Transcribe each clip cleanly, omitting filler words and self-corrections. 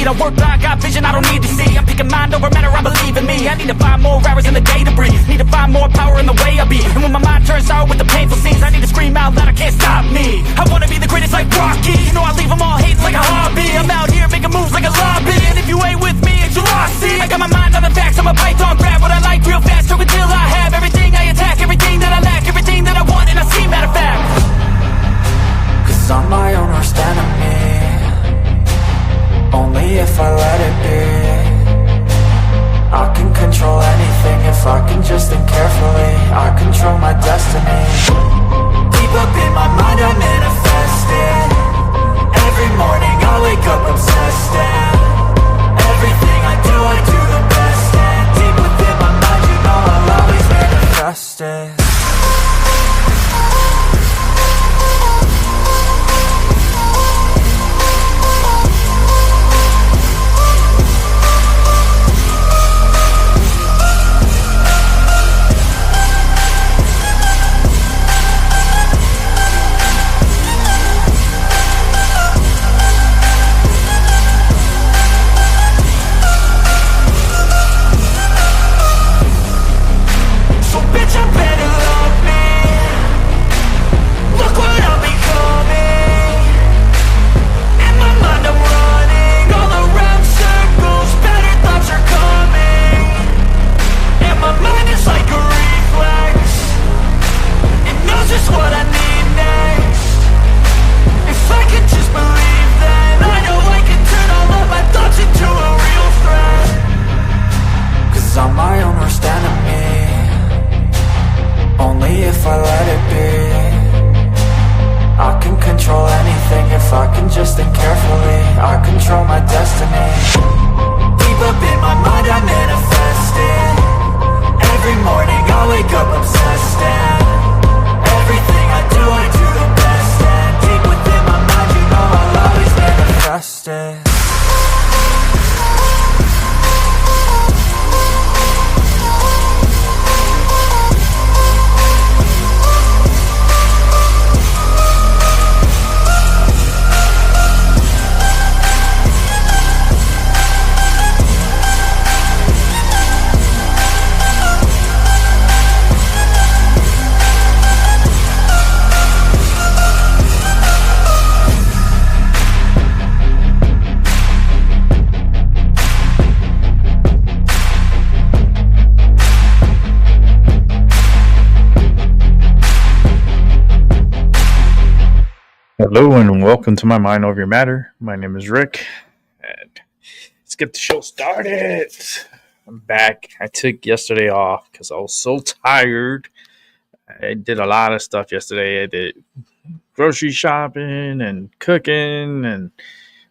lead. I work blind, got vision I don't need to see. I'm picking mind over matter, I believe in me. I need to find more hours in the day to breathe. Need to find more power in the way I be. And when my mind turns sour with the painful scenes, I need to scream out loud, I can't stop me. I wanna be the greatest like Rocky. You know I leave them all hating like a hobby. I'm out here making moves like a lobby. And if you ain't with me, it's your loss. See, I got my mind on the facts, I'm a python, grab what I like real fast. Till until I have everything I attack, everything that I lack, everything that I want, and I see, matter of fact. Cause I'm my own worst enemy. Only if I let it be. I can control anything if I can just think carefully. I control my destiny. Deep up in my mind I manifest it. Every morning I wake up obsessed, and everything I do the best. And deep within my mind, you know I'll always manifest it. Hello and welcome to My Mind Over Your Matter. My name is Rick, and let's get the show started. I'm back. I took yesterday off because I was so tired. I did a lot of stuff yesterday. I did grocery shopping and cooking and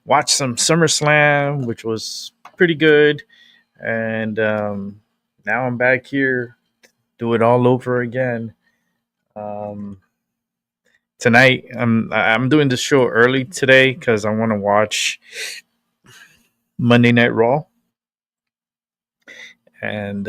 watched some SummerSlam, which was pretty good. And now I'm back here to do it all over again. Tonight, I'm doing this show early today because I want to watch Monday Night Raw, and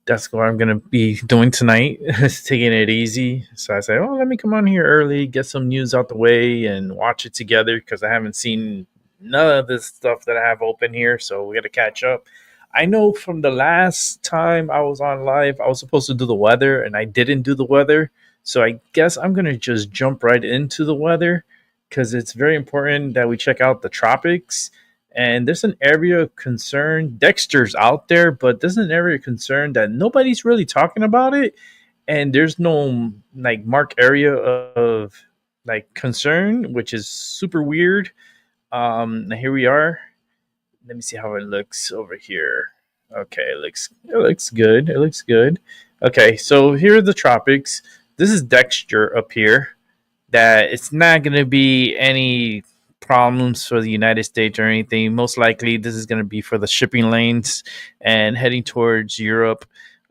that's what I'm gonna be doing tonight. Taking it easy. So I say, oh, let me come on here early, get some news out the way, and watch it together because I haven't seen none of this stuff that I have open here. So we got to catch up. I know from the last time I was on live, I was supposed to do the weather, and I didn't do the weather. So I guess I'm going to just jump right into the weather because it's very important that we check out the tropics. And there's an area of concern. Dexter's out there, but there's an area of concern that nobody's really talking about it. And there's no like marked area of like concern, which is super weird. Here we are. Let me see how it looks over here. Okay, it looks good. It looks good. Okay, so here are the tropics. This is Dexter up here. That it's not going to be any problems for the United States or anything. Most likely, this is going to be for the shipping lanes and heading towards Europe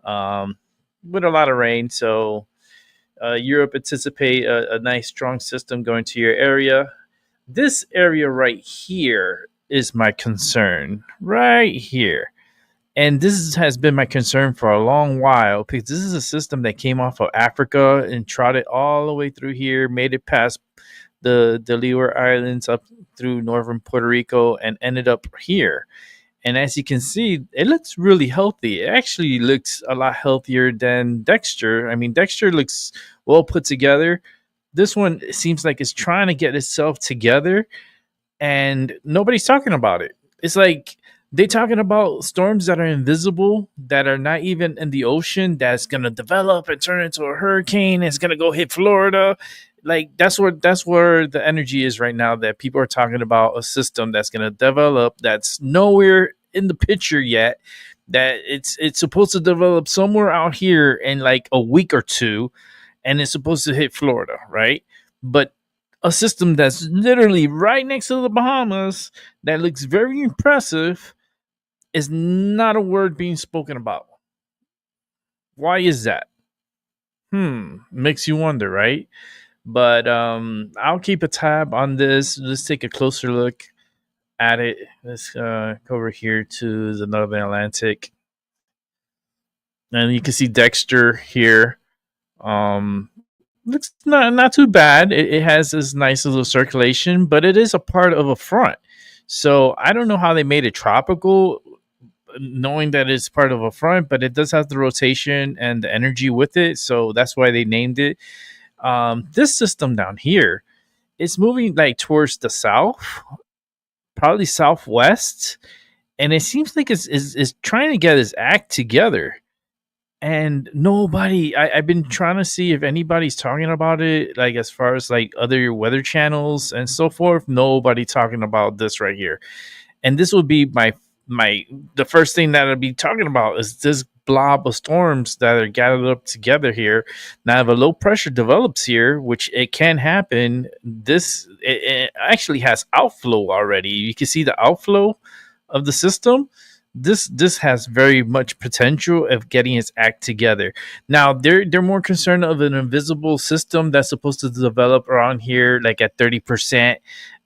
with a lot of rain. So Europe anticipate a nice strong system going to your area. This area right here is my concern. Right here. And has been my concern for a long while because this is a system that came off of Africa and trotted all the way through here, made it past the Leeward Islands up through northern Puerto Rico and ended up here. And as you can see, it looks really healthy. It actually looks a lot healthier than Dexter. I mean, Dexter looks well put together. This one seems like it's trying to get itself together, and nobody's talking about it. It's like they talking about storms that are invisible, that are not even in the ocean, that's gonna develop and turn into a hurricane. It's gonna go hit Florida. Like that's where the energy is right now. That people are talking about a system that's gonna develop, that's nowhere in the picture yet. That it's supposed to develop somewhere out here in like a week or two, and it's supposed to hit Florida, right? But a system that's literally right next to the Bahamas that looks very impressive is not a word being spoken about. Why is that? Makes you wonder, right? But I'll keep a tab on this. Let's take a closer look at it. Let's go over here to the Northern Atlantic. And you can see Dexter here. Looks not too bad. It has this nice little circulation, but it is a part of a front. So I don't know how they made it tropical, knowing that it's part of a front, but it does have the rotation and the energy with it. So that's why they named it. This system down here is moving like towards the south, probably southwest, and it seems like it's trying to get its act together. And nobody, I've been trying to see if anybody's talking about it, like as far as like other weather channels and so forth. Nobody talking about this right here. And this would be my the first thing that I'd be talking about is this blob of storms that are gathered up together here. Now, if a low pressure develops here, which it can happen, it actually has outflow already. You can see the outflow of the system. This has very much potential of getting its act together. Now they're more concerned of an invisible system that's supposed to develop around here, like at 30%,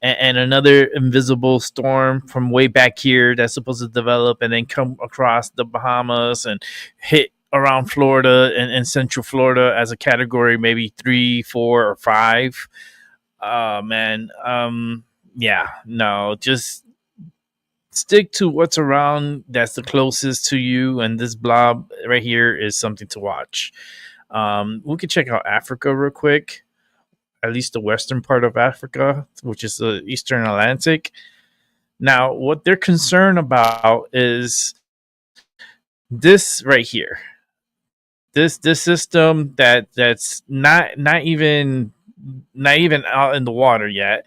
and another invisible storm from way back here that's supposed to develop and then come across the Bahamas and hit around Florida and Central Florida as a category, maybe 3, 4, or 5. Oh man, yeah, no, just stick to what's around that's the closest to you, and this blob right here is something to watch. We could check out Africa real quick, at least the western part of Africa, which is the Eastern Atlantic. Now, what they're concerned about is this right here. This system that's not even out in the water yet,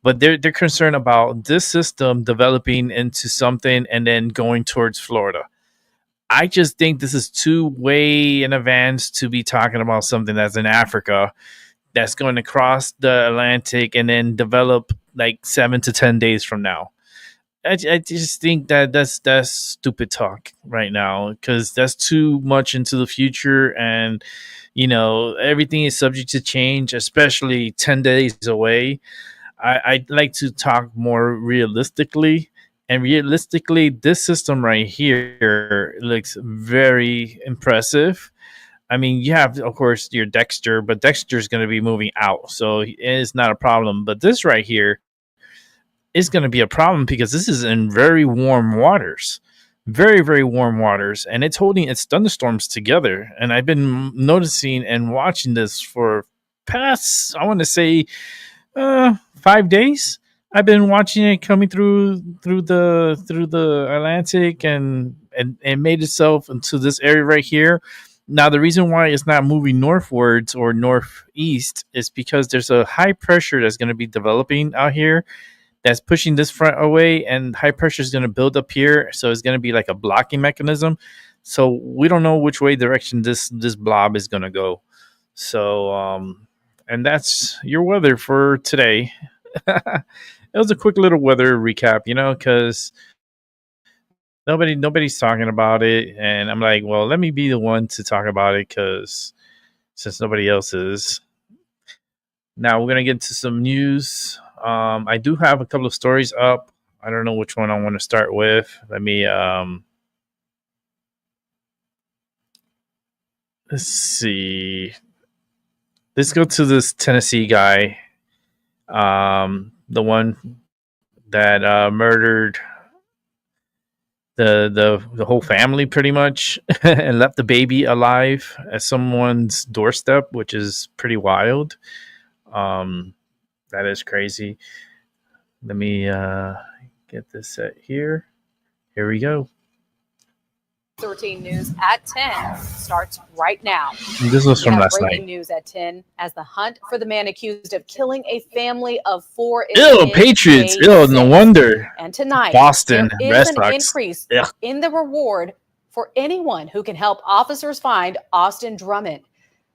but they're concerned about this system developing into something and then going towards Florida. I just think this is too way in advance to be talking about something that's in Africa that's going to cross the Atlantic and then develop like 7 to 10 days from now. I just think that's stupid talk right now, because that's too much into the future, and everything is subject to change, especially 10 days away. I'd like to talk more realistically. And realistically, this system right here looks very impressive. I mean, you have, of course, your Dexter, but Dexter is going to be moving out, so it's not a problem. But this right here is going to be a problem because this is in very warm waters, very, very warm waters, and it's holding its thunderstorms together. And I've been noticing and watching this for past, I want to say, 5 days. I've been watching it coming through the Atlantic and made itself into this area right here. Now, the reason why it's not moving northwards or northeast is because there's a high pressure that's going to be developing out here that's pushing this front away, and high pressure is going to build up here. So it's going to be like a blocking mechanism. So we don't know which way direction this blob is going to go. So, and that's your weather for today. It was a quick little weather recap, because nobody's talking about it, and I'm like, well, let me be the one to talk about it, because since nobody else is. Now we're gonna get to some news. I do have a couple of stories up. I don't know which one I want to start with. Let me let's see. Let's go to this Tennessee guy. The one that murdered the whole family pretty much and left the baby alive at someone's doorstep, which is pretty wild. That is crazy. Let me get this set here. Here we go. 13 News at 10 starts right now. This was from last breaking night. News at 10 as the hunt for the man accused of killing a family of 4 is Ew, in Patriots. day Ew, 6. no wonder. And tonight, Boston there Red is an Sox. increase Ugh. in the reward for anyone who can help officers find Austin Drummond.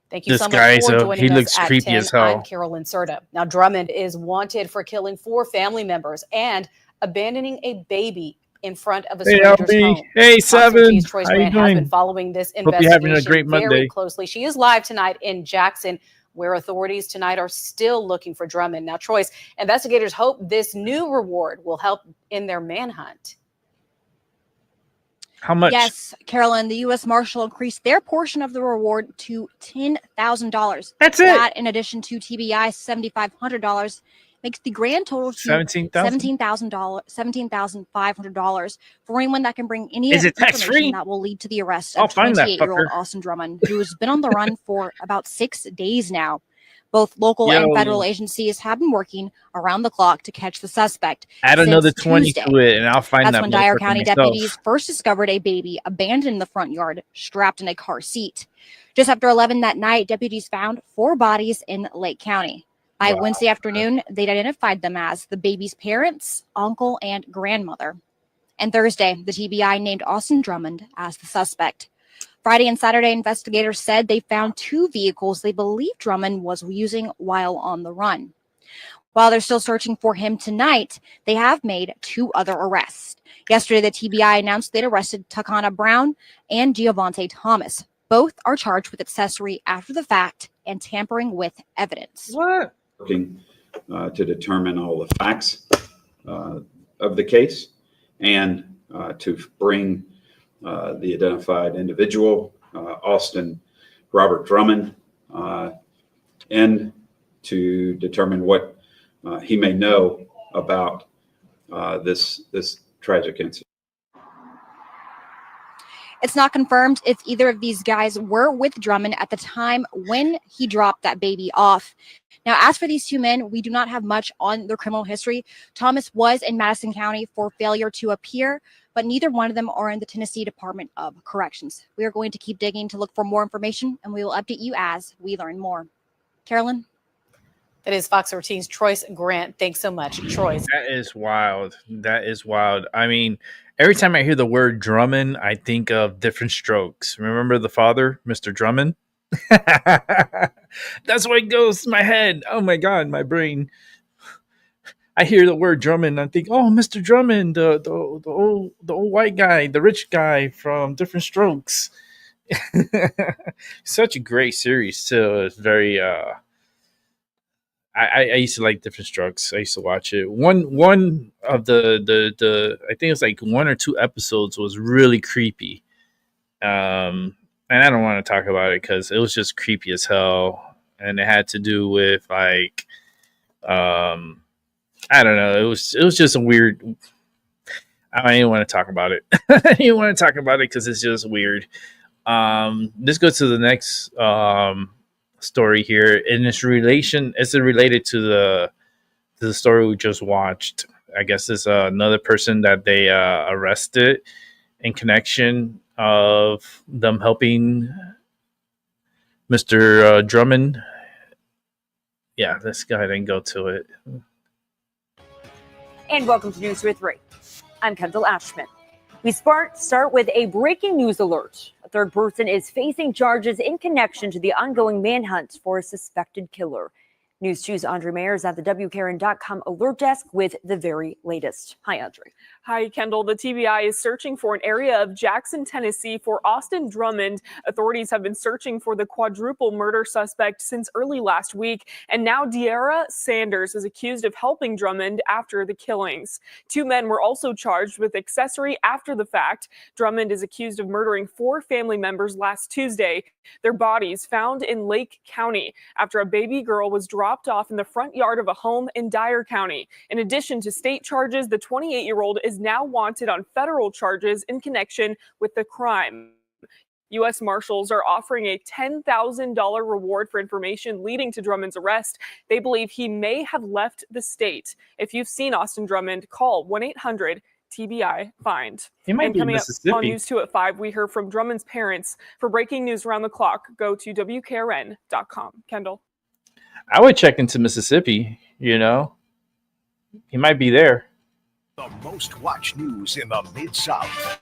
Thank you This so guy, much for so joining he us looks at creepy 10. as hell. I'm Carolyn Serta. Now, Drummond is wanted for killing 4 family members and abandoning a baby in front of a Hey, stranger's LB. home. Hey, Fox Seven. 13's Troy How you Grant has been doing? following this Hope you're having a investigation great very Monday. closely. She is live tonight in Jackson, where authorities tonight are still looking for Drummond. Now, Troy, investigators hope this new reward will help in their manhunt. How much? Yes, Carolyn, the U.S. Marshal increased their portion of the reward to $10,000. That's it. That, in addition to TBI's $7,500, makes the grand total to $17,000. $17,500 for anyone that can bring any Is it information tax-free? that will lead to the arrest I'll of find that 28-year-old fucker. Austin Drummond, who has been on the run for about 6 days now. Both local Yo. and federal agencies have been working around the clock to catch the suspect. Add since another 20 Tuesday. to it, and I'll find That's that when Dyer motherfucker County myself. deputies first discovered a baby abandoned in the front yard, strapped in a car seat. Just after 11 that night, deputies found 4 bodies in Lake County. By Wow. Wednesday afternoon, they'd identified them as the baby's parents, uncle, and grandmother. And Thursday, the TBI named Austin Drummond as the suspect. Friday and Saturday, investigators said they found 2 vehicles they believe Drummond was using while on the run. While they're still searching for him tonight, they have made 2 other arrests. Yesterday, the TBI announced they'd arrested Takana Brown and Giovante Thomas. Both are charged with accessory after the fact and tampering with evidence. What? Working to determine all the facts of the case and to bring the identified individual, Austin Robert Drummond, in to determine what he may know about this tragic incident. It's not confirmed if either of these guys were with Drummond at the time when he dropped that baby off. Now, as for these 2 men, we do not have much on their criminal history. Thomas was in Madison County for failure to appear, but neither one of them are in the Tennessee Department of Corrections. We are going to keep digging to look for more information, and we will update you as we learn more. Carolyn? That is Fox 13's Troy Grant. Thanks so much, Troy. That is wild. That is wild. I mean, every time I hear the word Drummond, I think of Different Strokes. Remember the father, Mr. Drummond? That's what goes in my head. Oh my God, my brain. I hear the word Drummond, I think, oh, Mr. Drummond, the old white guy, the rich guy from Different Strokes. Such a great series too. It's very I used to like Different Strokes. I used to watch it. One of the I think it was like 1 or 2 episodes was really creepy. And I don't want to talk about it because it was just creepy as hell. And it had to do with like I don't know. It was just a weird. I didn't want to talk about it. I didn't want to talk about it because it's just weird. Let's go to the next story here, and it's related to the story we just watched. I guess it's another person that they arrested in connection of them helping Mr. Drummond. Yeah, let's go ahead and go to it. And welcome to News with 3. I'm Kendall Ashman. We start with a breaking news alert. A 3rd person is facing charges in connection to the ongoing manhunt for a suspected killer. News 2's Andre Mayers at the WKRN.com alert desk with the very latest. Hi, Andre. Hi, Kendall. The TBI is searching for an area of Jackson, Tennessee for Austin Drummond. Authorities have been searching for the quadruple murder suspect since early last week, and now De'Ara Sanders is accused of helping Drummond after the killings. 2 men were also charged with accessory after the fact. Drummond is accused of murdering 4 family members last Tuesday. Their bodies found in Lake County after a baby girl was dropped dropped off in the front yard of a home in Dyer County. In addition to state charges, the 28-year-old is now wanted on federal charges in connection with the crime. U.S. Marshals are offering a $10,000 reward for information leading to Drummond's arrest. They believe he may have left the state. If you've seen Austin Drummond, call 1-800-TBI-FIND. He might And be in coming up on Mississippi. News 2 at 5, we hear from Drummond's parents. For breaking news around the clock, go to WKRN.com. Kendall. I would check into Mississippi, you know. He might be there. The most watched news in the Mid-South.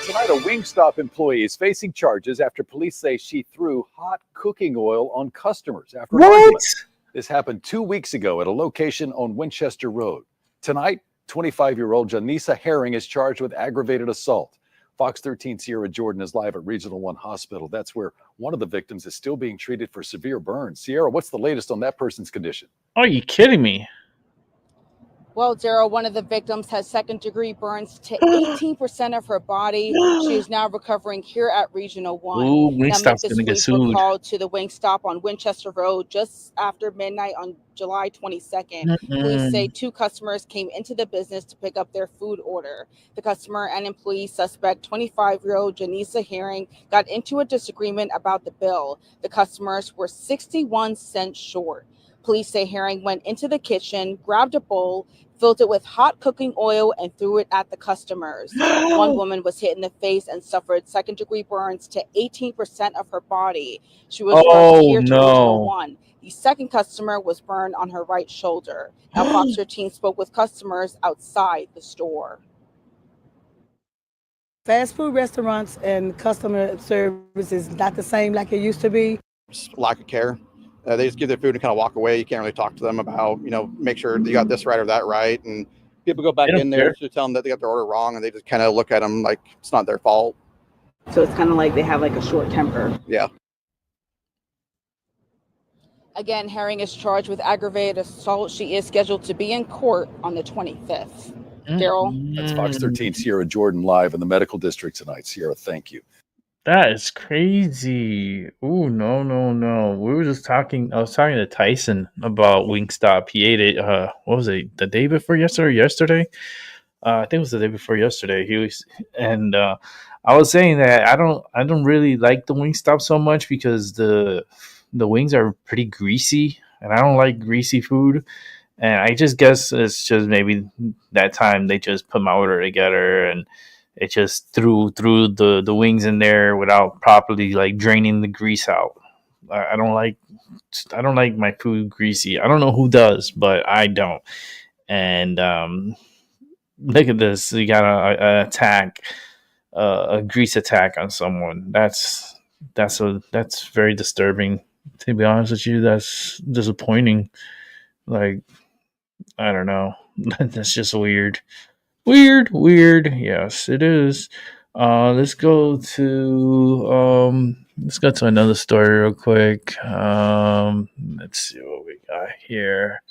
Tonight, a Wingstop employee is facing charges after police say she threw hot cooking oil on customers after an argument. This happened 2 weeks ago at a location on Winchester Road. Tonight, 25-year-old Janisa Herring is charged with aggravated assault. Fox 13 Sierra Jordan is live at Regional 1 Hospital. That's where one of the victims is still being treated for severe burns. Sierra, what's the latest on that person's condition? Are you kidding me? Well, Daryl, one of the victims has second-degree burns to 18% of her body. She is now recovering here at Regional 1. Ooh, Now, Wingstop's Memphis gonna get police were sued. called to the Wingstop on Winchester Road just after midnight on July 22nd. Police say 2 customers came into the business to pick up their food order. The customer and employee suspect, 25-year-old Janisa Herring, got into a disagreement about the bill. The customers were 61 cents short. Police say Herring went into the kitchen, grabbed a bowl, filled it with hot cooking oil, and threw it at the customers. One woman was hit in the face and suffered second-degree burns to 18% of her body. She was rushed here to Regional 1. The second customer was burned on her right shoulder. Now, Fox 13 spoke with customers outside the store. Fast food restaurants and customer service is not the same like it used to be. Just lack of care. They just give their food and kind of walk away. You can't really talk to them about, make sure you got this right or that right. And people go back in there to tell them that they got their order wrong, and they just kind of look at them like it's not their fault. So it's kind of like they have like a short temper. Yeah. Again, Herring is charged with aggravated assault. She is scheduled to be in court on the 25th. Daryl? That's Fox 13 Sierra Jordan live in the medical district tonight. Sierra, thank you. That is crazy. Ooh, no. We were just talking. I was talking to Tyson about Wingstop. He ate it. What was it? The day before yesterday? I think it was the day before yesterday. I was saying that I don't really like the Wingstop so much because the wings are pretty greasy, and I don't like greasy food. And I just guess it's just maybe that time they just put my order together and it just threw the wings in there without properly like draining the grease out. I don't like my food greasy. I don't know who does, but I don't. And look at this. You got a grease attack on someone. That's very disturbing. To be honest with you, that's disappointing. Like, I don't know. That's just weird. Weird. Yes, it is. Let's go to another story real quick. Let's see what we got here.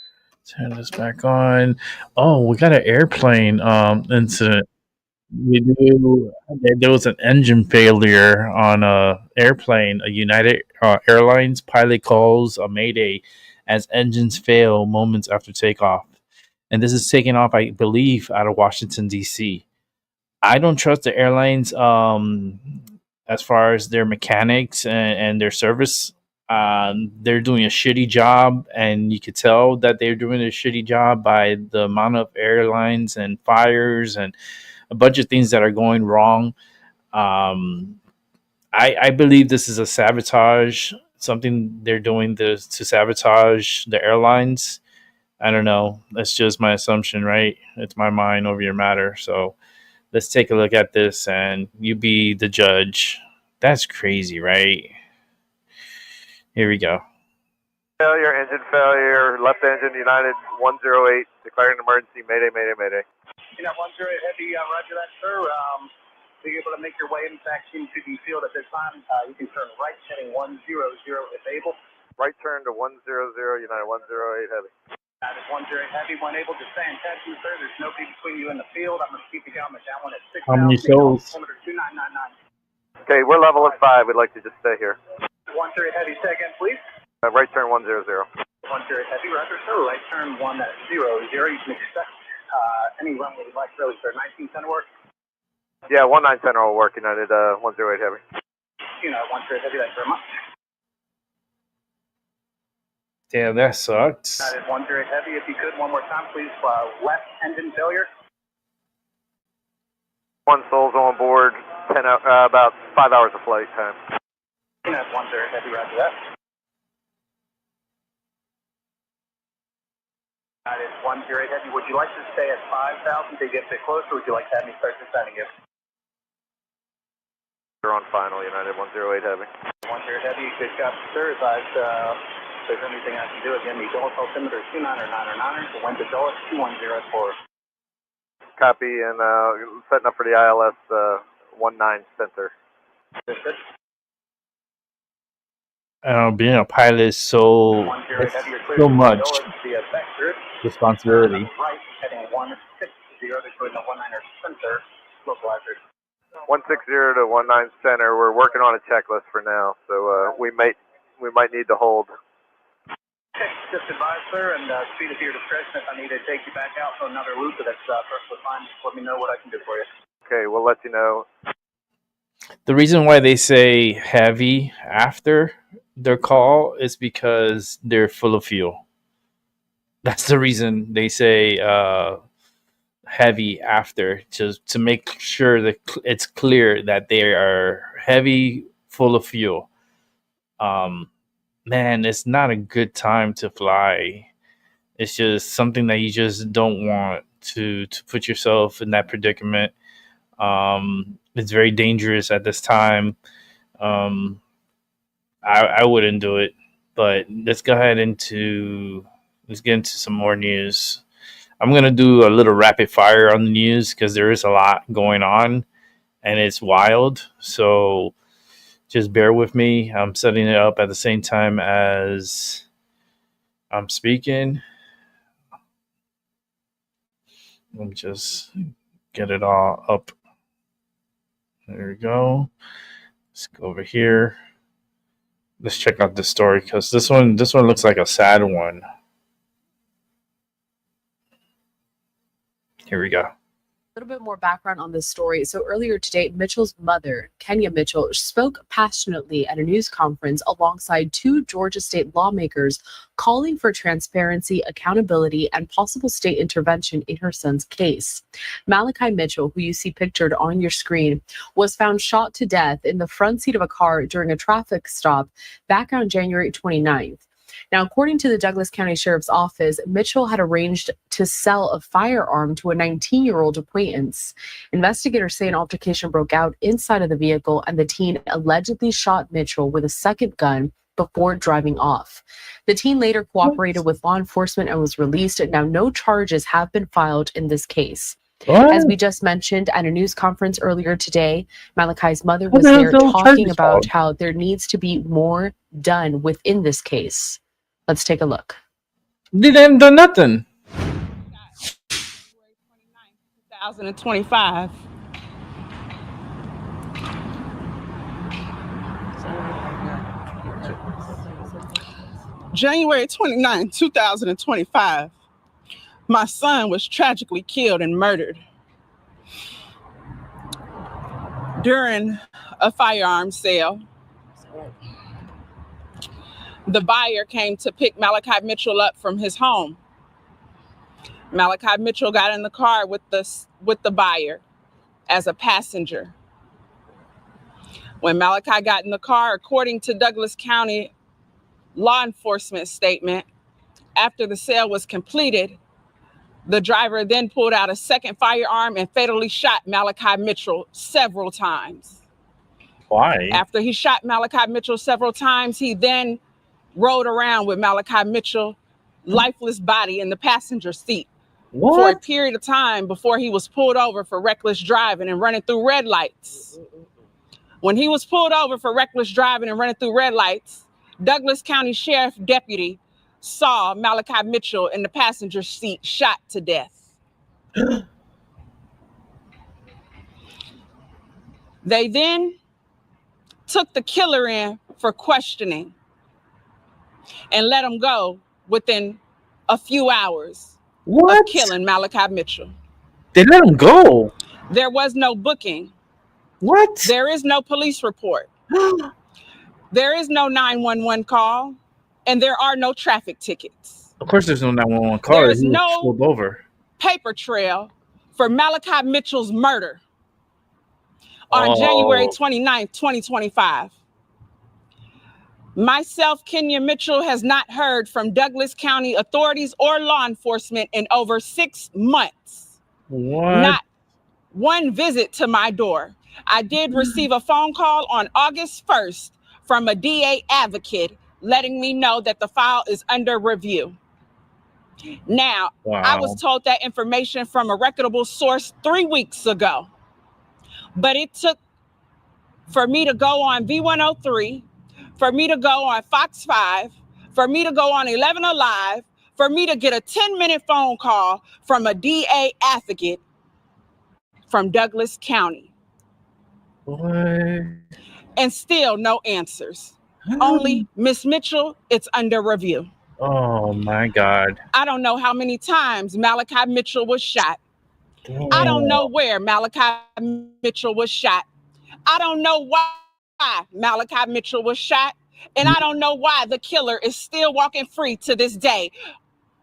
Turn this back on. Oh, we got an airplane incident. There was an engine failure on a airplane. A United Airlines pilot calls a mayday as engines fail moments after takeoff. And this is taking off, I believe, out of Washington, D.C. I don't trust the airlines as far as their mechanics and their service. They're doing a shitty job, and you could tell that they're doing a shitty job by the amount of airlines and fires and a bunch of things that are going wrong. I believe this is a sabotage, something they're doing to sabotage the airlines. I don't know. That's just my assumption, right? It's my mind over your matter. So let's take a look at this and you be the judge. That's crazy, right? Here we go. Failure, engine failure, left engine, United 108, declaring emergency, mayday. United 108 Heavy, roger that, sir. Being able to make your way back into the field at this time, you can turn right, heading 100 if able. Right turn to 100, United 108 Heavy. United 108 Heavy, when able to stand taxi, sir. There's nobody between you and the field. I'm going to keep you down with that one at 6. How many shows? 2999. Okay, we're level at 5. We'd like to just stay here. 108 Heavy, say again, please. Right turn 100. 10 heavy, roger, sir. Right turn 100. You can expect any runway you like, really, sir. 19 center work. Yeah, 19 center will work, United 108 heavy. United 10 heavy, thanks very much. Damn, that sucks. United 10 heavy, if you could, one more time, please. Left engine failure. One soul's on board, about 5 hours of flight time. United 10 heavy, roger that. United 10 heavy, would you like to stay at 5,000 to get a bit closer, or would you like to have me start descending you? You're on final, United 108 heavy. 10 heavy, good job, sir. Advise if there's anything I can do. Again, the Dulles altimeter is 29 or 9 the wind to Dulles 210 at 4. Copy, and setting up for the ILS 19 center. Good, good. Being a pilot is so much responsibility. Right, heading 160 to the 19 center, localizer. 160 to 19 center. We're working on a checklist for now, so we might need to hold. Okay, just advise, sir, and speed at your discretion. If I need to take you back out for another loop, that's perfectly fine. Just let me know what I can do for you. Okay, we'll let you know. The reason why they say heavy after their call is because they're full of fuel. That's the reason they say heavy after, just to make sure that it's clear that they are heavy, full of fuel. Man, it's not a good time to fly. It's just something that you just don't want to put yourself in that predicament. It's very dangerous at this time. I wouldn't do it, but let's get into some more news. I'm going to do a little rapid fire on the news because there is a lot going on and it's wild. So just bear with me. I'm setting it up at the same time as I'm speaking. Let me just get it all up. There we go. Let's go over here. Let's check out this story because this one looks like a sad one. Here we go. A little bit more background on this story. So earlier today, Mitchell's mother, Kenya Mitchell, spoke passionately at a news conference alongside two Georgia state lawmakers calling for transparency, accountability, and possible state intervention in her son's case. Malachi Mitchell, who you see pictured on your screen, was found shot to death in the front seat of a car during a traffic stop back on January 29th. Now, according to the Douglas County Sheriff's Office, Mitchell had arranged to sell a firearm to a 19-year-old acquaintance. Investigators say an altercation broke out inside of the vehicle, and the teen allegedly shot Mitchell with a second gun before driving off. The teen later cooperated with law enforcement and was released. Now, no charges have been filed in this case. As we just mentioned at a news conference earlier today, Malachi's mother was there talking about how there needs to be more done within this case. Let's take a look. They didn't do nothing. 2025. January 29, 2025. My son was tragically killed and murdered during a firearm sale. The buyer came to pick Malachi Mitchell up from his home. Malachi Mitchell got in the car with the buyer as a passenger. When Malachi got in the car, according to Douglas County law enforcement statement, after the sale was completed, the driver then pulled out a second firearm and fatally shot Malachi Mitchell several times. Why? After he shot Malachi Mitchell several times, he then rode around with Malachi Mitchell, lifeless body in the passenger seat for a period of time before he was pulled over for reckless driving and running through red lights. When he was pulled over for reckless driving and running through red lights, Douglas County Sheriff Deputy saw Malachi Mitchell in the passenger seat shot to death. They then took the killer in for questioning and let him go within a few hours What? of killing Malachi Mitchell. They let him go. There was no booking. What? There is no police report. There is no 911 call, and there are no traffic tickets. Of course, there's no 911 call. There is He was no pulled over. paper trail for Malachi Mitchell's murder on January 29th, 2025. Myself, Kenya Mitchell, has not heard from Douglas County authorities or law enforcement in over 6 months. What? Not one visit to my door. I did receive a phone call on August 1st from a DA advocate letting me know that the file is under review. Now, I was told that information from a reputable source 3 weeks ago, but it took for me to go on V103, for me to go on Fox 5, for me to go on 11 Alive, for me to get a 10-minute phone call from a DA advocate from Douglas County. What? And still no answers. Only, Miss Mitchell, it's under review. Oh my God. I don't know how many times Malachi Mitchell was shot. I don't know where Malachi Mitchell was shot. I don't know why Malachi Mitchell was shot. And I don't know why the killer is still walking free to this day.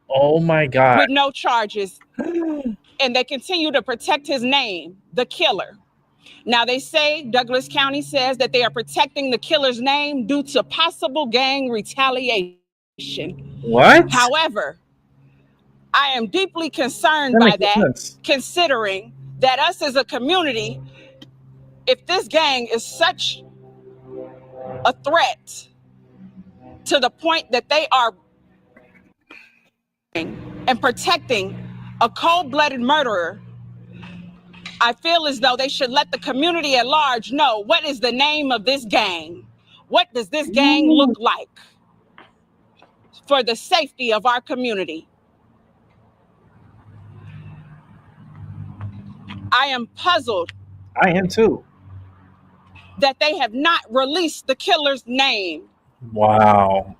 Oh my God. With no charges. And they continue to protect his name, the killer. Now they say, Douglas County says that they are protecting the killer's name due to possible gang retaliation. What? However, I am deeply concerned by that, considering that us as a community, if this gang is such a threat to the point that they are and protecting a cold-blooded murderer, I feel as though they should let the community at large know what is the name of this gang. What does this gang look like for the safety of our community? I am puzzled. I am too. That they have not released the killer's name. Wow.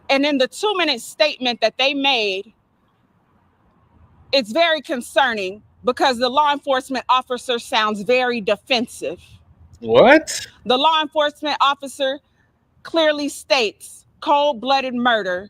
And in the 2-minute statement that they made, it's very concerning because the law enforcement officer sounds very defensive. What? The law enforcement officer clearly states cold-blooded murder,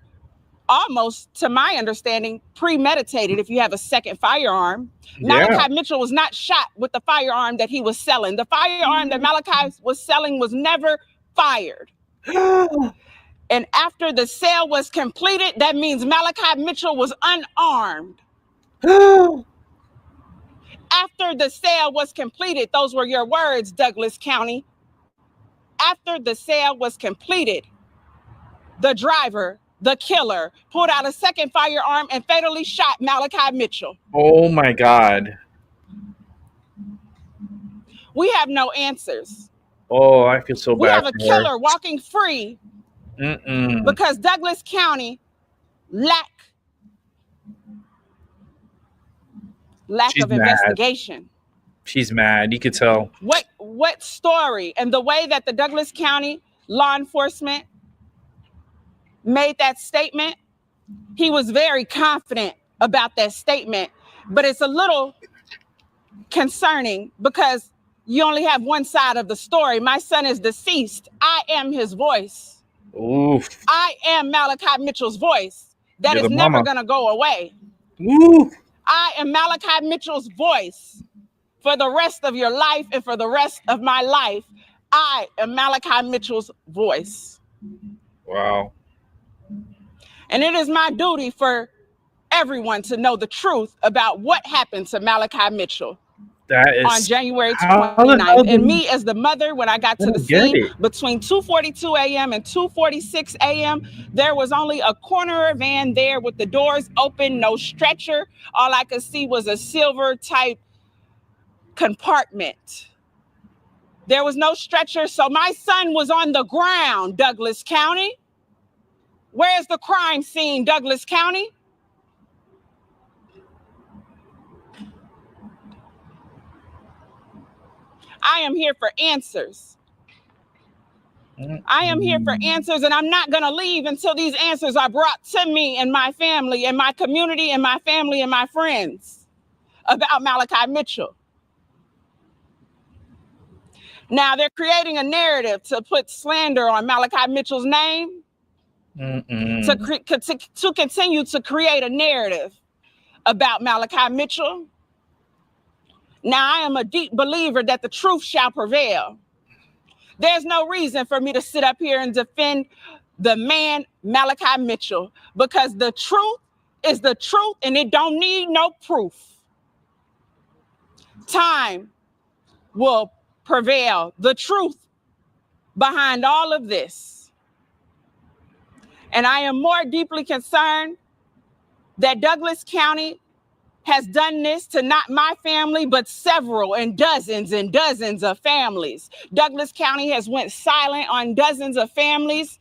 almost, to my understanding, premeditated if you have a second firearm. Yeah. Malachi Mitchell was not shot with the firearm that he was selling. The firearm that Malachi was selling was never fired. And after the sale was completed, that means Malachi Mitchell was unarmed. After the sale was completed, those were your words, Douglas County. After the sale was completed, the driver, the killer, pulled out a second firearm and fatally shot Malachi Mitchell. Oh my God. We have no answers. Oh, I feel so bad. We have a for killer her. walking free because Douglas County lack She's of mad. investigation. She's mad. You could tell. What story and the way that the Douglas County law enforcement made that statement, he was very confident about that statement, but it's a little concerning because you only have one side of the story. My son is deceased. I am his voice. Oof. I am Malachi Mitchell's voice. That You're is the never mama. going to go away. Oof. I am Malachi Mitchell's voice for the rest of your life and for the rest of my life. I am Malachi Mitchell's voice. Wow. And it is my duty for everyone to know the truth about what happened to Malachi Mitchell. That is On January how the 29th. hell And did- me as the mother, when I got to the get scene it. between 2:42 a.m. and 2:46 a.m., there was only a corner van there with the doors open, no stretcher. All I could see was a silver type compartment. There was no stretcher, so my son was on the ground, Douglas County. Where's the crime scene, Douglas County? I am here for answers. I am here for answers, and I'm not going to leave until these answers are brought to me and my family and my community and my family and my friends about Malachi Mitchell. Now, they're creating a narrative to put slander on Malachi Mitchell's name, to continue to create a narrative about Malachi Mitchell. Now, I am a deep believer that the truth shall prevail. There's no reason for me to sit up here and defend the man, Malachi Mitchell, because the truth is the truth and it don't need no proof. Time will prevail the truth behind all of this. And I am more deeply concerned that Douglas County has done this to not my family, but several and dozens of families. Douglas County has went silent on dozens of families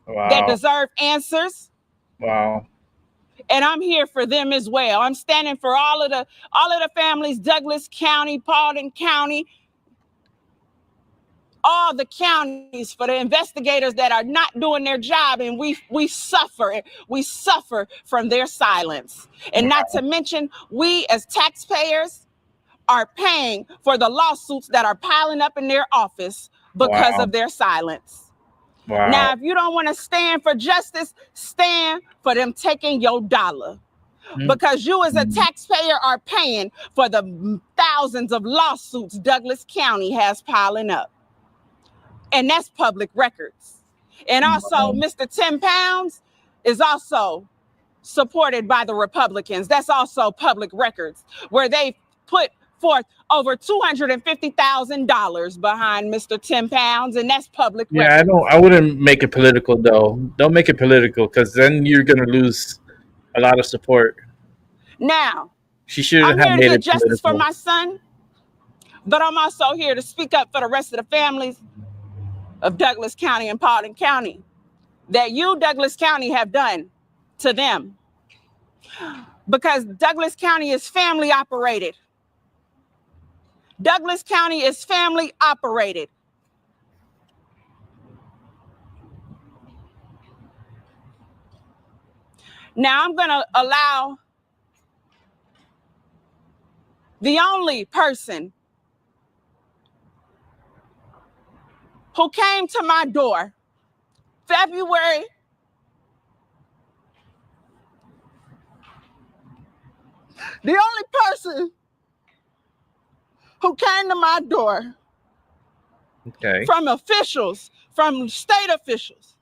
that deserve answers. Wow. And I'm here for them as well. I'm standing for all of the families, Douglas County, Paulding County, all the counties, for the investigators that are not doing their job, and we suffer from their silence. And not to mention, we as taxpayers are paying for the lawsuits that are piling up in their office because of their silence. Now, if you don't want to stand for justice, stand for them taking your dollar. Because you as a taxpayer are paying for the thousands of lawsuits Douglas County has piling up. And that's public records. And also, Mr. 10 Pounds is also supported by the Republicans. That's also public records, where they put forth over $250,000 behind Mr. 10 Pounds, and that's public records. I wouldn't make it political, though. Don't make it political, because then you're going to lose a lot of support. Now, she shouldn't I'm have here to made get it justice political. for my son, but I'm also here to speak up for the rest of the families of Douglas County and Paulding County that you, Douglas County, have done to them. Because Douglas County is family operated. Douglas County is family operated. Now I'm going to allow the only person who came to my door February 'Door from officials, from state officials,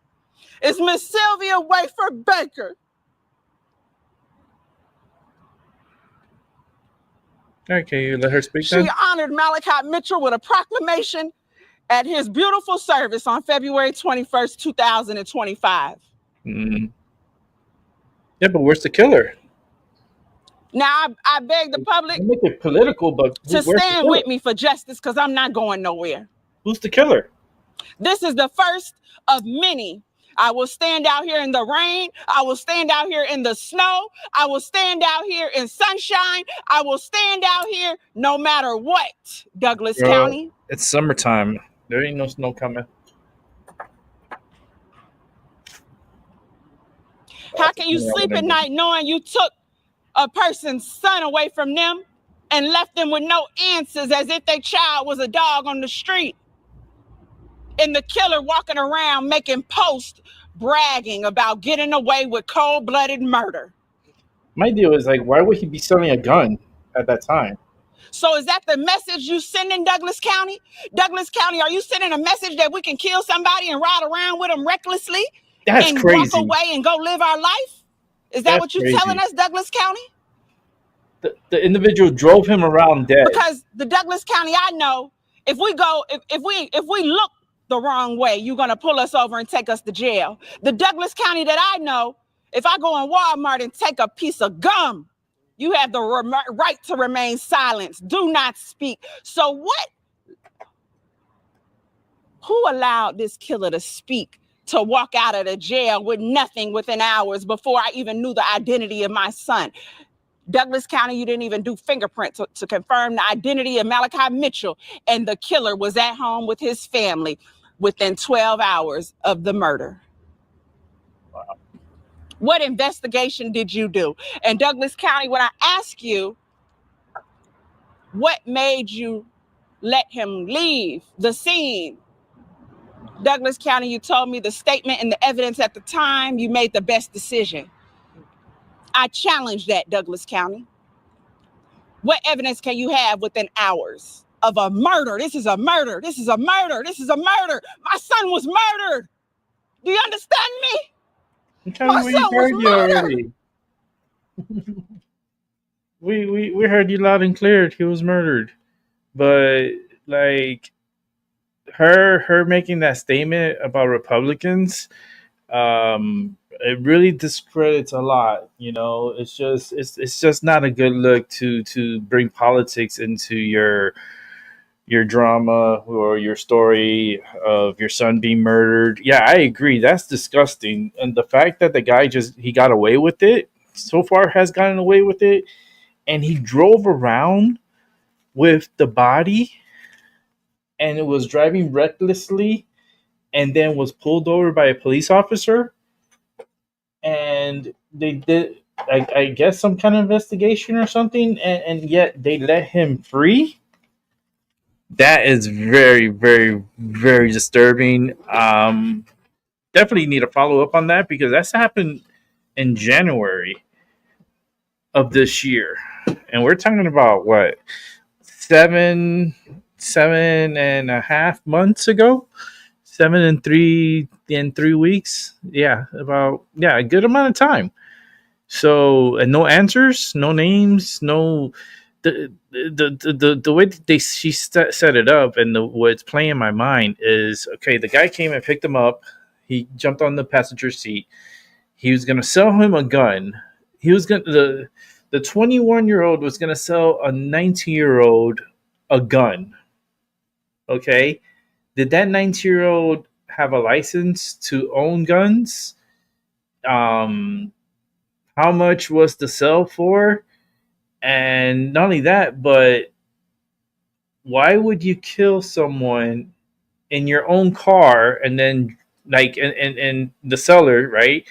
is Miss Sylvia Wafer Baker. Okay, can you let her speak She then? honored Malachi Mitchell with a proclamation at his beautiful service on February 21st, 2025. Yeah, but where's the killer? Now, I beg the public Don't make it political, but to stand with me for justice, because I'm not going nowhere. Who's the killer? This is the first of many. I will stand out here in the rain. I will stand out here in the snow. I will stand out here in sunshine. I will stand out here no matter what, Douglas County. It's summertime. There ain't no snow coming. How can you sleep at night knowing you took a person's son away from them and left them with no answers, as if their child was a dog on the street? And the killer walking around making posts bragging about getting away with cold-blooded murder. My deal is, like, why would he be selling a gun at that time? So is that the message you send in Douglas County? Douglas County, are you sending a message that we can kill somebody and ride around with them recklessly? That's and crazy. Walk away and go live our life? Is that what you're telling us, Douglas County? The individual drove him around dead. Because the Douglas County I know, if we look the wrong way, you're gonna pull us over and take us to jail. The Douglas County that I know, if I go in Walmart and take a piece of gum, you have the right to remain silent. Do not speak. So what? Who allowed this killer to speak, to walk out of the jail with nothing within hours before I even knew the identity of my son? Douglas County, you didn't even do fingerprints to confirm the identity of Malachi Mitchell, and the killer was at home with his family. within 12 hours of the murder. What investigation did you do? And Douglas County, when I ask you, what made you let him leave the scene? Douglas County, you told me the statement and the evidence at the time, you made the best decision. I challenge that, Douglas County. What evidence can you have within hours of a murder? This is a murder. This is a murder. This is a murder. My son was murdered. Do you understand me? I'm telling you, we heard you already. we heard you loud and clear. He was murdered, but like her making that statement about Republicans, it really discredits a lot. You know, it's just not a good look to bring politics into your drama or your story of your son being murdered. Yeah, I agree. That's disgusting. And the fact that the guy he got away with it, so far has gotten away with it, and he drove around with the body and it was driving recklessly and then was pulled over by a police officer, and they did I guess some kind of investigation or something, and yet they let him free. That is very, very, very disturbing. Definitely need to follow up on that because that's happened in January of this year, and we're talking about what 7.5 months ago, 7 and 3 weeks. Yeah, a good amount of time. So, and no answers, no names, no. The way that she set it up and what's playing in my mind is, okay, the guy came and picked him up. He jumped on the passenger seat. He was going to sell him a gun. He was going to, the 21-year-old was going to sell a 19-year-old a gun. Okay. Did that 19-year-old have a license to own guns? How much was the sell for? And not only that, but why would you kill someone in your own car and then, like, and the seller, right?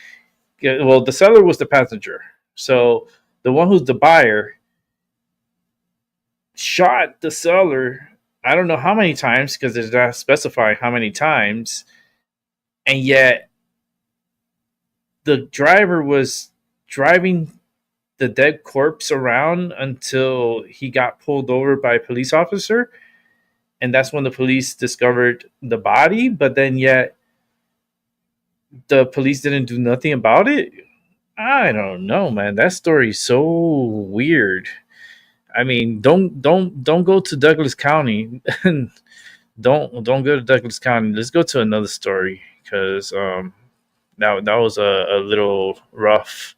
Well, the seller was the passenger. So the one who's the buyer shot the seller, I don't know how many times because it's not specifying how many times. And yet the driver was driving the dead corpse around until he got pulled over by a police officer, and that's when the police discovered the body. But then yet the police didn't do nothing about it. I don't know, man. That story is so weird. I mean, don't go to Douglas County. don't go to Douglas County. Let's go to another story because that was a little rough.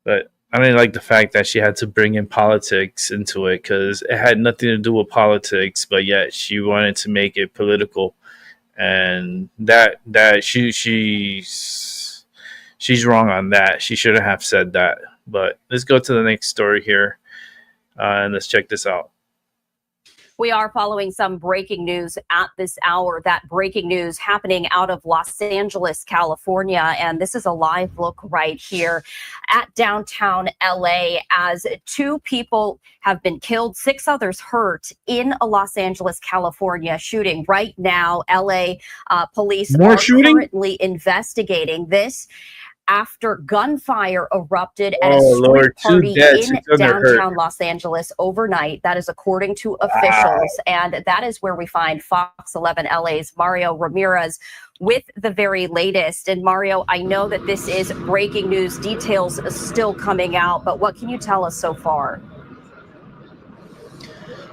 But I didn't like the fact that she had to bring in politics into it because it had nothing to do with politics, but yet she wanted to make it political, and that she's wrong on that. She shouldn't have said that. But let's go to the next story here, and let's check this out. We are following some breaking news at this hour. That breaking news happening out of Los Angeles, California. And this is a live look right here at downtown LA as 2 people have been killed, 6 others hurt in a Los Angeles, California shooting. Right now, LA police are currently investigating this after gunfire erupted at a street party in downtown Los Angeles overnight. That is according to officials. And that is where we find Fox 11 LA's Mario Ramirez with the very latest. And Mario, I know that this is breaking news, details still coming out, but what can you tell us so far?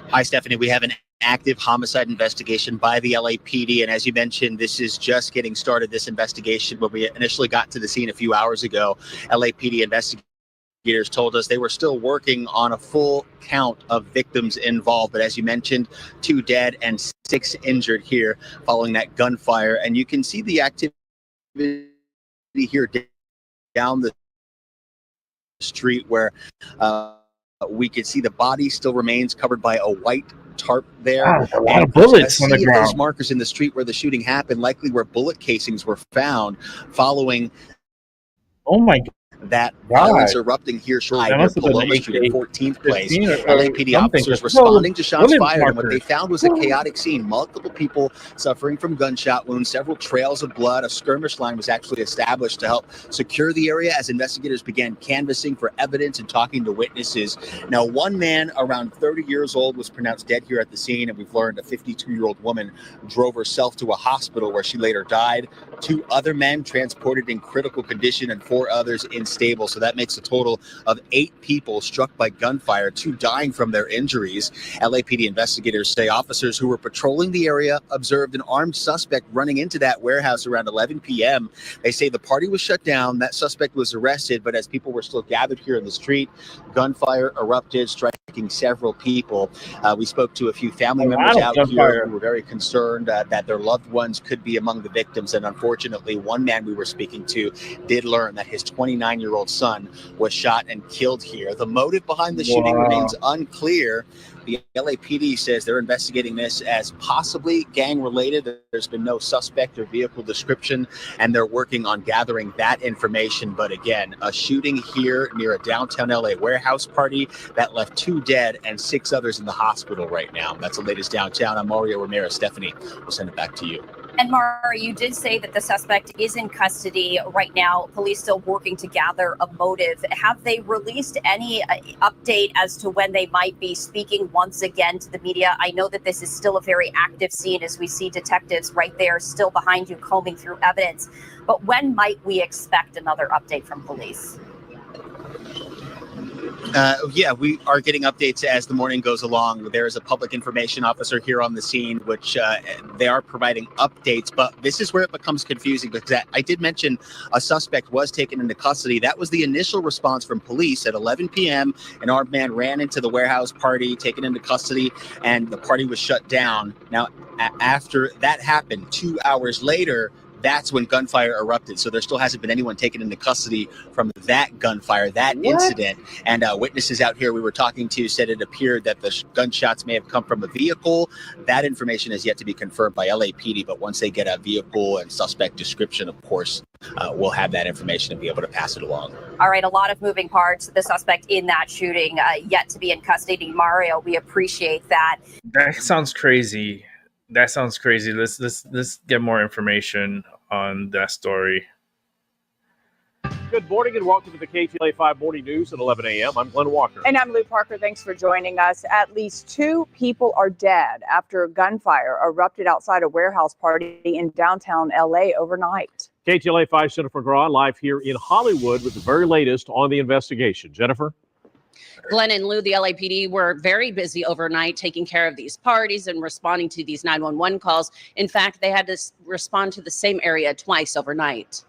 Hi, Stephanie. We have an active homicide investigation by the LAPD. And as you mentioned, this is just getting started, this investigation. When we initially got to the scene a few hours ago, LAPD investigators told us they were still working on a full count of victims involved. But as you mentioned, 2 dead and 6 injured here following that gunfire. And you can see the activity here down the street where we could see the body still remains covered by a white tarp there. Wow, a lot And of bullets on the see if those ground. markers in the street where the shooting happened, likely where bullet casings were found following Oh my that God. violence erupting here shortly That near must have been Paloma an Street and 14th Place. AK-15 or LAPD something, officers 'cause look at all the responding to shots bullet fired, and what they markers. found was a chaotic scene. Multiple people suffering from gunshot wounds, several trails of blood. A skirmish line was actually established to help secure the area as investigators began canvassing for evidence and talking to witnesses. Now, one man around 30 years old was pronounced dead here at the scene, and we've learned a 52-year-old woman drove herself to a hospital where she later died. 2 other men transported in critical condition and 4 others unstable. So that makes a total of 8 people struck by gunfire, 2 dying from their injuries. LAPD investigators say officers who were patrolling the area observed an armed suspect running into that warehouse around 11 p.m. They say the party was shut down. That suspect was arrested, but as people were still gathered here in the street, gunfire erupted, striking several people. We spoke to a few family members out here who were very concerned that their loved ones could be among the victims. And unfortunately, one man we were speaking to did learn that his 29-year-old son was shot and killed here. The motive behind the shooting remains unclear. The LAPD says they're investigating this as possibly gang-related. There's been no suspect or vehicle description, and they're working on gathering that information. But again, a shooting here near a downtown LA warehouse party that left 2 dead and 6 others in the hospital right now. That's the latest downtown. I'm Mario Ramirez. Stephanie, we'll send it back to you. And Mara, you did say that the suspect is in custody right now. Police still working to gather a motive. Have they released any update as to when they might be speaking once again to the media? I know that this is still a very active scene as we see detectives right there still behind you combing through evidence. But when might we expect another update from police? Yeah, we are getting updates as the morning goes along. There is a public information officer here on the scene, which they are providing updates. But this is where it becomes confusing because I did mention a suspect was taken into custody. That was the initial response from police at 11 p.m. An armed man ran into the warehouse party, taken into custody, and the party was shut down. Now, after that happened, 2 hours later, that's when gunfire erupted. So there still hasn't been anyone taken into custody from that gunfire, that incident. And witnesses out here we were talking to said it appeared that the gunshots may have come from a vehicle. That information is yet to be confirmed by LAPD. But once they get a vehicle and suspect description, of course, we'll have that information and be able to pass it along. All right, a lot of moving parts. The suspect in that shooting yet to be in custody. Mario, we appreciate that. That sounds crazy. Let's get more information on that story. Good morning and welcome to the KTLA 5 Morning News at 11 a.m. I'm Glenn Walker. And I'm Lou Parker. Thanks for joining us. At least 2 people are dead after gunfire erupted outside a warehouse party in downtown LA overnight. KTLA 5 Jennifer Graw live here in Hollywood with the very latest on the investigation. Jennifer? Glenn and Lou, the LAPD were very busy overnight taking care of these parties and responding to these 911 calls. In fact, they had to respond to the same area twice overnight.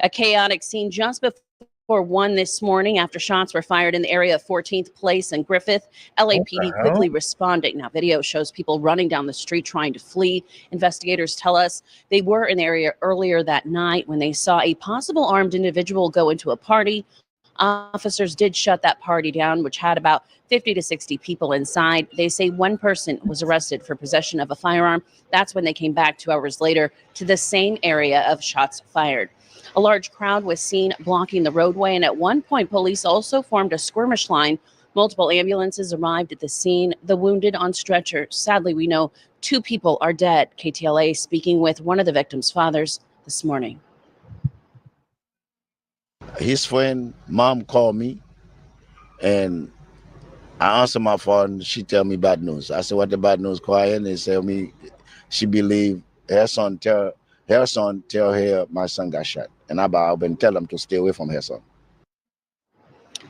A chaotic scene just before 1 this morning after shots were fired in the area of 14th Place and Griffith. LAPD quickly responding. Now, video shows people running down the street trying to flee. Investigators tell us they were in the area earlier that night when they saw a possible armed individual go into a party. Officers did shut that party down, which had about 50 to 60 people inside. They say one person was arrested for possession of a firearm. That's when they came back 2 hours later to the same area of shots fired. A large crowd was seen blocking the roadway, and at one point, police also formed a skirmish line. Multiple ambulances arrived at the scene, the wounded on stretcher. Sadly, we know 2 people are dead. KTLA speaking with one of the victims' fathers this morning. His friend, mom called me, and I answered my phone. She tell me bad news. I said, "What the bad news, quiet?" They tell me she believe her son tell her my son got shot, and I've been telling him to stay away from her son.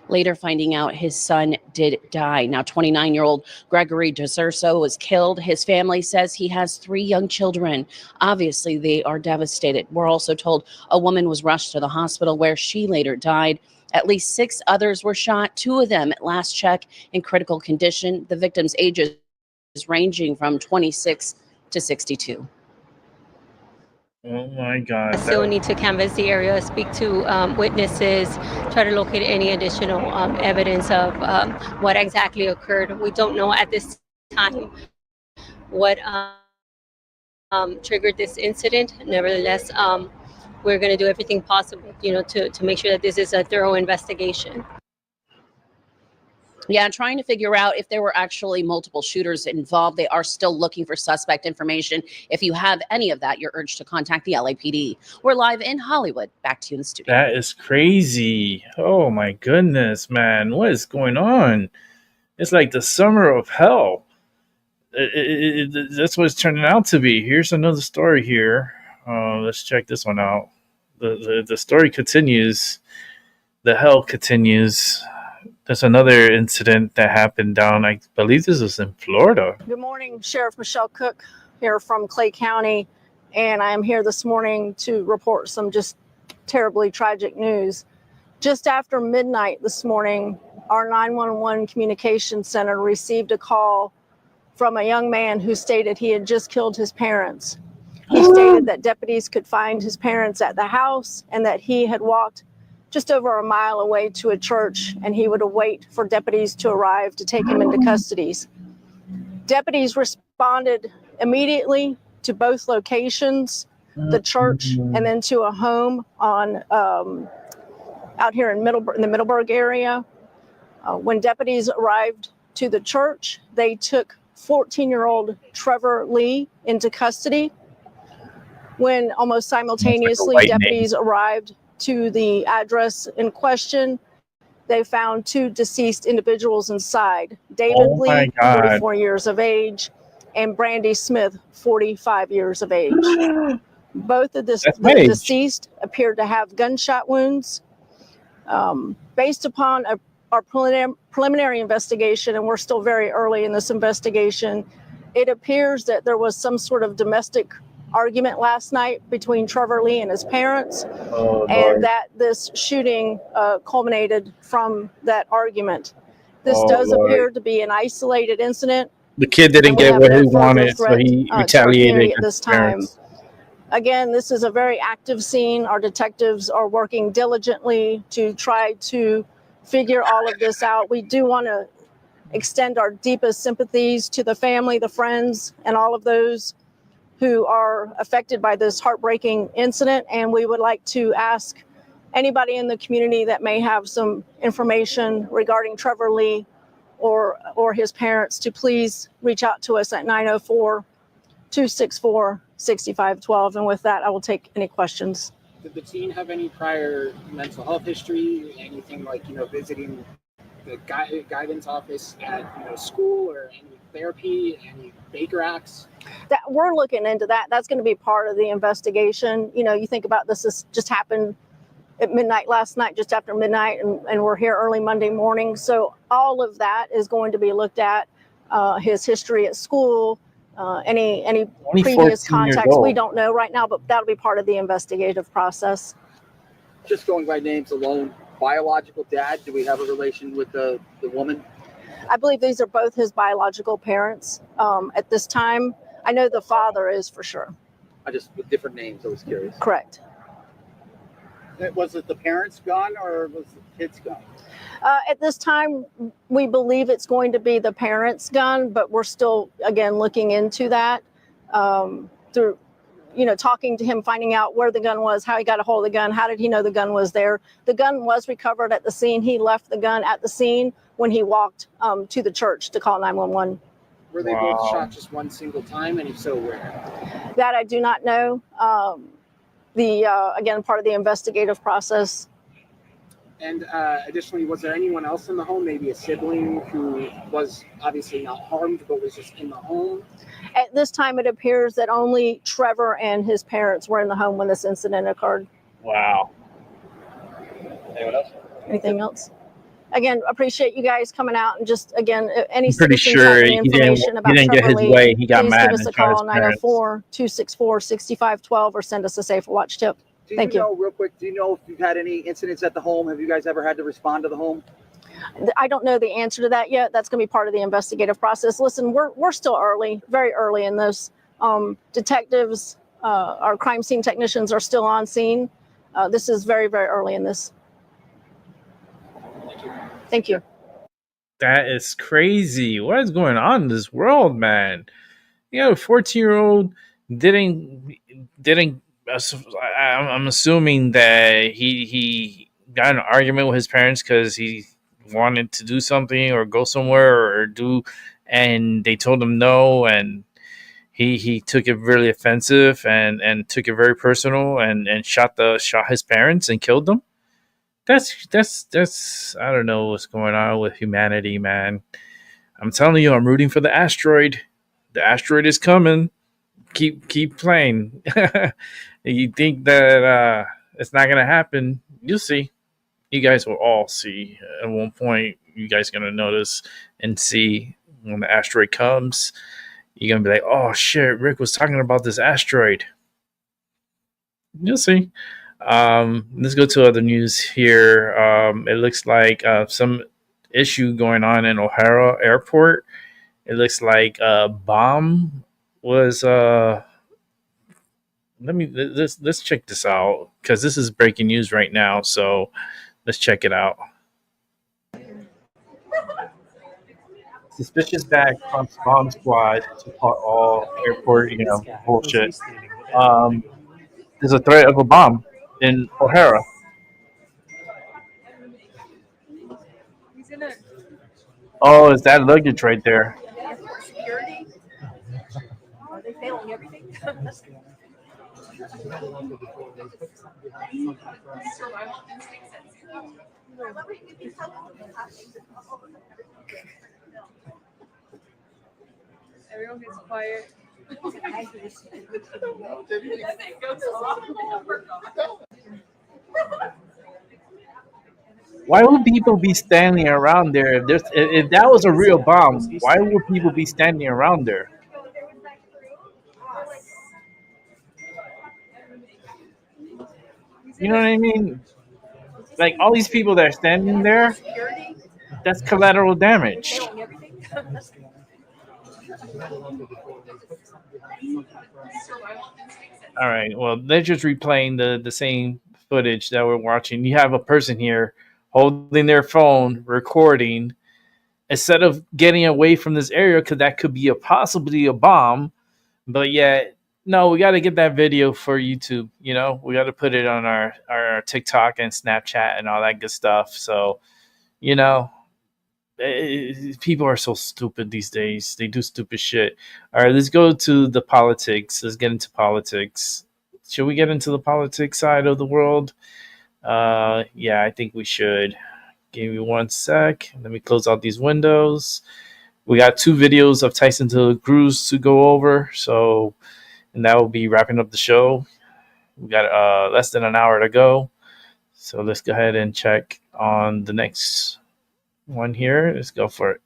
Later finding out his son did die. Now, 29-year-old Gregory DeSurso was killed. His family says he has 3 young children. Obviously, they are devastated. We're also told a woman was rushed to the hospital where she later died. At least 6 others were shot, 2 of them at last check in critical condition. The victims' ages ranging from 26 to 62. Oh my God. Still need to canvass the area, speak to witnesses, try to locate any additional evidence of what exactly occurred. We don't know at this time what triggered this incident. Nevertheless, we're going to do everything possible, to make sure that this is a thorough investigation. Yeah, trying to figure out if there were actually multiple shooters involved. They are still looking for suspect information. If you have any of that, you're urged to contact the LAPD. We're live in Hollywood. Back to you in the studio. That is crazy. Oh my goodness, man. What is going on? It's like the summer of hell. That's what it's turning out to be. Here's another story here. Let's check this one out. The story continues. The hell continues. There's another incident that happened down, I believe this was in Florida. Good morning, Sheriff Michelle Cook here from Clay County, and I am here this morning to report some just terribly tragic news. Just after midnight this morning, our 911 communication center received a call from a young man who stated he had just killed his parents. He stated that deputies could find his parents at the house and that he had walked just over a mile away to a church, and he would await for deputies to arrive to take him into custody. Deputies responded immediately to both locations, the church and then to a home on out here in the Middleburg area. When deputies arrived to the church, they took 14-year-old Trevor Lee into custody. When almost simultaneously deputies arrived to the address in question, they found two deceased individuals inside. David Lee, 44 years of age, and Brandy Smith, 45 years of age. Both of the deceased appeared to have gunshot wounds. Based upon our preliminary investigation, and we're still very early in this investigation, it appears that there was some sort of domestic argument last night between Trevor Lee and his parents, and that this shooting culminated from that argument. This does appear to be an isolated incident. The kid didn't get what he wanted, so he retaliated at this time. Again, this is a very active scene. Our detectives are working diligently to try to figure all of this out. We do want to extend our deepest sympathies to the family, the friends, and all of those who are affected by this heartbreaking incident. And we would like to ask anybody in the community that may have some information regarding Trevor Lee or his parents to please reach out to us at 904-264-6512. And with that, I will take any questions. Did the teen have any prior mental health history, anything like, visiting the guidance office at, school, or any therapy, any Baker Acts? That we're looking into that. That's going to be part of the investigation. You think about this just happened at midnight last night, just after midnight, and we're here early Monday morning. So all of that is going to be looked at. His history at school, any previous contacts, we don't know right now, but that'll be part of the investigative process. Just going by names alone, biological dad, do we have a relation with the woman? I believe these are both his biological parents. At this time, I know the father is for sure. With different names, I was curious. Correct. Was it the parents' gun or was the kid's gun? At this time, we believe it's going to be the parents' gun, but we're still, again, looking into that through, talking to him, finding out where the gun was, how he got a hold of the gun, how did he know the gun was there. The gun was recovered at the scene. He left the gun at the scene when he walked to the church to call 911. Were they both shot just one single time, and if so, where? That I do not know. Again, part of the investigative process. And additionally, was there anyone else in the home, maybe a sibling who was obviously not harmed, but was just in the home? At this time, it appears that only Trevor and his parents were in the home when this incident occurred. Wow. Anyone else? Anything else? Again, appreciate you guys coming out and just, again, any pretty sure he didn't get his way. He got mad give us a call, 904-264-6512, or send us a Safe Watch tip. Thank you. Real quick, do you know if you've had any incidents at the home? Have you guys ever had to respond to the home? I don't know the answer to that yet. That's going to be part of the investigative process. Listen, we're still early, very early in this. Detectives Our crime scene technicians are still on scene. This is very, very early in this. Thank you. That is crazy. What is going on in this world, man? You know, a 14-year-old didn't. I'm assuming that he got in an argument with his parents because he wanted to do something or go somewhere or do, and they told him no, and he took it really offensive and took it very personal and shot his parents and killed them. That's I don't know what's going on with humanity, man. I'm telling you, I'm rooting for the asteroid. The asteroid is coming. Keep playing. You think that it's not gonna happen? You'll see. You guys will all see. At one point, you guys are gonna notice and see when the asteroid comes. You're gonna be like, "Oh shit, Rick was talking about this asteroid." You'll see. Let's go to other news here. It looks like some issue going on in O'Hara Airport. It looks like a bomb was. Let's check this out because this is breaking news right now. So let's check it out. Suspicious bag prompts bomb squad to call all airport, bullshit. There's a threat of a bomb in O'Hara. Oh, is that luggage right there? Are they failing everything? Everyone gets quiet. Why would people be standing around there? If that was a real bomb, why would people be standing around there? You know what I mean? Like all these people that are standing there, that's collateral damage. All right. Well, they're just replaying the same footage that we're watching. You have a person here holding their phone, recording, instead of getting away from this area because that could be possibly a bomb. But yet, no, we got to get that video for YouTube. You know, we got to put it on our TikTok and Snapchat and all that good stuff. So, you know, people are so stupid these days. They do stupid shit. All right, let's go to the politics. Let's get into politics. Should we get into the politics side of the world? Yeah, I think we should. Give me 1 sec. Let me close out these windows. We got 2 videos of Tyson to Cruz to go over. So, and that will be wrapping up the show. We got less than an hour to go. So let's go ahead and check on the next one here. Let's go for it.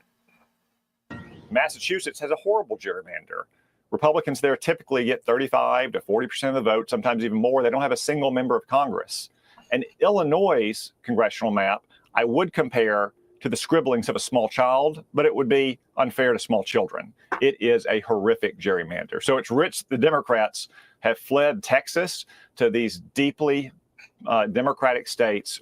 Massachusetts has a horrible gerrymander. Republicans there typically get 35 to 40% of the vote, sometimes even more. They don't have a single member of Congress. And Illinois' congressional map, I would compare to the scribblings of a small child, but it would be unfair to small children. It is a horrific gerrymander. So it's rich. The Democrats have fled Texas to these deeply Democratic states.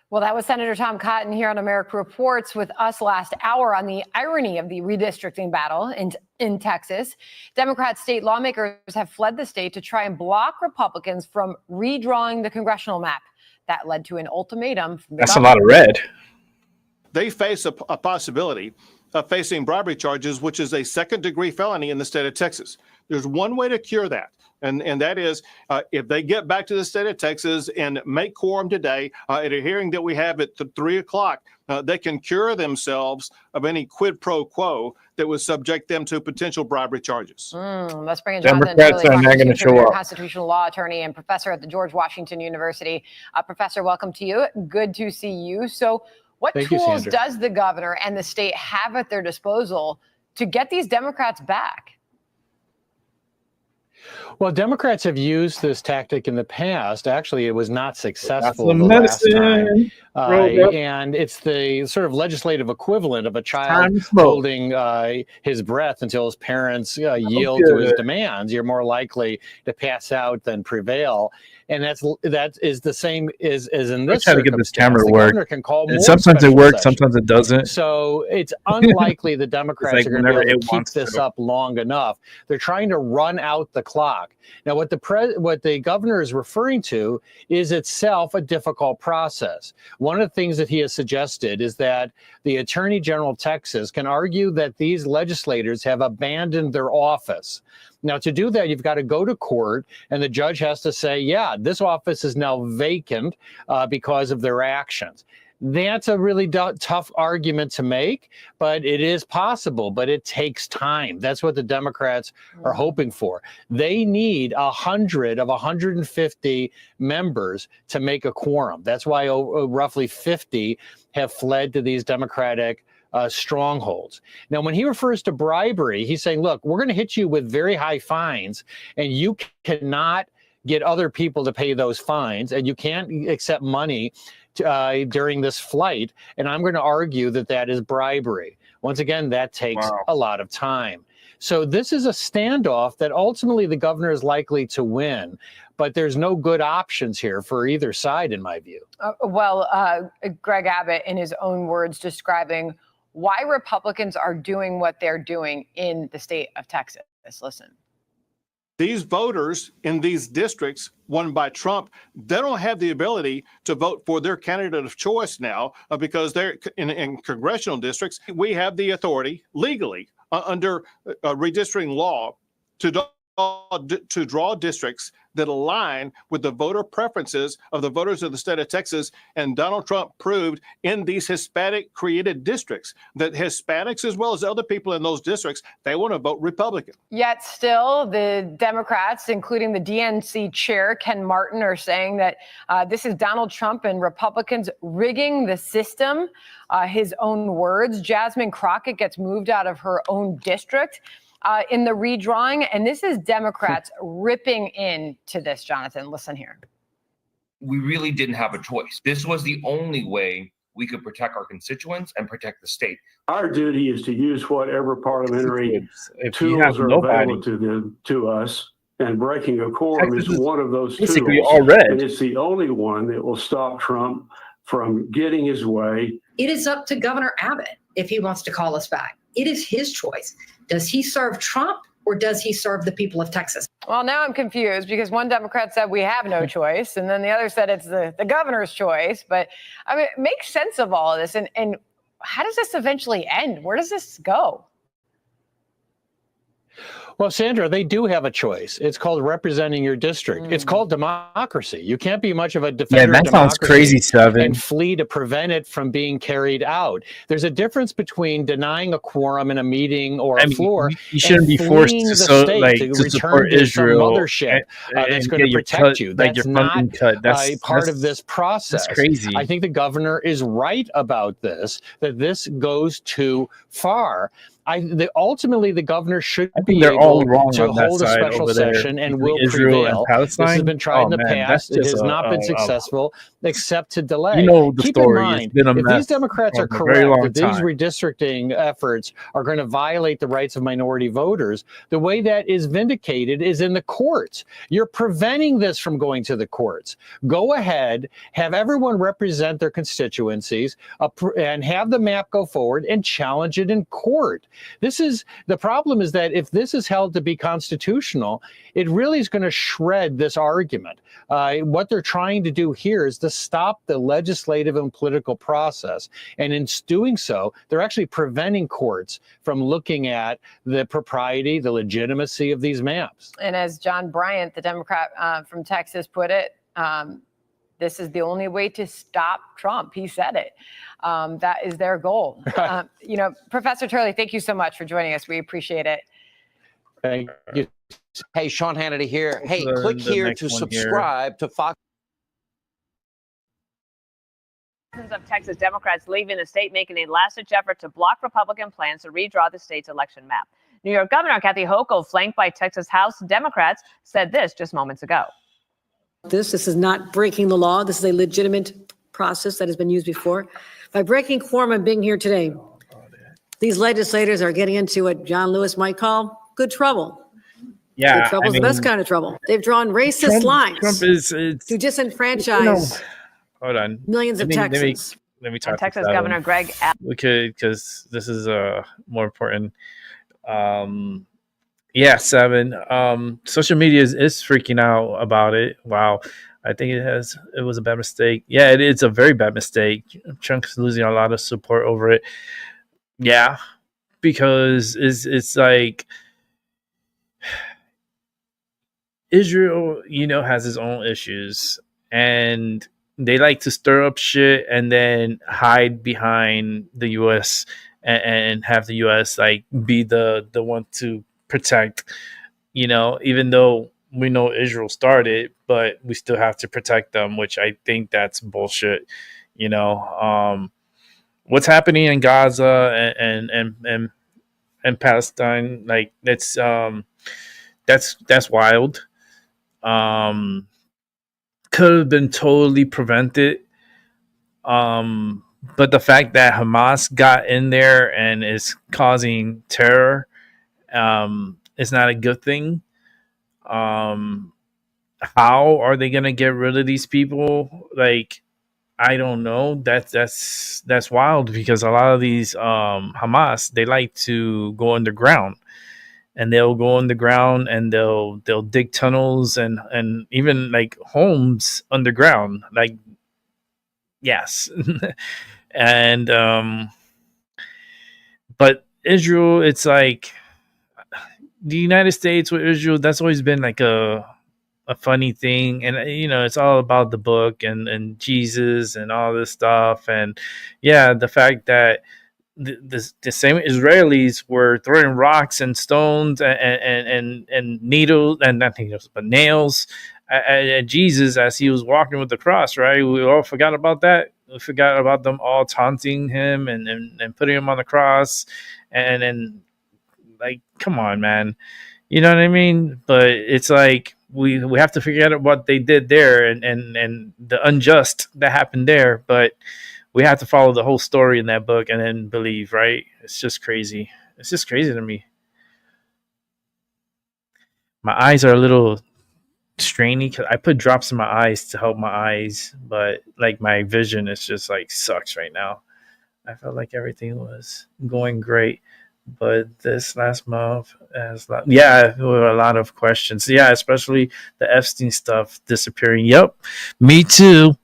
Well, that was Senator Tom Cotton here on America Reports with us last hour on the irony of the redistricting battle in Texas. Democrat state lawmakers have fled the state to try and block Republicans from redrawing the congressional map. That led to an ultimatum from the That's a lot of red. They face a possibility of facing bribery charges, which is a second-degree felony in the state of Texas. There's one way to cure that, and that is if they get back to the state of Texas and make quorum today at a hearing that we have at 3 o'clock, they can cure themselves of any quid pro quo that would subject them to potential bribery charges. Let's bring in Jonathan Turley, constitutional law attorney and professor at the George Washington University. Professor, welcome to you. Good to see you. So what tools does the governor and the state have at their disposal to get these Democrats back? Well, Democrats have used this tactic in the past. Actually, it was not successful some the last time. medicine. Roll up. And it's the sort of legislative equivalent of a child Time to smoke. holding his breath until his parents yield to his demands. You're more likely to pass out than prevail. And that is the same as in this try to get this camera to the work. governor can call more Sometimes it special works, sessions. sometimes it doesn't. So it's unlikely the Democrats like are going to be whenever able to it keep wants this to. up long enough. They're trying to run out the clock. Now, what the governor is referring to is itself a difficult process. One of the things that he has suggested is that the Attorney General of Texas can argue that these legislators have abandoned their office. Now, to do that, you've got to go to court, and the judge has to say, yeah, this office is now vacant because of their actions. That's a really tough argument to make, but it is possible, but it takes time. That's what the Democrats are hoping for. They need 100 of 150 members to make a quorum. That's why roughly 50 have fled to these Democratic strongholds. Now, when he refers to bribery, he's saying, look, we're going to hit you with very high fines, and you cannot get other people to pay those fines, and you can't accept money during this flight. And I'm going to argue that that is bribery. Once again, that takes a lot of time. So this is a standoff that ultimately the governor is likely to win, but there's no good options here for either side, in my view. Greg Abbott, in his own words, describing why Republicans are doing what they're doing in the state of Texas. Listen. These voters in these districts won by Trump, they don't have the ability to vote for their candidate of choice now because they're in congressional districts. We have the authority legally under redistricting law to draw districts that align with the voter preferences of the voters of the state of Texas. And Donald Trump proved in these Hispanic created districts that Hispanics, as well as other people in those districts, they want to vote Republican. Yet still, the Democrats, including the DNC chair, Ken Martin, are saying that this is Donald Trump and Republicans rigging the system. His own words. Jasmine Crockett gets moved out of her own district in the redrawing. And this is Democrats ripping into this, Jonathan. Listen here. We really didn't have a choice. This was the only way we could protect our constituents and protect the state. Our duty is to use whatever parliamentary tools are available to us. And breaking a quorum is one of those tools. And it's the only one that will stop Trump from getting his way. It is up to Governor Abbott if he wants to call us back. It is his choice. Does he serve Trump or does he serve the people of Texas? Well, now I'm confused because one Democrat said we have no choice, and then the other said it's the governor's choice. But I mean, make sense of all of this. And how does this eventually end? Where does this go? Well, Sandra, they do have a choice. It's called representing your district. It's called democracy. You can't be much of a defender of democracy. Sounds crazy, Seven. And flee to prevent it from being carried out. There's a difference between denying a quorum in a meeting or a floor. You shouldn't be forced to support Israel. Mothership that's going to protect you. That's not part of this process. That's crazy. I think the governor is right about this, that this goes too far. Ultimately, the governor should be able to hold a special session and will prevail. This has been tried in the past. It has not been successful, except to delay. You know the Keep story. in mind, It's been a if mess these Democrats for are a very correct long that these time. redistricting efforts are going to violate the rights of minority voters, the way that is vindicated is in the courts. You're preventing this from going to the courts. Go ahead, have everyone represent their constituencies, and have the map go forward and challenge it in court. The problem is that if this is held to be constitutional, it really is going to shred this argument. What they're trying to do here is to stop the legislative and political process. And in doing so, they're actually preventing courts from looking at the propriety, the legitimacy of these maps. And as John Bryant, the Democrat from Texas, put it, this is the only way to stop Trump. He said it. That is their goal. Professor Turley, thank you so much for joining us. We appreciate it. Thank you. Hey, Sean Hannity here. Hey, click here to subscribe to Fox. Of Texas Democrats leaving the state, making a last-ditch effort to block Republican plans to redraw the state's election map. New York Governor Kathy Hochul, flanked by Texas House Democrats, said this just moments ago. This is not breaking the law. This is a legitimate process that has been used before. By breaking quorum and being here today, these legislators are getting into what John Lewis might call good trouble. Yeah, good trouble is the best kind of trouble. They've drawn racist lines Trump is to disenfranchise hold on. millions of Texans. Let me talk Texas to Seven. Governor Greg because this is more important. Yeah, Seven. Social media is freaking out about it. Wow. I think it was a bad mistake. Yeah, it's a very bad mistake. Trump's losing a lot of support over it. Yeah, because it's like Israel, has its own issues, and they like to stir up shit and then hide behind the U.S. and have the U.S. like be the one to protect. Even though we know Israel started, but we still have to protect them, which I think that's bullshit. What's happening in Gaza and Palestine, like that's wild. Could have been totally prevented. But the fact that Hamas got in there and is causing terror, is not a good thing. How are they gonna get rid of these people? Like, I don't know. That's wild, because a lot of these Hamas, they like to go underground, and they'll go underground and they'll dig tunnels and even like homes underground. Like, yes. And but Israel, it's like the United States with Israel, that's always been like a funny thing. And it's all about the book and Jesus and all this stuff. And yeah, the fact that the same Israelis were throwing rocks and stones and needles, and not needles but nails at Jesus as he was walking with the cross, right? We all forgot about that. We forgot about them all taunting him and putting him on the cross, and like, come on, man. You know what I mean? But it's like we have to forget what they did there and the unjust that happened there. But we have to follow the whole story in that book and then believe, right? It's just crazy. It's just crazy to me. My eyes are a little strainy because I put drops in my eyes to help my eyes, but like my vision is just like sucks right now. I felt like everything was going great, but this last month there were a lot of questions. Yeah, especially the Epstein stuff disappearing. Yep, me too.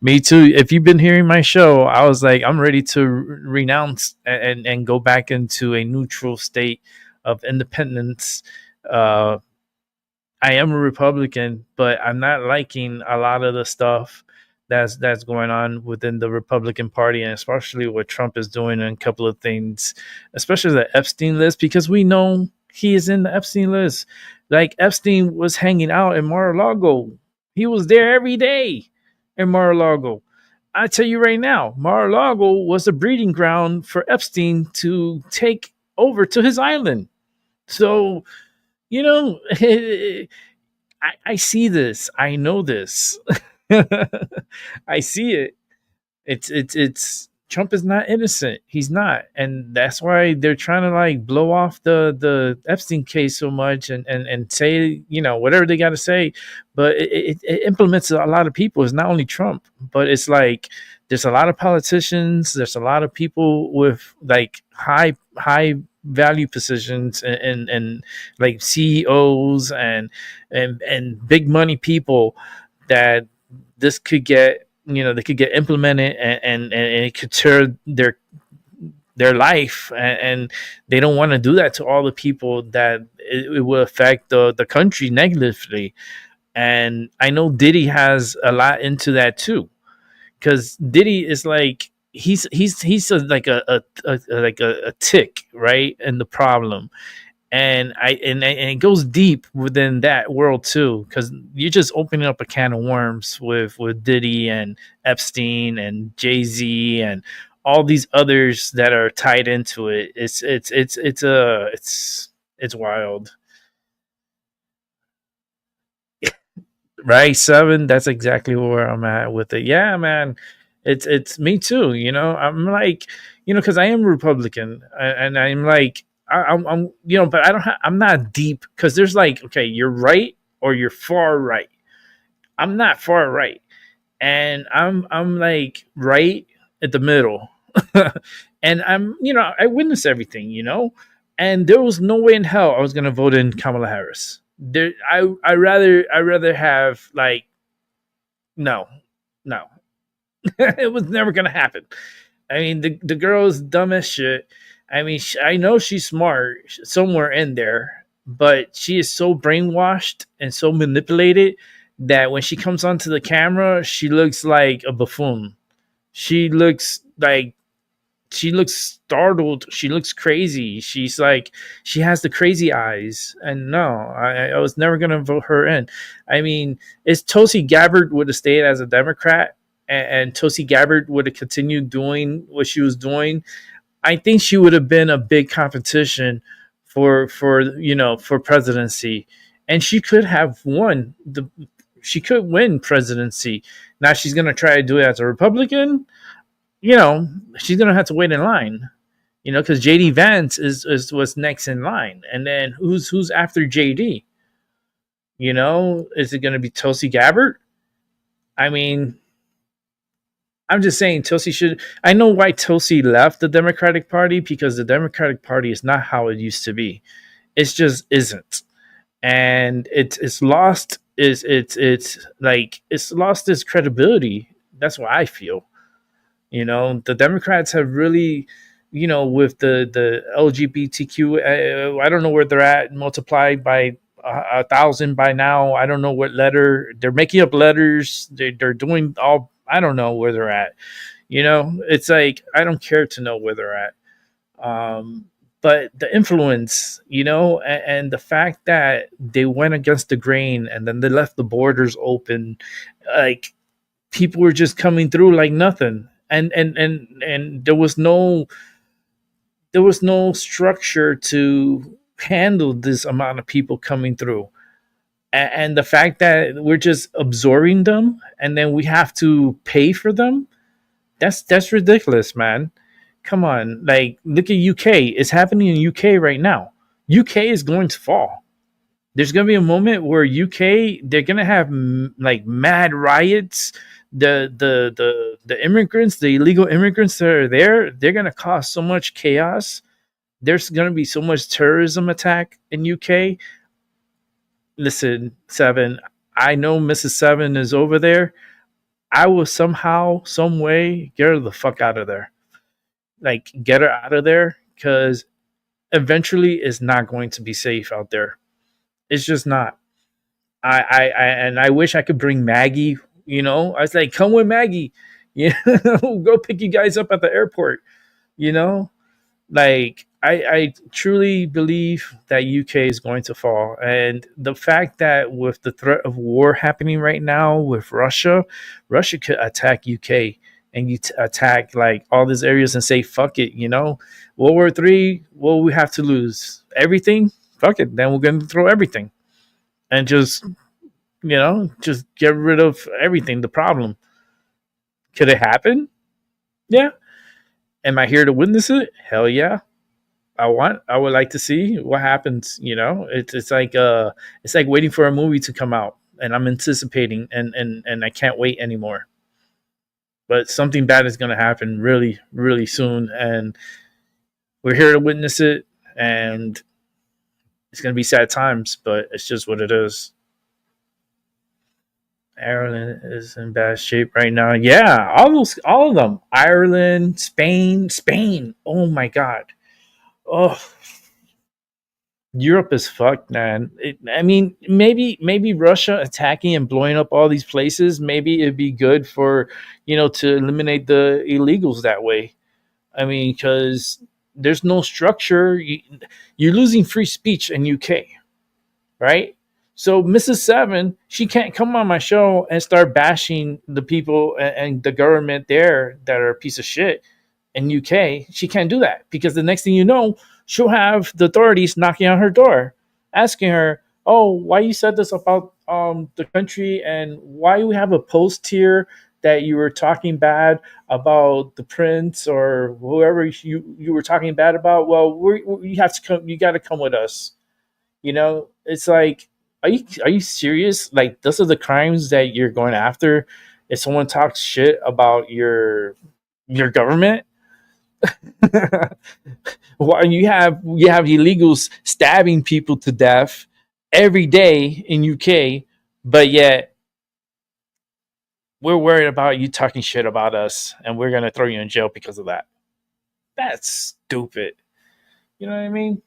If you've been hearing my show, I was like, I'm ready to renounce and go back into a neutral state of independence. I am a Republican, but I'm not liking a lot of the stuff that's going on within the Republican Party, and especially what Trump is doing in a couple of things, especially the Epstein list, because we know he is in the Epstein list. Like, Epstein was hanging out in Mar-a-Lago. He was there every day in Mar-a-Lago. I tell you right now, Mar-a-Lago was a breeding ground for Epstein to take over to his island. So, I see this. I know this. I see it. It's Trump is not innocent. He's not, and that's why they're trying to like blow off the Epstein case so much and say whatever they got to say. But it implements a lot of people. It's not only Trump, but it's like there's a lot of politicians. There's a lot of people with like high value positions and like CEOs and big money people that this could get they could get implemented and it could tear their life, and they don't want to do that to all the people that it will affect the country negatively. And I know Diddy has a lot into that too, because Diddy is like he's like a tick, right? And the problem, and it goes deep within that world too, because you're just opening up a can of worms with Diddy and Epstein and Jay-Z and all these others that are tied into it. It's It's wild. Right, 7. That's exactly where I'm at with it. Yeah, man. It's me too. I'm like, because I am Republican, and I'm like, I'm but I don't. I'm not deep because there's like, okay, you're right or you're far right. I'm not far right, and I'm like right at the middle, and I witness everything, and there was no way in hell I was gonna vote in Kamala Harris. I rather have like no, no. It was never gonna happen. I mean, the girl is dumb as shit. I mean, I know she's smart somewhere in there, but she is so brainwashed and so manipulated that when she comes onto the camera, she looks like a buffoon. She looks like she looks startled. She looks crazy. She's like, she has the crazy eyes. And no, I was never going to vote her in. I mean, if Tulsi Gabbard would have stayed as a Democrat and Tulsi Gabbard would have continued doing what she was doing, I think she would have been a big competition for presidency. And she could have won. She could win presidency. Now she's going to try to do it as a Republican. She's gonna have to wait in line, because JD Vance is what's next in line, and then who's after JD? Is it gonna be Tulsi Gabbard? I mean, I'm just saying Tulsi should. I know why Tulsi left the Democratic Party, because the Democratic Party is not how it used to be. It just isn't, and it's lost. It's lost its credibility. That's what I feel. The Democrats have really, with the LGBTQ, I don't know where they're at, multiplied by 1,000 by now. I don't know what letter they're making up letters. They're doing all. I don't know where they're at. It's like I don't care to know where they're at. But the influence, and the fact that they went against the grain and then they left the borders open, like people were just coming through like nothing. And there was no structure to handle this amount of people coming through, and the fact that we're just absorbing them and then we have to pay for them, that's ridiculous, man. Come on, like look at UK. It's happening in UK right now. UK is going to fall. There's going to be a moment where UK, they're going to have like mad riots. The immigrants, the illegal immigrants that are there, they're going to cause so much chaos. There's going to be so much terrorism attack in UK. Listen, 7, I know Mrs. 7 is over there. I will somehow, some way get her the fuck out of there. Like, get her out of there, because eventually it's not going to be safe out there. It's just not. I wish I could bring Maggie. I was like, come with Maggie. Go pick you guys up at the airport. Like I truly believe that UK is going to fall, and the fact that with the threat of war happening right now with Russia could attack UK and attack like all these areas and say fuck it. World War III. Well, we have to lose everything. Fuck it. Then we're going to throw everything and just get rid of everything. The problem. Could it happen? Yeah. Am I here to witness it? Hell yeah. I would like to see what happens. It's like waiting for a movie to come out, and I'm anticipating, and I can't wait anymore. But something bad is going to happen really, really soon, and we're here to witness it, and it's going to be sad times, but it's just what it is. Ireland is in bad shape right now. Yeah, all of them. Ireland, Spain. Oh my God. Oh, Europe is fucked, man. I mean, maybe Russia attacking and blowing up all these places. Maybe it'd be good for to eliminate the illegals that way. I mean, because there's no structure. You're losing free speech in UK, right? So Mrs. 7, she can't come on my show and start bashing the people and the government there that are a piece of shit in UK. She can't do that, because the next thing you know, she'll have the authorities knocking on her door, asking her, "Oh, why you said this about the country, and why we have a post here that you were talking bad about the prince or whoever you were talking bad about? Well, you have to come. You got to come with us." It's like, are you serious? Like, those are the crimes that you're going after if someone talks shit about your government. Well, you have illegals stabbing people to death every day in UK, but yet we're worried about you talking shit about us, and we're gonna throw you in jail because of that. That's stupid. You know what I mean?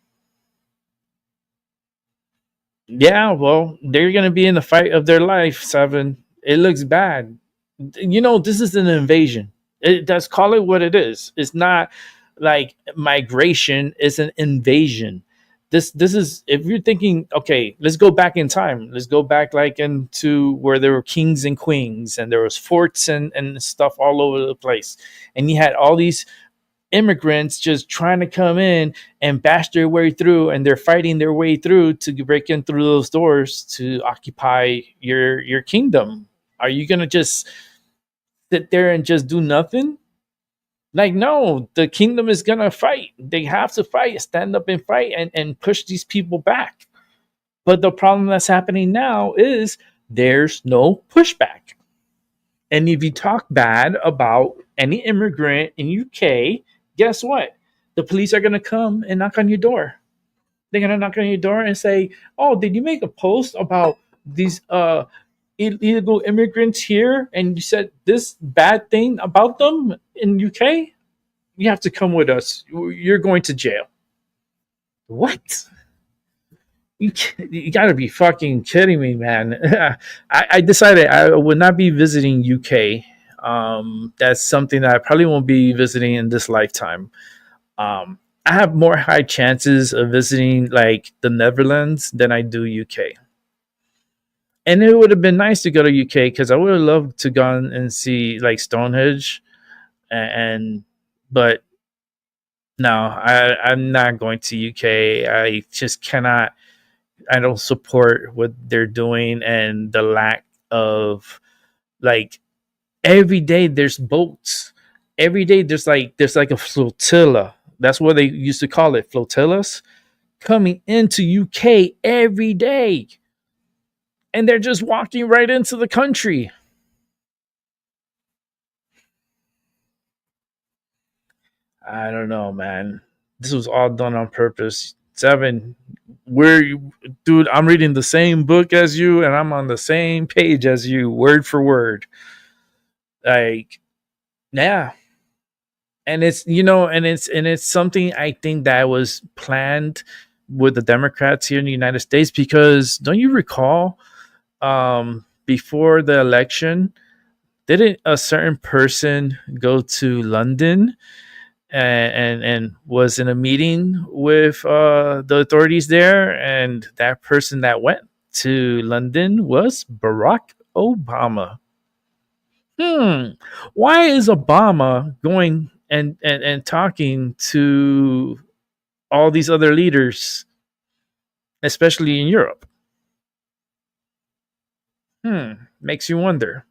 Yeah, well, they're going to be in the fight of their life, Seven. It looks bad. This is an invasion. Let's call it what it is. It's not like migration, it's an invasion. This is, if you're thinking, okay, let's go back in time. Let's go back like into where there were kings and queens and there was forts and stuff all over the place. And you had all these immigrants just trying to come in and bash their way through, and they're fighting their way through to break in through those doors to occupy your kingdom. Are you gonna just sit there and just do nothing? Like, no, the kingdom is gonna fight. They have to fight, stand up and fight, and push these people back. But the problem that's happening now is there's no pushback. And if you talk bad about any immigrant in UK, guess what? The police are going to come and knock on your door. They're going to knock on your door and say, "Oh, did you make a post about these illegal immigrants here? And you said this bad thing about them in UK? You have to come with us. You're going to jail." What? You got to be fucking kidding me, man. I decided I would not be visiting UK. That's something that I probably won't be visiting in this lifetime. I have more high chances of visiting like the Netherlands than I do UK. And it would have been nice to go to UK because I would have loved to go and see like Stonehenge, but no, I'm not going to UK. I just cannot. I don't support what they're doing and the lack of, like, every day there's boats. Every day there's like a flotilla. That's what they used to call it, flotillas, coming into UK every day. And they're just walking right into the country. I don't know, man. This was all done on purpose. Seven, dude, I'm reading the same book as you and I'm on the same page as you, word for word. Like, yeah. And it's something I think that was planned with the Democrats here in the United States, because don't you recall before the election, didn't a certain person go to London and was in a meeting with the authorities there, and that person that went to London was Barack Obama. Why is Obama going and talking to all these other leaders, especially in Europe? Makes you wonder.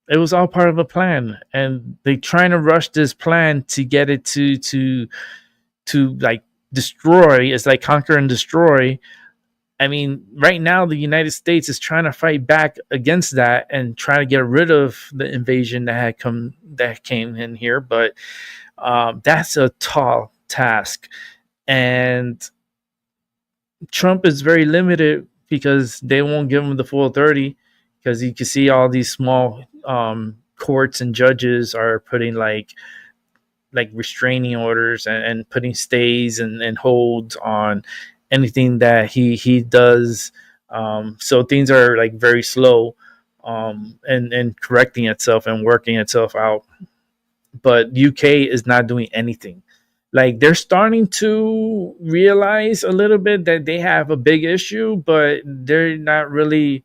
It was all part of a plan, and they trying to rush this plan to get it to like destroy. It's like conquer and destroy. I mean, right now the United States is trying to fight back against that and try to get rid of the invasion that came in here, but that's a tall task, and Trump is very limited because they won't give him the full authority, because you can see all these small courts and judges are putting like restraining orders and putting stays and holds on anything that he does. So things are like very slow and correcting itself and working itself out. But UK is not doing anything. Like, they're starting to realize a little bit that they have a big issue, but they're not really,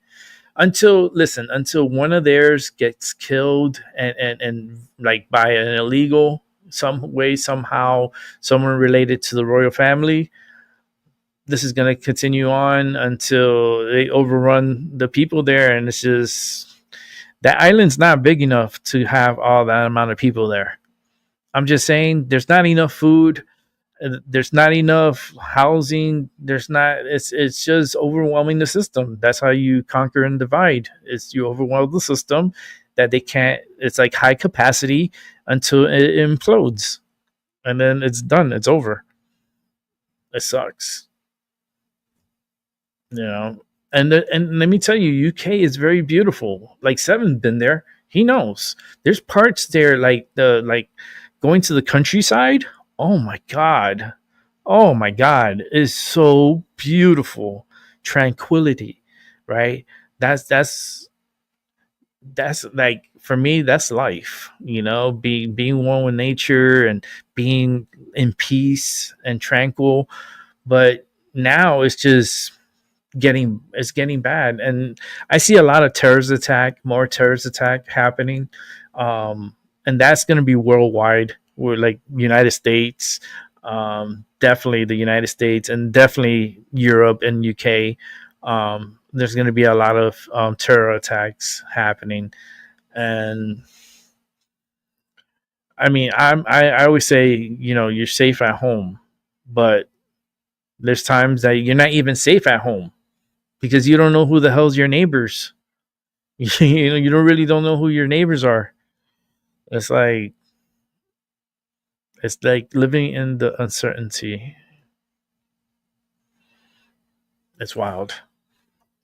until one of theirs gets killed and like by an illegal, some way, somehow, someone related to the royal family. This is going to continue on until they overrun the people there. And it's just, that island's not big enough to have all that amount of people there. I'm just saying, there's not enough food. There's not enough housing. It's just overwhelming the system. That's how you conquer and divide. It's you overwhelm the system that they can't, it's like high capacity until it implodes. And then it's done. It's over. It sucks. You know, and let me tell you, UK is very beautiful. Like Seven's been there. He knows. There's parts there like going to the countryside. Oh my God. Oh my God. It's so beautiful. Tranquility, right? That's like, for me, that's life, you know, being one with nature and being in peace and tranquil. But now it's just getting bad, and I see a lot of more terrorist attack happening, and that's going to be worldwide. We're like United States, definitely the United States, and definitely Europe and UK. There's going to be a lot of terror attacks happening, and I mean, I always say, you know, you're safe at home, but there's times that you're not even safe at home because you don't know who the hell's your neighbors. You know, you don't know who your neighbors are. It's like living in the uncertainty. It's wild.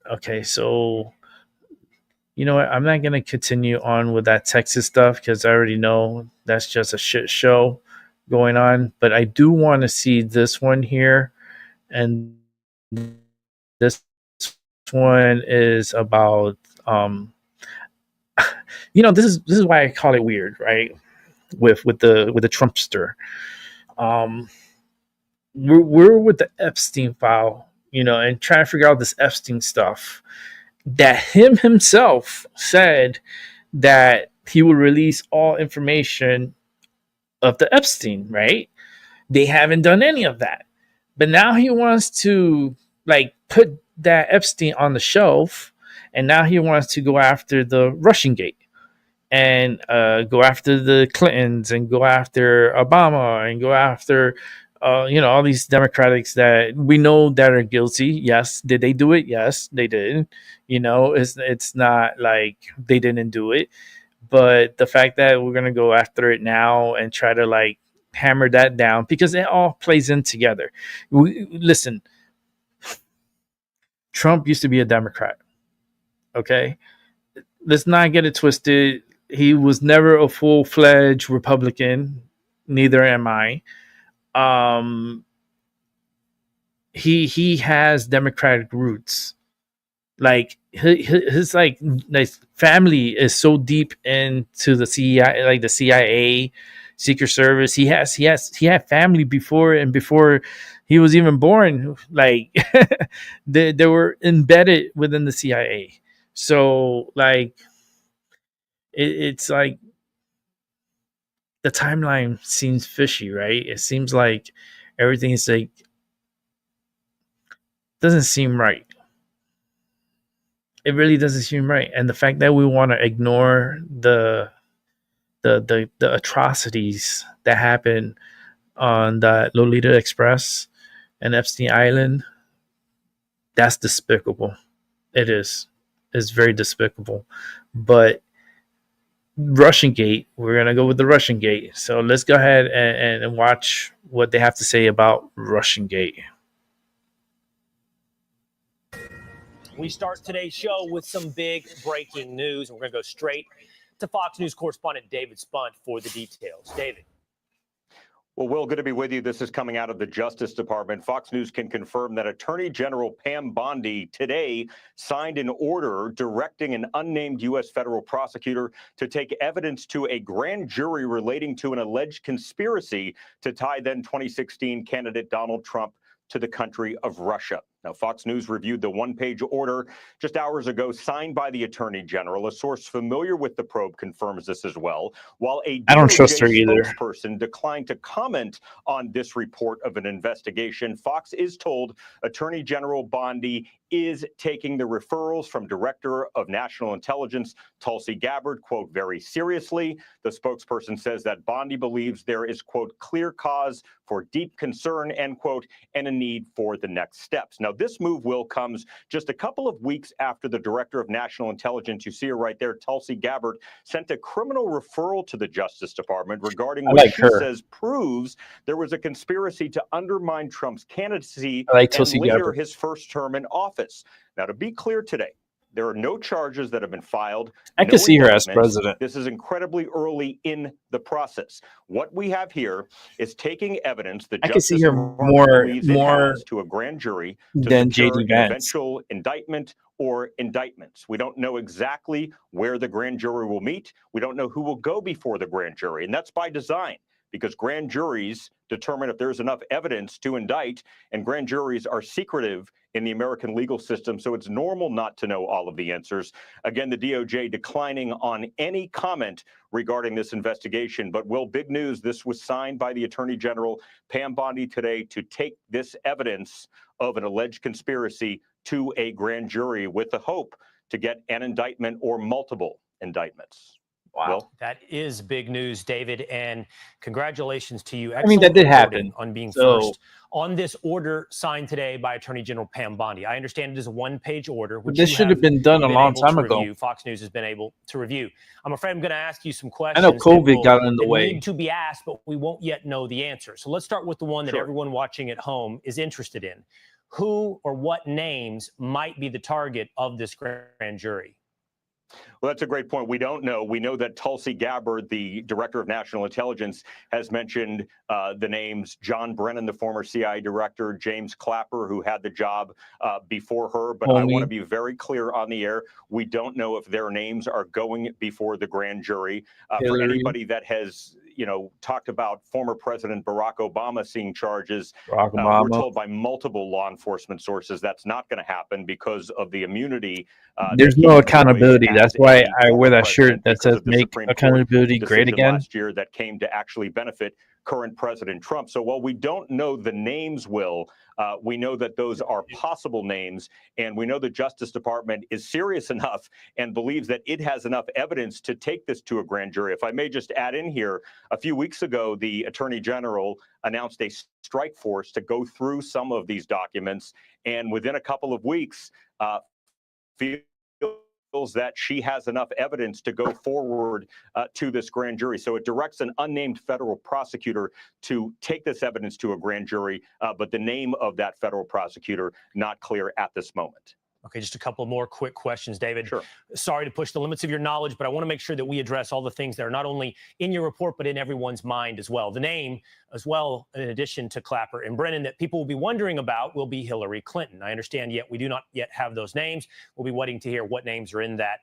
Okay, so you know what? I'm not gonna continue on with that Texas stuff because I already know that's just a shit show going on. But I do want to see this one here, and this one is about you know, this is why I call it weird, right? With the Trumpster, we're with the Epstein file, you know, and trying to figure out this Epstein stuff that himself said that he would release all information of the Epstein, right? They haven't done any of that, but now he wants to like put that Epstein on the shelf, and now he wants to go after the Russian Gate and go after the Clintons and go after Obama and go after you know, all these Democrats that we know that are guilty. Yes, did they do it? Yes, they did. You know, it's not like they didn't do it, but the fact that we're gonna go after it now and try to like hammer that down because it all plays in together. Listen, Trump used to be a Democrat. Okay, let's not get it twisted. He was never a full-fledged Republican. Neither am I. He has Democratic roots. Like his like family is so deep into the CIA, like the CIA, Secret Service. He had family before he was even born. Like they were embedded within the CIA. So like it's like the timeline seems fishy, right? It seems like everything's like doesn't seem right. It really doesn't seem right. And the fact that we want to ignore the atrocities that happened on the Lolita Express and Epstein Island, that's despicable. It is. It's very despicable. But Russian Gate, we're gonna go with the Russian Gate. So let's go ahead and watch what they have to say about Russian Gate. We start today's show with some big breaking news, and we're going to go straight to Fox News correspondent David Spunt for the details. David. Well, Will, good to be with you. This is coming out of the Justice Department. Fox News can confirm that Attorney General Pam Bondi today signed an order directing an unnamed U.S. federal prosecutor to take evidence to a grand jury relating to an alleged conspiracy to tie then 2016 candidate Donald Trump to the country of Russia. Now, Fox News reviewed the one-page order just hours ago signed by the Attorney General. A source familiar with the probe confirms this as well. While a I don't trust her DOJ either. spokesperson declined to comment on this report of an investigation, Fox is told Attorney General Bondi is taking the referrals from Director of National Intelligence Tulsi Gabbard, quote, very seriously. The spokesperson says that Bondi believes there is, quote, clear cause for deep concern, end quote, and a need for the next steps. Now, this move, Will, comes just a couple of weeks after the Director of National Intelligence, you see her right there, Tulsi Gabbard, sent a criminal referral to the Justice Department regarding what she says proves there was a conspiracy to undermine Trump's candidacy and later his first term in office. Now, to be clear today, there are no charges that have been filed. I no could see her as indictments. president. This is incredibly early in the process. What we have here is taking evidence that I could see Justice her Department believes it more has to a grand jury to than secure JD an Vance. eventual indictment or indictments. We don't know exactly where the grand jury will meet. We don't know who will go before the grand jury, and that's by design, because grand juries determine if there's enough evidence to indict, and grand juries are secretive in the American legal system, so it's normal not to know all of the answers. Again, the DOJ declining on any comment regarding this investigation. But, Will, big news, this was signed by the Attorney General, Pam Bondi, today to take this evidence of an alleged conspiracy to a grand jury with the hope to get an indictment or multiple indictments. Wow. Will? That is big news, David, and congratulations to you. I mean, that Excellent did reporting happen. on being So- first on this order signed today by Attorney General Pam Bondi. I understand it is a one-page order, which This you should have been done a been long able time to ago. review. Fox News has been able to review. I'm afraid I'm going to ask you some I questions. know that COVID got in the that way. need to be asked, but we won't yet know the answer. So let's start with the one that Sure. everyone watching at home is interested in. Who or what names might be the target of this grand jury? Well, that's a great point. We don't know. We know that Tulsi Gabbard, the Director of National Intelligence, has mentioned the names John Brennan, the former CIA director, James Clapper, who had the job before her. But I want to be very clear on the air. We don't know if their names are going before the grand jury. For anybody that has, talked about former President Barack Obama seeing charges, we're told by multiple law enforcement sources that's not going to happen because of the immunity. There's no accountability. That's why I wear that shirt that says "Make accountability great again." Last year that came to actually benefit current President Trump. So while we don't know the names, Will, we know that those are possible names, and we know the Justice Department is serious enough and believes that it has enough evidence to take this to a grand jury. If I may just add in here, a few weeks ago, the Attorney General announced a strike force to go through some of these documents, and within a couple of weeks, feels that she has enough evidence to go forward to this grand jury. So it directs an unnamed federal prosecutor to take this evidence to a grand jury, but the name of that federal prosecutor not clear at this moment. Okay, just a couple more quick questions, David. Sure. Sorry to push the limits of your knowledge, but I want to make sure that we address all the things that are not only in your report, but in everyone's mind as well. The name as well, in addition to Clapper and Brennan, that people will be wondering about will be Hillary Clinton. I understand yet we do not yet have those names. We'll be waiting to hear what names are in that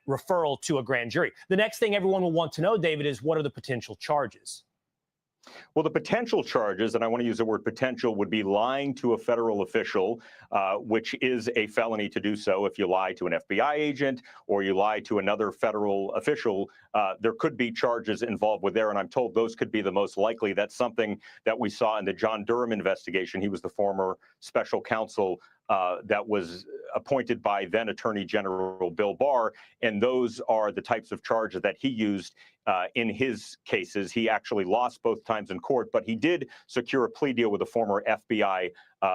referral to a grand jury. The next thing everyone will want to know, David, is what are the potential charges? Well, the potential charges, and I want to use the word potential, would be lying to a federal official, which is a felony to do so. If you lie to an FBI agent or you lie to another federal official, there could be charges involved with there. And I'm told those could be the most likely. That's something that we saw in the John Durham investigation. He was the former special counsel that was appointed by then Attorney General Bill Barr. And those are the types of charges that he used in his cases. He actually lost both times in court, but he did secure a plea deal with a former FBI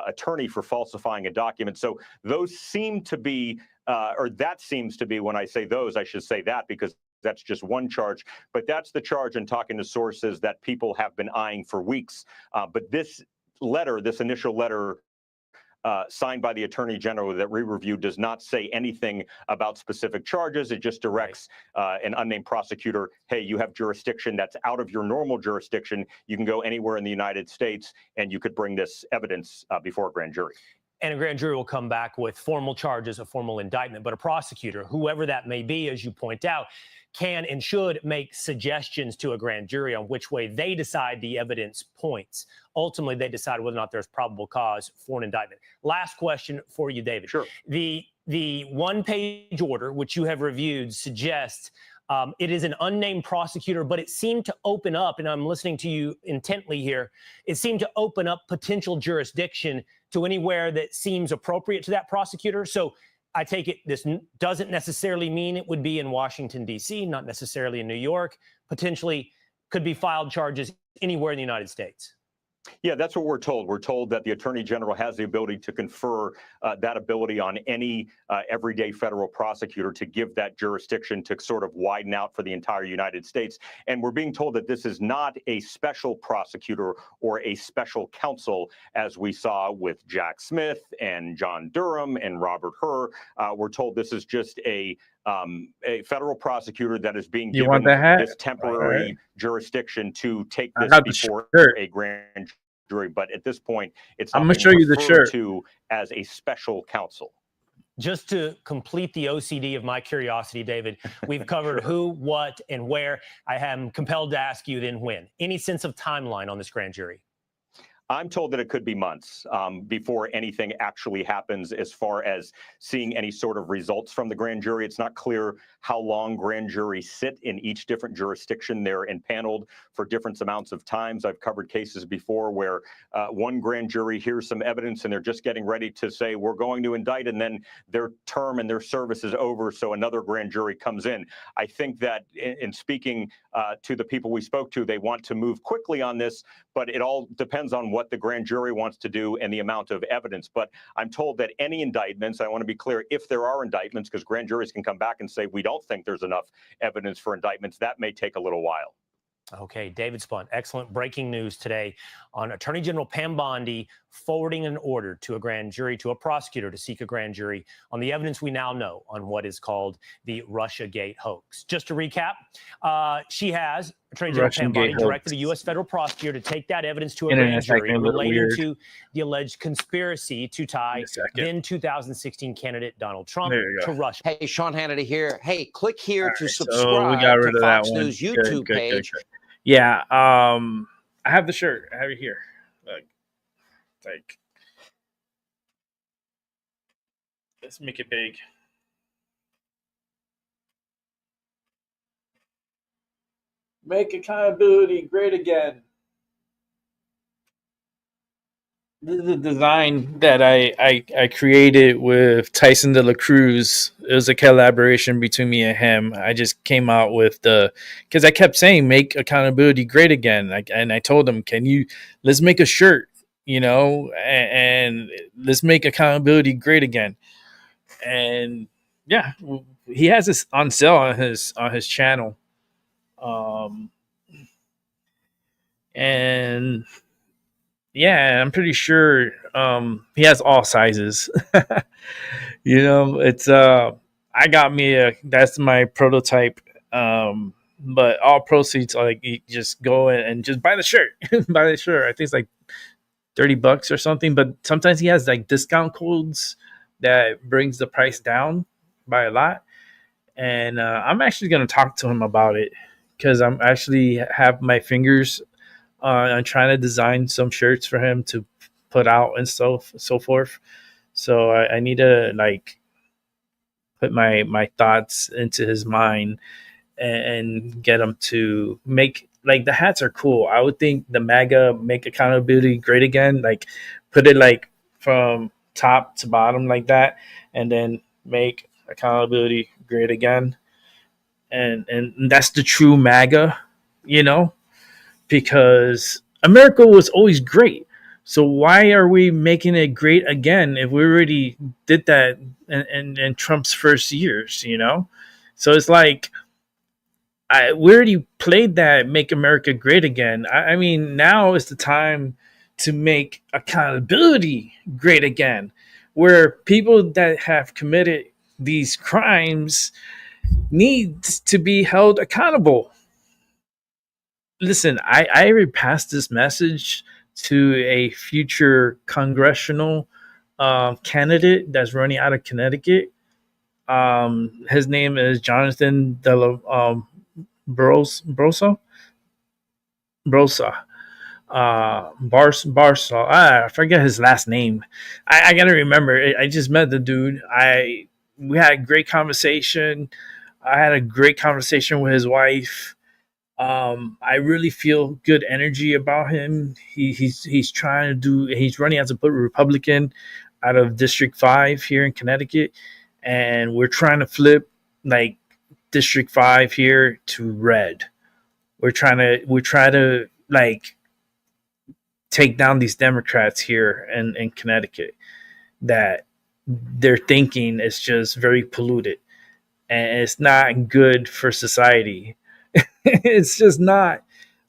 attorney for falsifying a document. So those seem to be, or that seems to be, when I say those, I should say that because that's just one charge. But that's the charge in talking to sources that people have been eyeing for weeks. But this letter, this initial letter, signed by the Attorney General that we reviewed does not say anything about specific charges. It just directs an unnamed prosecutor, hey, you have jurisdiction that's out of your normal jurisdiction. You can go anywhere in the United States and you could bring this evidence before a grand jury. and a grand jury will come back with formal charges, a formal indictment. But a prosecutor, whoever that may be, as you point out, can and should make suggestions to a grand jury on which way they decide the evidence points. Ultimately, they decide whether or not there's probable cause for an indictment. Last question for you, David. Sure. The one-page order, which you have reviewed, suggests it is an unnamed prosecutor, but it seemed to open up, and I'm listening to you intently here, it seemed to open up potential jurisdiction to anywhere that seems appropriate to that prosecutor. So I take it this doesn't necessarily mean it would be in Washington, D.C., not necessarily in New York, potentially could be filed charges anywhere in the United States. Yeah, that's what we're told. We're told that the Attorney General has the ability to confer that ability on any everyday federal prosecutor to give that jurisdiction to sort of widen out for the entire United States. And we're being told that this is not a special prosecutor or a special counsel, as we saw with Jack Smith and John Durham and Robert Hur. We're told this is just a federal prosecutor that is being given this temporary jurisdiction to take this before a grand jury. But at this point, it's I'm gonna show you the shirt to as a special counsel. Just to complete the OCD of my curiosity, David, we've covered who, what, and where. I am compelled to ask you then when. Any sense of timeline on this grand jury? I'm told that it could be months before anything actually happens as far as seeing any sort of results from the grand jury. It's not clear how long grand juries sit in each different jurisdiction. They're impaneled for different amounts of times. I've covered cases before where one grand jury hears some evidence and they're just getting ready to say, we're going to indict, and then their term and their service is over, so another grand jury comes in. I think that in speaking to the people we spoke to, they want to move quickly on this, but it all depends on what the grand jury wants to do and the amount of evidence. But I'm told that any indictments, I want to be clear, if there are indictments, because grand juries can come back and say, we don't think there's enough evidence for indictments, that may take a little while. Okay, David Spunt, excellent breaking news today on Attorney General Pam Bondi forwarding an order to a grand jury, to a prosecutor to seek a grand jury on the evidence we now know on what is called the Russiagate hoax. Just to recap, she has, Attorney General Pam Bondi, directed a U.S. federal prosecutor to take that evidence to a grand jury relating to the alleged conspiracy to tie then 2016 candidate Donald Trump to Russia. Hey, Sean Hannity here. Hey, click here to So subscribe we got rid to of Fox that one. News YouTube Good. page. Yeah, I have the shirt. I have it here. Like, let's make it big. Make accountability great again. This is a design that I created with Tyson de la Cruz. It was a collaboration between me and him. I just came out with because I kept saying make accountability great again. And I told him, let's make a shirt, and let's make accountability great again. And yeah, he has this on sale on his channel. And yeah, I'm pretty sure he has all sizes. It's I got me that's my prototype. But all proceeds are you just go and just buy the shirt. Buy the shirt. I think it's like $30 or something. But sometimes he has discount codes that brings the price down by a lot. And I'm actually gonna talk to him about it because I'm actually have my fingers I'm trying to design some shirts for him to put out and so forth. So I need to put my thoughts into his mind and get him to make the hats are cool. I would think the MAGA make accountability great again. Put it from top to bottom like that, and then make accountability great again. And that's the true MAGA, because America was always great. So why are we making it great again if we already did that in Trump's first years, So it's we already played that make America great again. I mean, now is the time to make accountability great again, where people that have committed these crimes need to be held accountable. Listen, I already passed this message to a future congressional candidate that's running out of Connecticut. His name is Jonathan Brosa. Barsa. I forget his last name. I gotta remember. I just met the dude. We had a great conversation. I had a great conversation with his wife. I really feel good energy about him. He's trying to do. He's running as a Republican out of District 5 here in Connecticut, and we're trying to flip like District 5 here to red. We're trying to like take down these Democrats here in Connecticut that their thinking is just very polluted and it's not good for society. It's just not.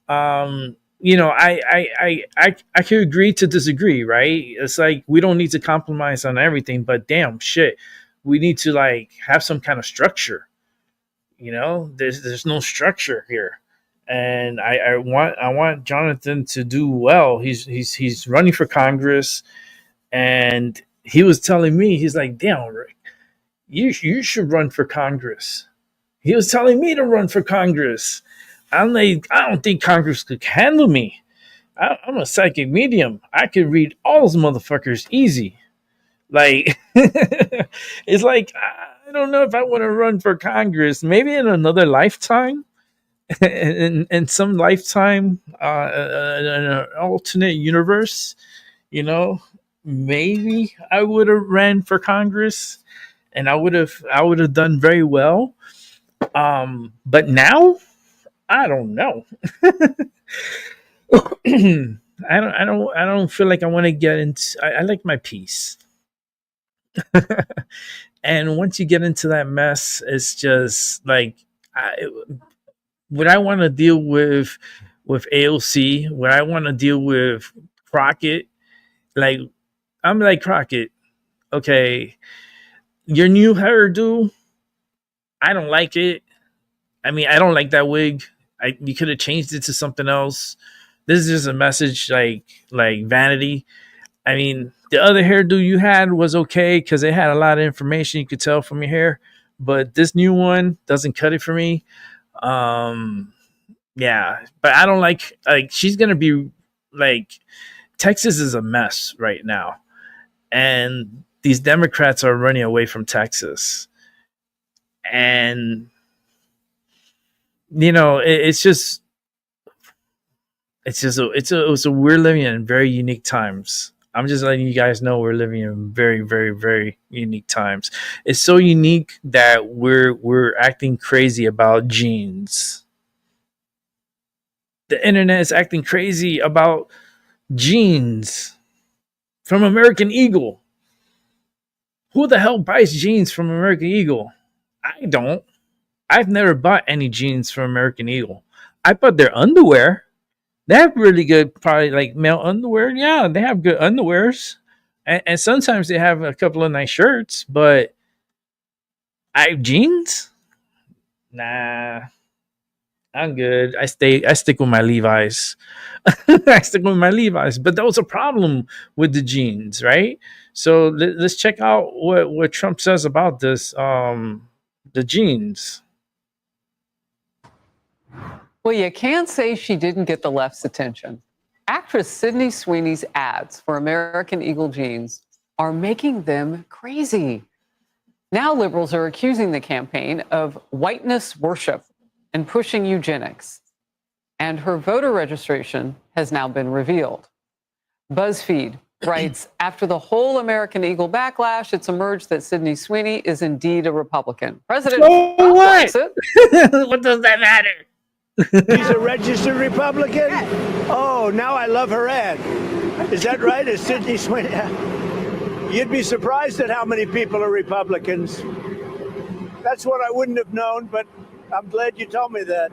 You know, I can agree to disagree, right? It's like we don't need to compromise on everything, but damn shit, we need to like have some kind of structure. You know, there's no structure here. And I want Jonathan to do well. He's running for Congress, and he was telling me, he's like, damn, Rick, you should run for Congress. He was telling me to run for Congress. I'm like, I don't think Congress could handle me. I'm a psychic medium. I could read all those motherfuckers easy. Like, it's like, I don't know if I want to run for Congress. Maybe in another lifetime. In some lifetime, in an alternate universe, you know, maybe I would have ran for Congress, and I would have done very well. But now, I don't know. I don't feel like I want to get into. I like my peace. And once you get into that mess, it's just like would I want to deal with AOC? Would I want to deal with Crockett? Like, I'm like, Crockett, okay, your new hairdo, I don't like it. I mean, I don't like that wig. You could have changed it to something else. This is just a message like vanity. I mean, the other hairdo you had was okay because it had a lot of information you could tell from your hair, but this new one doesn't cut it for me. Yeah, but I don't like she's gonna be like, Texas is a mess right now, and these Democrats are running away from Texas, and you know it's we're living in very unique times. I'm just letting you guys know we're living in very, very, very unique times. It's so unique that we're acting crazy about jeans. The internet is acting crazy about jeans from American Eagle. Who the hell buys jeans from American Eagle? I don't. I've never bought any jeans from American Eagle. I bought their underwear. They have really good, probably like male underwear. Yeah, they have good underwears. And sometimes they have a couple of nice shirts, but jeans? Nah. I'm good. I stick with my Levi's. I stick with my Levi's. But that was a problem with the jeans, right? So let's check out what Trump says about this, the jeans. Well, you can't say she didn't get the left's attention. Actress Sydney Sweeney's ads for American Eagle jeans are making them crazy. Now liberals are accusing the campaign of whiteness worship and pushing eugenics. And her voter registration has now been revealed. BuzzFeed writes, after the whole American Eagle backlash, it's emerged that Sydney Sweeney is indeed a Republican. President Trump likes it. What does that matter? He's a registered Republican? Oh, now I love her ad. Is that right? Is Sydney Sweeney? You'd be surprised at how many people are Republicans. That's what I wouldn't have known, but I'm glad you told me that.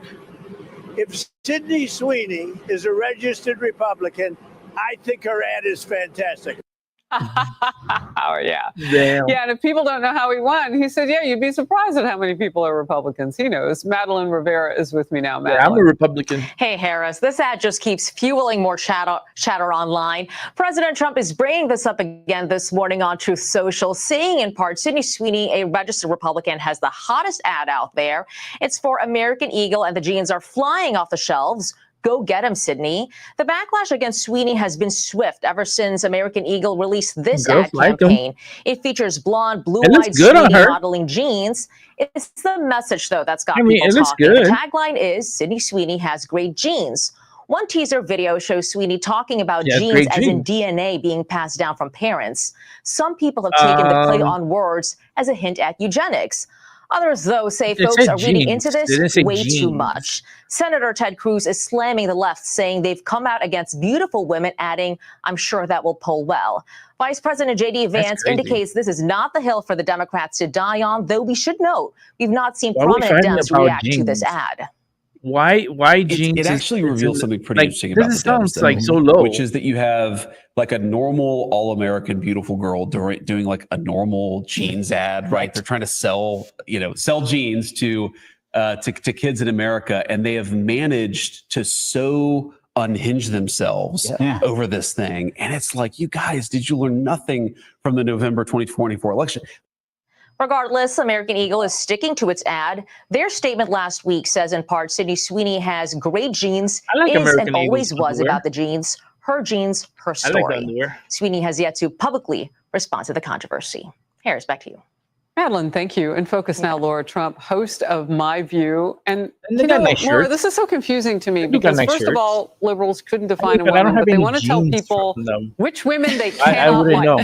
If Sydney Sweeney is a registered Republican, I think her ad is fantastic. Oh, yeah. Damn. Yeah, and if people don't know how he won, he said, yeah, you'd be surprised at how many people are Republicans. He knows. Madeline Rivera is with me now. Madeline. Yeah, I'm a Republican. Hey, Harris, this ad just keeps fueling more chatter online. President Trump is bringing this up again this morning on Truth Social, saying in part, Sydney Sweeney, a registered Republican, has the hottest ad out there. It's for American Eagle, and the jeans are flying off the shelves. Go get him, Sydney. The backlash against Sweeney has been swift ever since American Eagle released this ad campaign. It features blonde, blue-eyed Sweeney modeling jeans. It's the message, though, that's got people talking. The tagline is, Sydney Sweeney has great genes. One teaser video shows Sweeney talking about genes as in DNA being passed down from parents. Some people have taken the play on words as a hint at eugenics. Others, though, say folks are reading into this way too much. Senator Ted Cruz is slamming the left, saying they've come out against beautiful women, adding, I'm sure that will pull well. Vice President J.D. Vance indicates this is not the hill for the Democrats to die on, though we should note we've not seen prominent Dems react to this ad. Why jeans? It actually reveals something pretty interesting about the Dems, though, like so low, which is that you have like a normal all-American beautiful girl doing like a normal jeans ad, right? They're trying to sell jeans to kids in America, and they have managed to so unhinge themselves over this thing. And it's like, you guys, did you learn nothing from the November 2024 election? Regardless, American Eagle is sticking to its ad. Their statement last week says in part, Sydney Sweeney has great genes, and always was about the genes. Her genes, her story. Sweeney has yet to publicly respond to the controversy. Harris, back to you. Madeline, thank you. In focus now, Laura Trump, host of My View. And you know, Laura, this is so confusing to me because first of all, liberals couldn't define a woman, but they want to tell people which women they cannot like. Know.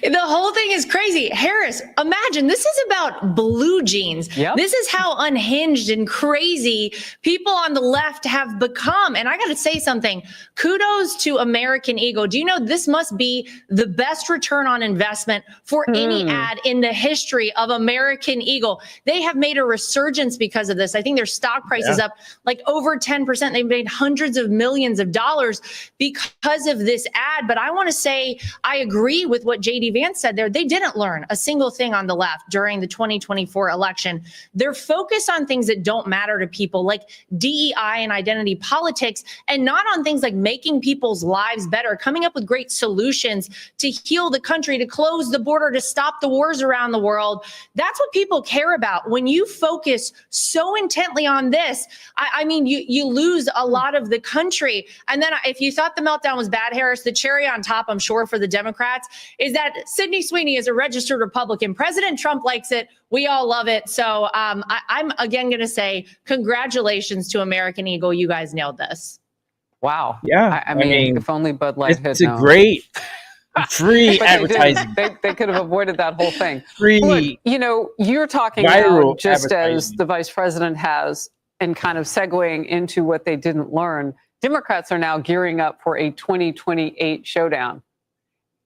The whole thing is crazy. Harris, imagine this is about blue jeans. Yep. This is how unhinged and crazy people on the left have become. And I got to say something. Kudos to American Eagle. Do you know this must be the best return on investment for any ad in the history of American Eagle? They have made a resurgence because of this. I think their stock price is up like over 10%. They've made hundreds of millions of dollars because of this ad. But I want to say I agree with what J.D. Vance said there. They didn't learn a single thing on the left during the 2024 election. They're focused on things that don't matter to people like DEI and identity politics, and not on things like making people's lives better, coming up with great solutions to heal the country, to close the border, to stop the wars around the world. That's what people care about. When you focus so intently on this, I mean, you lose a lot of the country. And then if you thought the meltdown was bad, Harris, the cherry on top, I'm sure, for the Democrats is that Sydney Sweeney is a registered Republican. President Trump likes it. We all love it. So I'm again going to say congratulations to American Eagle. You guys nailed this. Wow. Yeah. I mean, if only Bud Light had it's a known. great free advertising. They could have avoided that whole thing. Free. Look, you know, you're talking now just as the vice president has, and kind of segueing into what they didn't learn. Democrats are now gearing up for a 2028 showdown.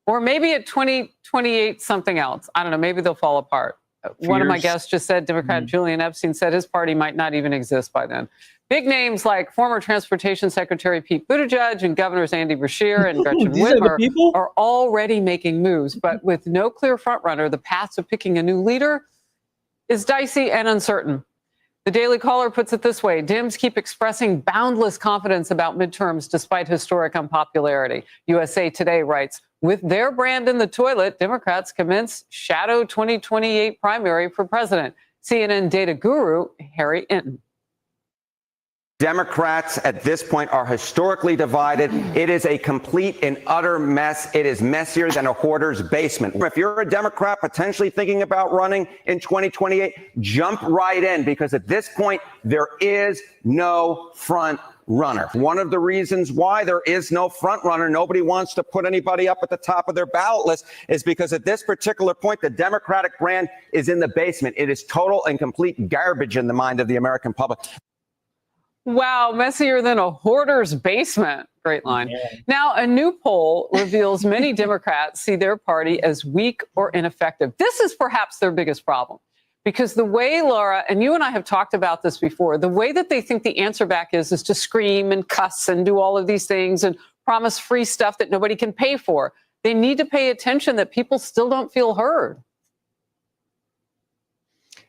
Or maybe at 2028 something else. I don't know. Maybe they'll fall apart. One of my guests just said Democrat Julian Epstein said his party might not even exist by then. Big names like former Transportation Secretary Pete Buttigieg and Governors Andy Beshear and Gretchen Whitmer are already making moves. But with no clear frontrunner, the path to picking a new leader is dicey and uncertain. The Daily Caller puts it this way. Dems keep expressing boundless confidence about midterms despite historic unpopularity. USA Today writes, with their brand in the toilet, Democrats commence shadow 2028 primary for president. CNN data guru Harry Enton. Democrats at this point are historically divided. It is a complete and utter mess. It is messier than a hoarder's basement. If you're a Democrat potentially thinking about running in 2028, jump right in, because at this point, there is no front runner. One of the reasons why there is no front runner, nobody wants to put anybody up at the top of their ballot list, is because at this particular point, the Democratic brand is in the basement. It is total and complete garbage in the mind of the American public. Wow, messier than a hoarder's basement. Great line. Yeah. Now, a new poll reveals many Democrats see their party as weak or ineffective. This is perhaps their biggest problem. Because the way, Laura, and you and I have talked about this before, the way that they think the answer back is to scream and cuss and do all of these things and promise free stuff that nobody can pay for. They need to pay attention that people still don't feel heard.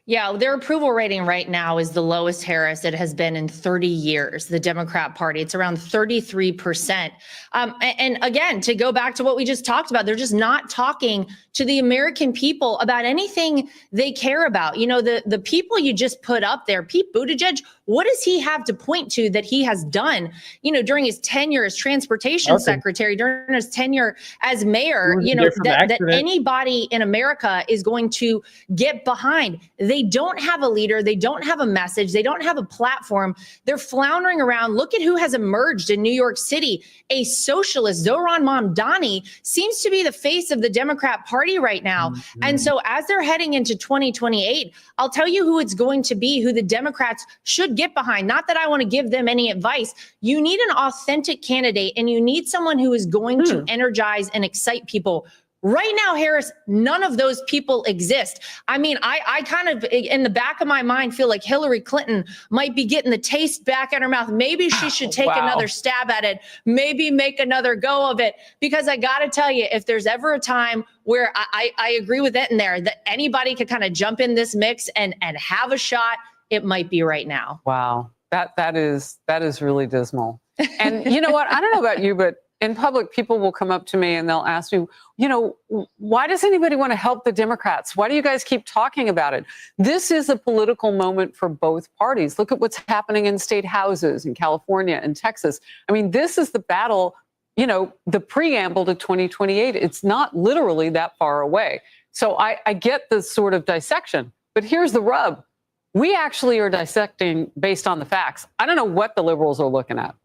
Yeah, their approval rating right now is the lowest, Harris, it has been in 30 years, the Democrat Party. It's around 33%. And again, to go back to what we just talked about, they're just not talking to the American people about anything they care about. You know, the people you just put up there, Pete Buttigieg, what does he have to point to that he has done, you know, during his tenure as transportation secretary, during his tenure as mayor, you know, that anybody in America is going to get behind? They don't have a leader. They don't have a message. They don't have a platform. They're floundering around. Look at who has emerged in New York City. A socialist, Zohran Mamdani, seems to be the face of the Democrat Party right now. And so as they're heading into 2028, I'll tell you who it's going to be, who the Democrats should get behind. Not that I want to give them any advice. You need an authentic candidate, and you need someone who is going to energize and excite people. Right now, Harris, none of those people exist. I mean, I kind of, in the back of my mind, feel like Hillary Clinton might be getting the taste back in her mouth. Maybe she should take another stab at it, maybe make another go of it. Because I got to tell you, if there's ever a time where I agree with it in there, that anybody could kind of jump in this mix and have a shot, it might be right now. Wow, that is really dismal. And you know what? I don't know about you, but in public, people will come up to me and they'll ask me, you know, why does anybody want to help the Democrats? Why do you guys keep talking about it? This is a political moment for both parties. Look at what's happening in state houses in California and Texas. I mean, this is the battle, you know, the preamble to 2028. It's not literally that far away. So I get the sort of dissection, but here's the rub. We actually are dissecting based on the facts. I don't know what the liberals are looking at.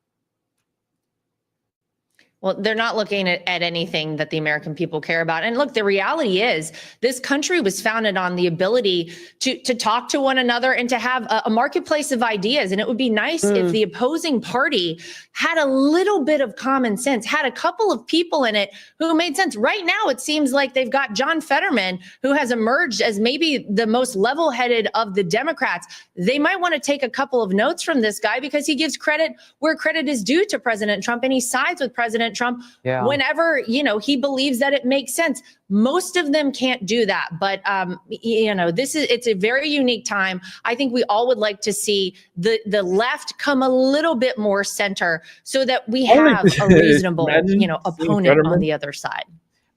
Well, they're not looking at anything that the American people care about. And look, the reality is this country was founded on the ability to talk to one another and to have a marketplace of ideas. And it would be nice if the opposing party had a little bit of common sense, had a couple of people in it who made sense. Right now, it seems like they've got John Fetterman, who has emerged as maybe the most level-headed of the Democrats. They might want to take a couple of notes from this guy because he gives credit where credit is due to President Trump, and he sides with President Trump whenever, you know, he believes that it makes sense. Most of them can't do that. But, you know, it's a very unique time. I think we all would like to see the left come a little bit more center so that we have a reasonable, you know, opponent on the other side.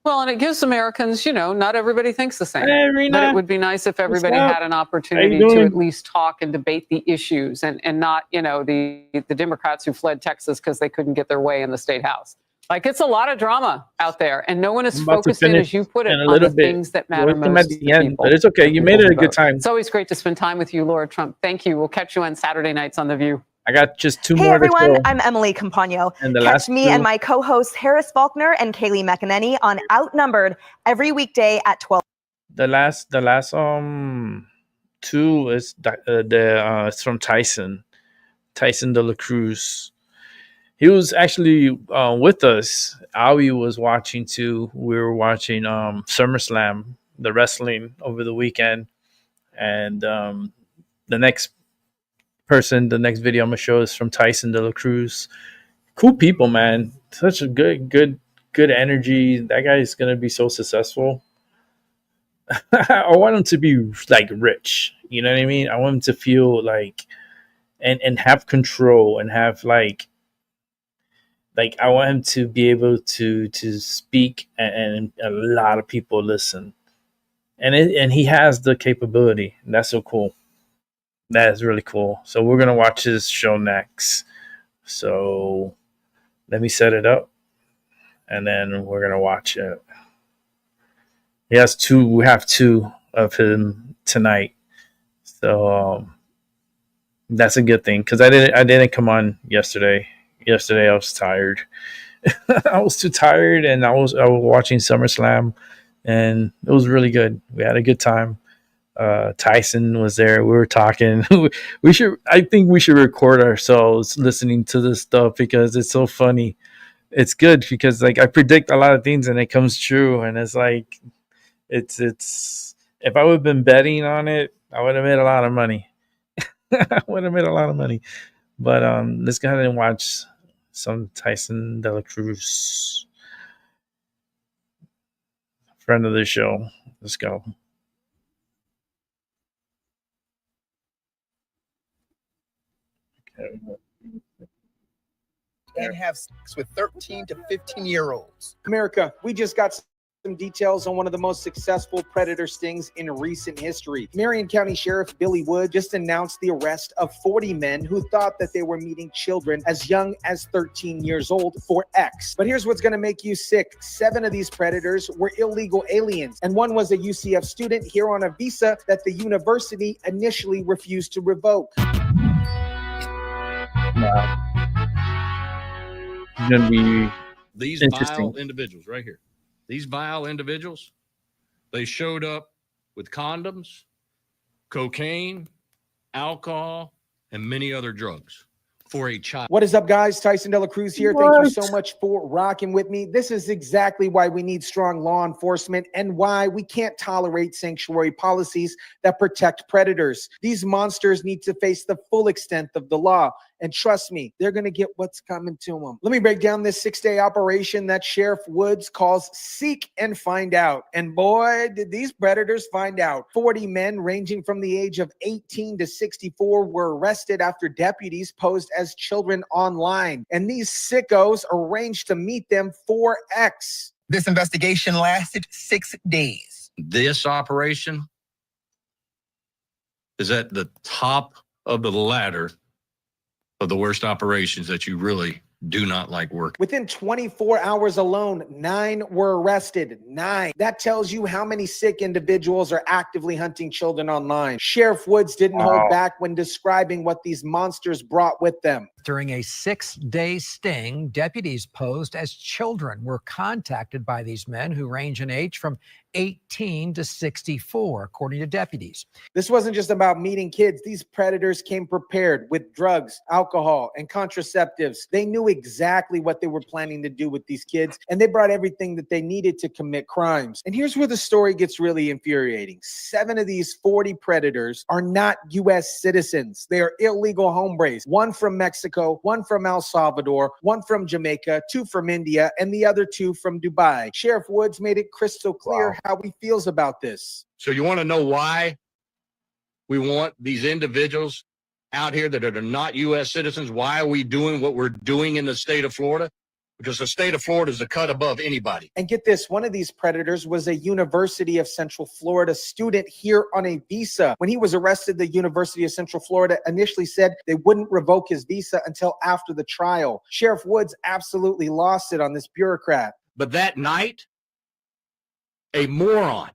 Well, and it gives Americans, you know, not everybody thinks the same. But it would be nice if everybody had an opportunity to at least talk and debate the issues and not, you know, the Democrats who fled Texas because they couldn't get their way in the state house. Like, it's a lot of drama out there, and no one is focused in, as you put it, on the things that matter most to people. But it's okay. You made it a good time. It's always great to spend time with you, Laura Trump. Thank you. We'll catch you on Saturday nights on The View. I got just two more. Hey everyone, I'm Emily Campagno. Catch me and my co-hosts Harris Faulkner and Kaylee McEnany on Outnumbered every weekday at 12. The last two is it's from Tyson de la Cruz. He was actually with us. Awi was watching too. We were watching SummerSlam, the wrestling, over the weekend. And the next video I'm gonna show is from Tyson de la Cruz. Cool people, man. Such a good energy. That guy is gonna be so successful. I want him to be like rich. You know what I mean? I want him to feel like and have control and have like I want him to be able to speak and a lot of people listen. And he has the capability. And that's so cool. That is really cool. So we're going to watch his show next. So let me set it up. And then we're going to watch it. We have two of him tonight. So that's a good thing. Because I didn't come on yesterday. Yesterday I was tired. I was too tired, and I was watching SummerSlam, and it was really good. We had a good time. Tyson was there. We were talking. I think we should record ourselves listening to this stuff because it's so funny. It's good because like I predict a lot of things and it comes true, and it's like it's if I would have been betting on it, I would have made a lot of money. I would have made a lot of money. But let's go ahead and watch Some Tyson De La Cruz, friend of the show. Let's go. Okay. And have sex with 13 to 15-year-olds. America, we just got some details on one of the most successful predator stings in recent history. Marion County Sheriff Billy Wood just announced the arrest of 40 men who thought that they were meeting children as young as 13 years old for X. But here's what's going to make you sick. 7 of these predators were illegal aliens, and one was a UCF student here on a visa that the university initially refused to revoke. Wow. It's gonna be these interesting. vile individuals right here. These vile individuals, they showed up with condoms, cocaine, alcohol, and many other drugs for a child. What is up, guys? Tyson De La Cruz here. Thank you so much for rocking with me. This is exactly why we need strong law enforcement and why we can't tolerate sanctuary policies that protect predators. These monsters need to face the full extent of the law. And trust me, they're going to get what's coming to them. Let me break down this 6-day operation that Sheriff Woods calls Seek and Find Out. And boy, did these predators find out. 40 men ranging from the age of 18 to 64 were arrested after deputies posed as children online. And these sickos arranged to meet them for X. This investigation lasted 6 days. This operation is at the top of the ladder of the worst operations that you really do not like working. Within 24 hours alone, 9 were arrested. 9. That tells you how many sick individuals are actively hunting children online. Sheriff Woods didn't hold back when describing what these monsters brought with them. During a 6-day sting, deputies posed as children were contacted by these men who range in age from 18 to 64, according to deputies. This wasn't just about meeting kids. These predators came prepared with drugs, alcohol, and contraceptives. They knew exactly what they were planning to do with these kids, and they brought everything that they needed to commit crimes. And here's where the story gets really infuriating. 7 of these 40 predators are not U.S. citizens. They are illegal hombres. 1 from Mexico, 1 from El Salvador, 1 from Jamaica, 2 from India, and the other 2 from Dubai. Sheriff Woods made it crystal clear how he feels about this. So you want to know why we want these individuals out here that are not U.S. citizens? Why are we doing what we're doing in the state of Florida? Because the state of Florida is a cut above anybody. And get this, one of these predators was a University of Central Florida student here on a visa. When he was arrested, the University of Central Florida initially said they wouldn't revoke his visa until after the trial. Sheriff Woods absolutely lost it on this bureaucrat. But that night, a moron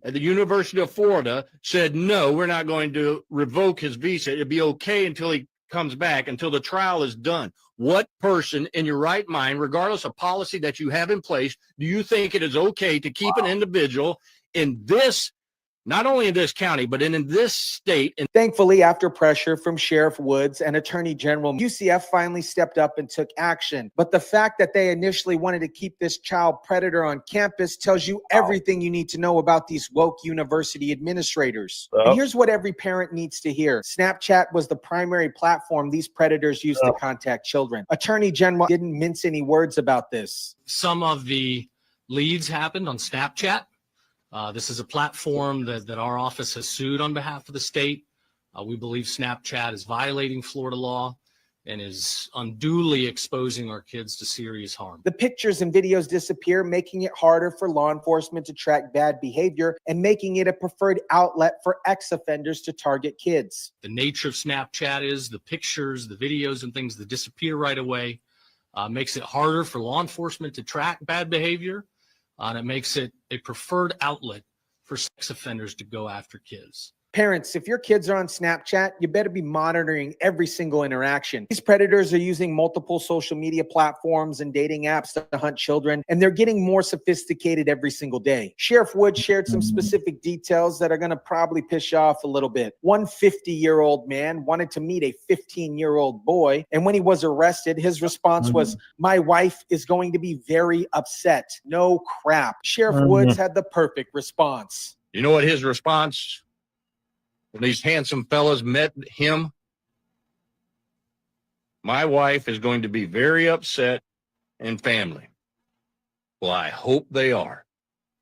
at the University of Florida said, no, we're not going to revoke his visa. It'll be okay until he comes back, until the trial is done. What person in your right mind, regardless of policy that you have in place, do you think it is okay to keep an individual in this, not only in this county, but in this state? And thankfully, after pressure from Sheriff Woods and Attorney General, UCF finally stepped up and took action. But the fact that they initially wanted to keep this child predator on campus tells you everything you need to know about these woke university administrators. And here's what every parent needs to hear. Snapchat was the primary platform these predators used to contact children. Attorney General didn't mince any words about this. Some of the leads happened on Snapchat. This is a platform that our office has sued on behalf of the state. We believe Snapchat is violating Florida law and is unduly exposing our kids to serious harm. The pictures and videos disappear, making it harder for law enforcement to track bad behavior and making it a preferred outlet for ex-offenders to target kids. The nature of Snapchat is the pictures, the videos, and things that disappear right away. Makes it harder for law enforcement to track bad behavior. And it makes it a preferred outlet for sex offenders to go after kids. Parents, if your kids are on Snapchat, you better be monitoring every single interaction. These predators are using multiple social media platforms and dating apps to hunt children, and they're getting more sophisticated every single day. Sheriff Wood shared some specific details that are going to probably piss you off a little bit. One 50-year-old man wanted to meet a 15-year-old boy, and when he was arrested, his response was, "My wife is going to be very upset." No crap. Sheriff Woods had the perfect response. you know what his response when these handsome fellas met him? My wife is going to be very upset and family. Well, I hope they are.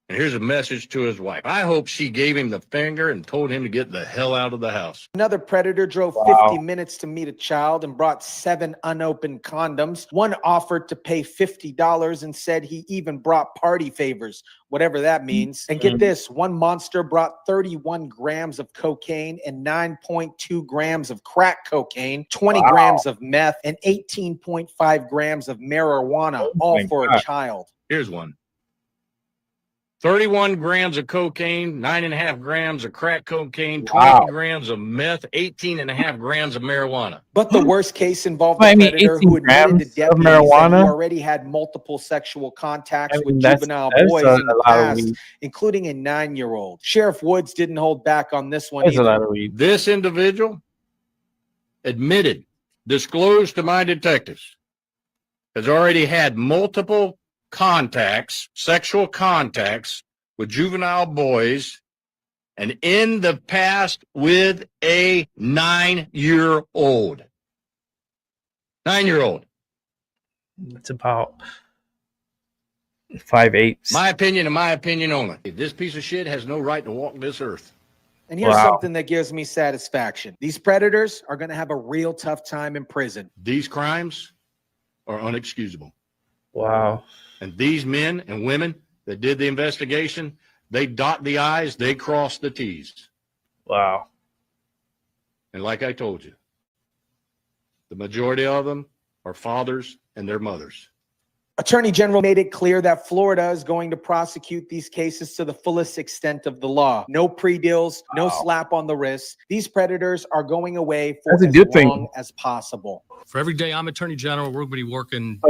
And here's a message to his wife. I hope she gave him the finger and told him to get the hell out of the house. Another predator drove 50 minutes to meet a child and brought 7 unopened condoms. One offered to pay $50 and said he even brought party favors, whatever that means. And get this, one monster brought 31 grams of cocaine and 9.2 grams of crack cocaine, 20 grams of meth, and 18.5 grams of marijuana, all for a child. Here's one. 31 grams of cocaine, 9.5 grams of crack cocaine, 20 grams of meth, 18.5 grams of marijuana. But the worst case involved a predator who admitted to deputies that he already had multiple sexual contacts with juvenile boys in the past, including a 9-year-old. Sheriff Woods didn't hold back on this one either. This individual admitted, disclosed to my detectives, has already had multiple contacts, sexual contacts with juvenile boys, and in the past with a 9-year-old. 9-year-old. It's about 5'8". My opinion and my opinion only. This piece of shit has no right to walk this earth. And here's something that gives me satisfaction. These predators are going to have a real tough time in prison. These crimes are unexcusable. Wow. And these men and women that did the investigation, they dot the I's, they cross the T's. Wow. And like I told you, the majority of them are fathers and their mothers. Attorney General made it clear that Florida is going to prosecute these cases to the fullest extent of the law. No pre-deals, no slap on the wrist. These predators are going away for as long as possible. For every day I'm Attorney General, we're going to be working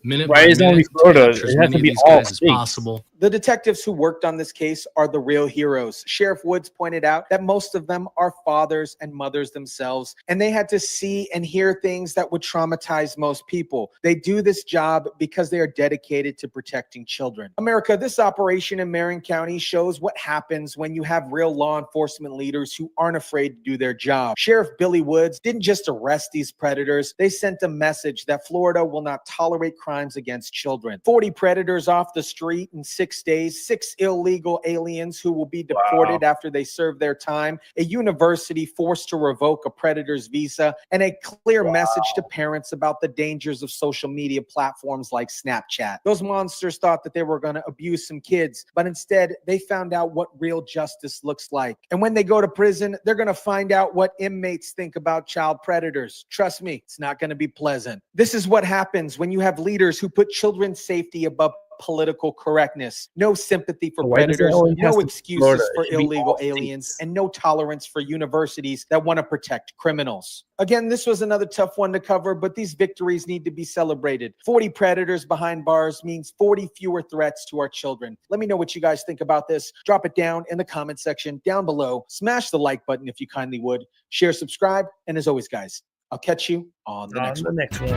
minute why by is it only minute Florida? to capture It as has many to of be these all guys as states. possible. The detectives who worked on this case are the real heroes. Sheriff Woods pointed out that most of them are fathers and mothers themselves, and they had to see and hear things that would traumatize most people. They do this job because they are dedicated to protecting children. America, this operation in Marin County shows what happens when you have real law enforcement leaders who aren't afraid to do their job. Sheriff Billy Woods didn't just arrest these predators. They sent a message that Florida will not tolerate crimes against children. 40 predators off the street in 6 days, 6 illegal aliens who will be deported after they serve their time, a university forced to revoke a predator's visa, and a clear message to parents about the dangers of social media platforms like Snapchat. Those monsters thought that they were going to abuse some kids, but instead they found out what real justice looks like. And when they go to prison, they're going to find out what inmates think about child predators. Trust me, it's not going to be pleasant. This is what happens when you have leaders who put children's safety above political correctness. No sympathy for predators, no excuses for illegal aliens, and no tolerance for universities that want to protect criminals. Again, this was another tough one to cover, but these victories need to be celebrated. 40 predators behind bars means 40 fewer threats to our children. Let me know what you guys think about this. Drop it down in the comment section down below. Smash the like button if you kindly would. Share, subscribe, and as always, guys, I'll catch you on the next one.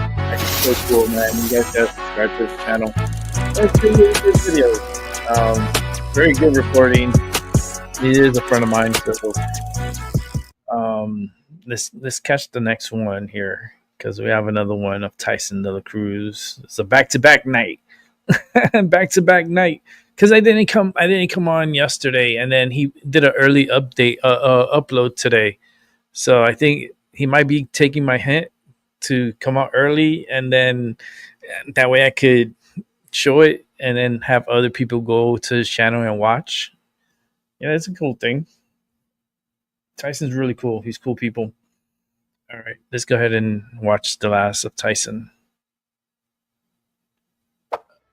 That's so cool, man. You guys gotta subscribe to this channel. Let's do this video. Very good reporting. He is a friend of mine, so let's catch the next one here because we have another one of Tyson De La Cruz. It's a back-to-back night. Back-to-back night. Because I didn't come on yesterday, and then he did an early upload today. So I think he might be taking my hint to come out early, and then that way I could show it and then have other people go to his channel and watch. Yeah, it's a cool thing. Tyson's really cool. He's cool people. All right, let's go ahead and watch the last of Tyson.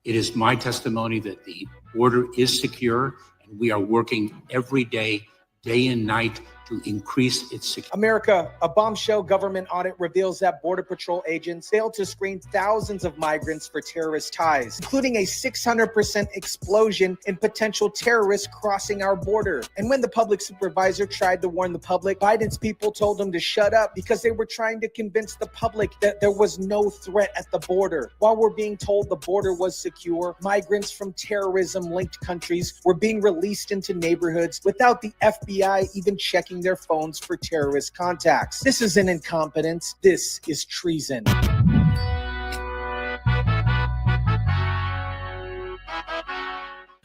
It is my testimony that the border is secure, and we are working every day, day and night, to increase its security. America, a bombshell government audit reveals that Border Patrol agents failed to screen thousands of migrants for terrorist ties, including a 600% explosion in potential terrorists crossing our border. And when the public supervisor tried to warn the public, Biden's people told him to shut up because they were trying to convince the public that there was no threat at the border. While we're being told the border was secure, migrants from terrorism-linked countries were being released into neighborhoods without the FBI even checking checking their phones for terrorist contacts. This isn't incompetence. This is treason.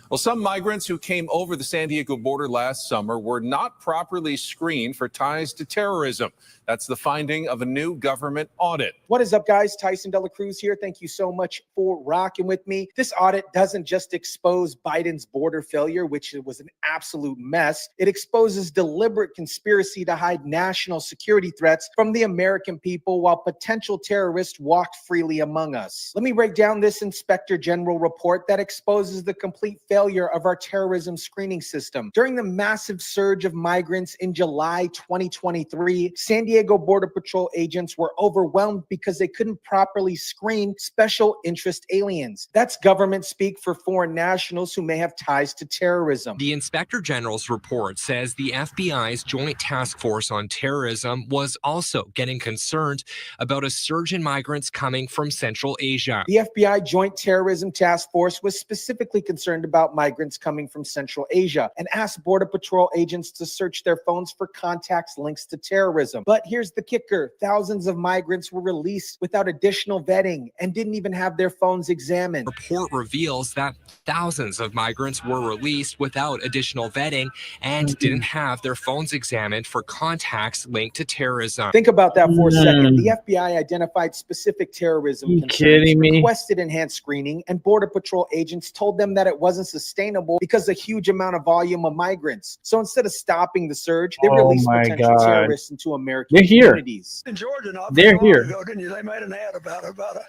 Well, some migrants who came over the San Diego border last summer were not properly screened for ties to terrorism. That's the finding of a new government audit. What is up, guys? Tyson Dela Cruz here. Thank you so much for rocking with me. This audit doesn't just expose Biden's border failure, which was an absolute mess. It exposes deliberate conspiracy to hide national security threats from the American people while potential terrorists walked freely among us. Let me break down this Inspector General report that exposes the complete failure of our terrorism screening system. During the massive surge of migrants in July 2023, San Diego Border Patrol agents were overwhelmed because they couldn't properly screen special interest aliens. That's government speak for foreign nationals who may have ties to terrorism. The Inspector General's report says the FBI's Joint Task Force on Terrorism was also getting concerned about a surge in migrants coming from Central Asia. The FBI Joint Terrorism Task Force was specifically concerned about migrants coming from Central Asia and asked Border Patrol agents to search their phones for contacts links to terrorism. But here's the kicker. Thousands of migrants were released without additional vetting and didn't even have their phones examined. Report reveals that thousands of migrants were released without additional vetting and didn't have their phones examined for contacts linked to terrorism. Think about that for a second. The FBI identified specific terrorism concerns, requested enhanced screening, and Border Patrol agents told them that it wasn't sustainable because of the huge amount of volume of migrants. So instead of stopping the surge, they released potential terrorists into American communities. In Georgia, not They're long here. ago, didn't you? They made an ad about a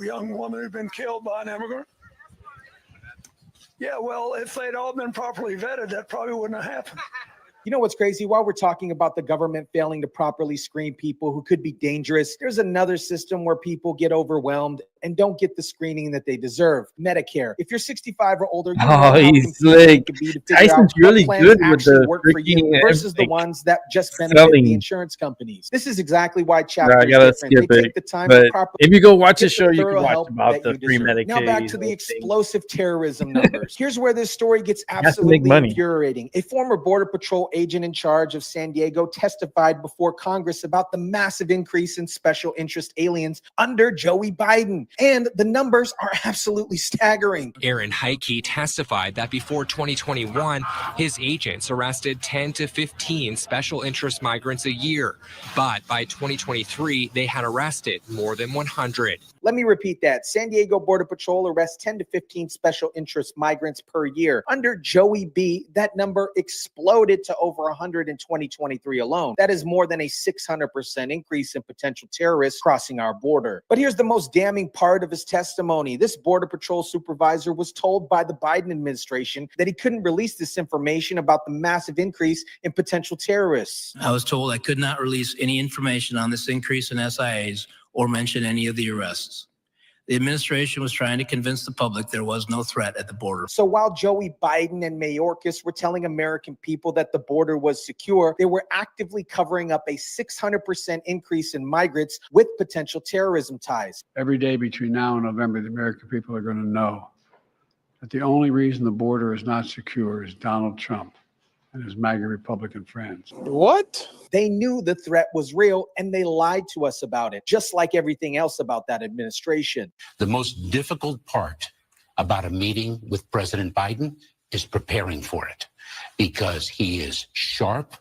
young woman who'd been killed by an immigrant. Yeah, well, if they'd all been properly vetted, that probably wouldn't have happened. You know what's crazy? While we're talking about the government failing to properly screen people who could be dangerous, there's another system where people get overwhelmed and don't get the screening that they deserve. Medicare. If you're 65 or older, you know how he's confusing like, it can be to figure Tyson's out what really plans good with actually the work for you freaking, versus the like, ones that just benefit selling. the insurance companies. This is exactly why Chapter I is gotta different. skip They it. take the time But to properly if you go watch the get show, you thorough can watch help about that the you free deserve. Medicaid. Now back to the explosive terrorism numbers. Here's where this story gets has to make absolutely money. infuriating. A former Border Patrol agent in charge of San Diego testified before Congress about the massive increase in special interest aliens under Joey Biden. And the numbers are absolutely staggering. Aaron Heike testified that before 2021, his agents arrested 10 to 15 special interest migrants a year. But by 2023, they had arrested more than 100. Let me repeat that. San Diego Border Patrol arrests 10 to 15 special interest migrants per year. Under Joey B, that number exploded to over 100 in 2023 alone. That is more than a 600% increase in potential terrorists crossing our border. But here's the most damning part of his testimony. This Border Patrol supervisor was told by the Biden administration that he couldn't release this information about the massive increase in potential terrorists. I was told I could not release any information on this increase in SIAs or mention any of the arrests. The administration was trying to convince the public there was no threat at the border. So while Joey Biden and Mayorkas were telling American people that the border was secure, they were actively covering up a 600% increase in migrants with potential terrorism ties. Every day between now and November, the American people are going to know that the only reason the border is not secure is Donald Trump and his MAGA Republican friends. What? They knew the threat was real and they lied to us about it, just like everything else about that administration. The most difficult part about a meeting with President Biden is preparing for it, because he is sharp,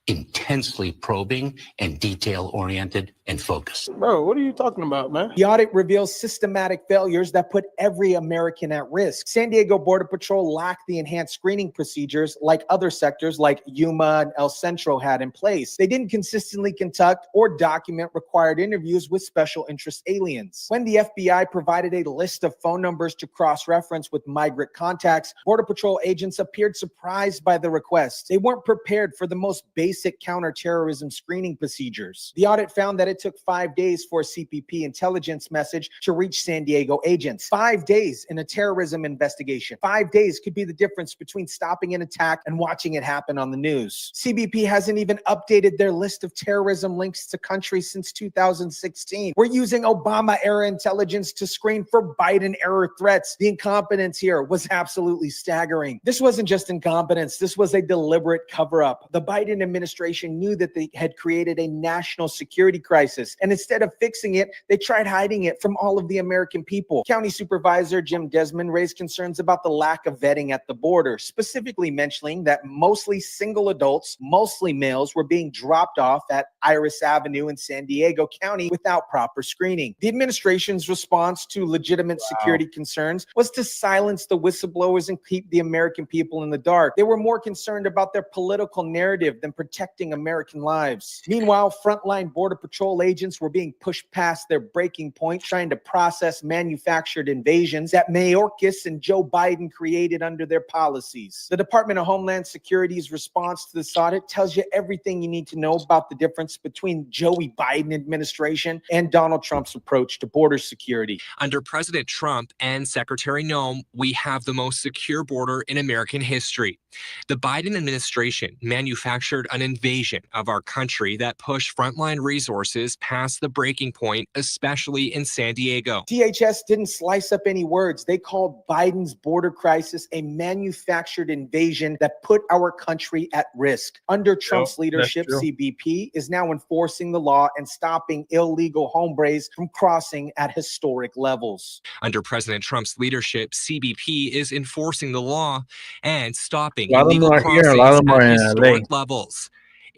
intensely probing, and detail-oriented and focused. Bro, what are you talking about, man? The audit reveals systematic failures that put every American at risk. San Diego Border Patrol lacked the enhanced screening procedures like other sectors like Yuma and El Centro had in place. They didn't consistently conduct or document required interviews with special interest aliens. When the FBI provided a list of phone numbers to cross-reference with migrant contacts, Border Patrol agents appeared surprised by the request. They weren't prepared for the most basic counterterrorism screening procedures. The audit found that it it took 5 days for a CPP intelligence message to reach San Diego agents. 5 days in a terrorism investigation. 5 days could be the difference between stopping an attack and watching it happen on the news. CBP hasn't even updated their list of terrorism links to countries since 2016. We're using Obama-era intelligence to screen for Biden-era threats. The incompetence here was absolutely staggering. This wasn't just incompetence. This was a deliberate cover-up. The Biden administration knew that they had created a national security crisis, and instead of fixing it, they tried hiding it from all of the American people. County Supervisor Jim Desmond raised concerns about the lack of vetting at the border, specifically mentioning that mostly single adults, mostly males, were being dropped off at Iris Avenue in San Diego County without proper screening. The administration's response to legitimate security concerns was to silence the whistleblowers and keep the American people in the dark. They were more concerned about their political narrative than protecting American lives. Meanwhile, frontline Border Patrol agents were being pushed past their breaking point, trying to process manufactured invasions that Mayorkas and Joe Biden created under their policies. The Department of Homeland Security's response to this audit tells you everything you need to know about the difference between Joey Biden administration and Donald Trump's approach to border security. Under President Trump and Secretary Noem, we have the most secure border in American history. The Biden administration manufactured an invasion of our country that pushed frontline resources past the breaking point, especially in San Diego. DHS didn't slice up any words. They called Biden's border crisis a manufactured invasion that put our country at risk. Under Trump's leadership, CBP is now enforcing the law and stopping illegal hombres from crossing at historic levels. Under President Trump's leadership, CBP is enforcing the law and stopping A lot of them illegal are here, a lot of crossings them are at in historic LA. levels.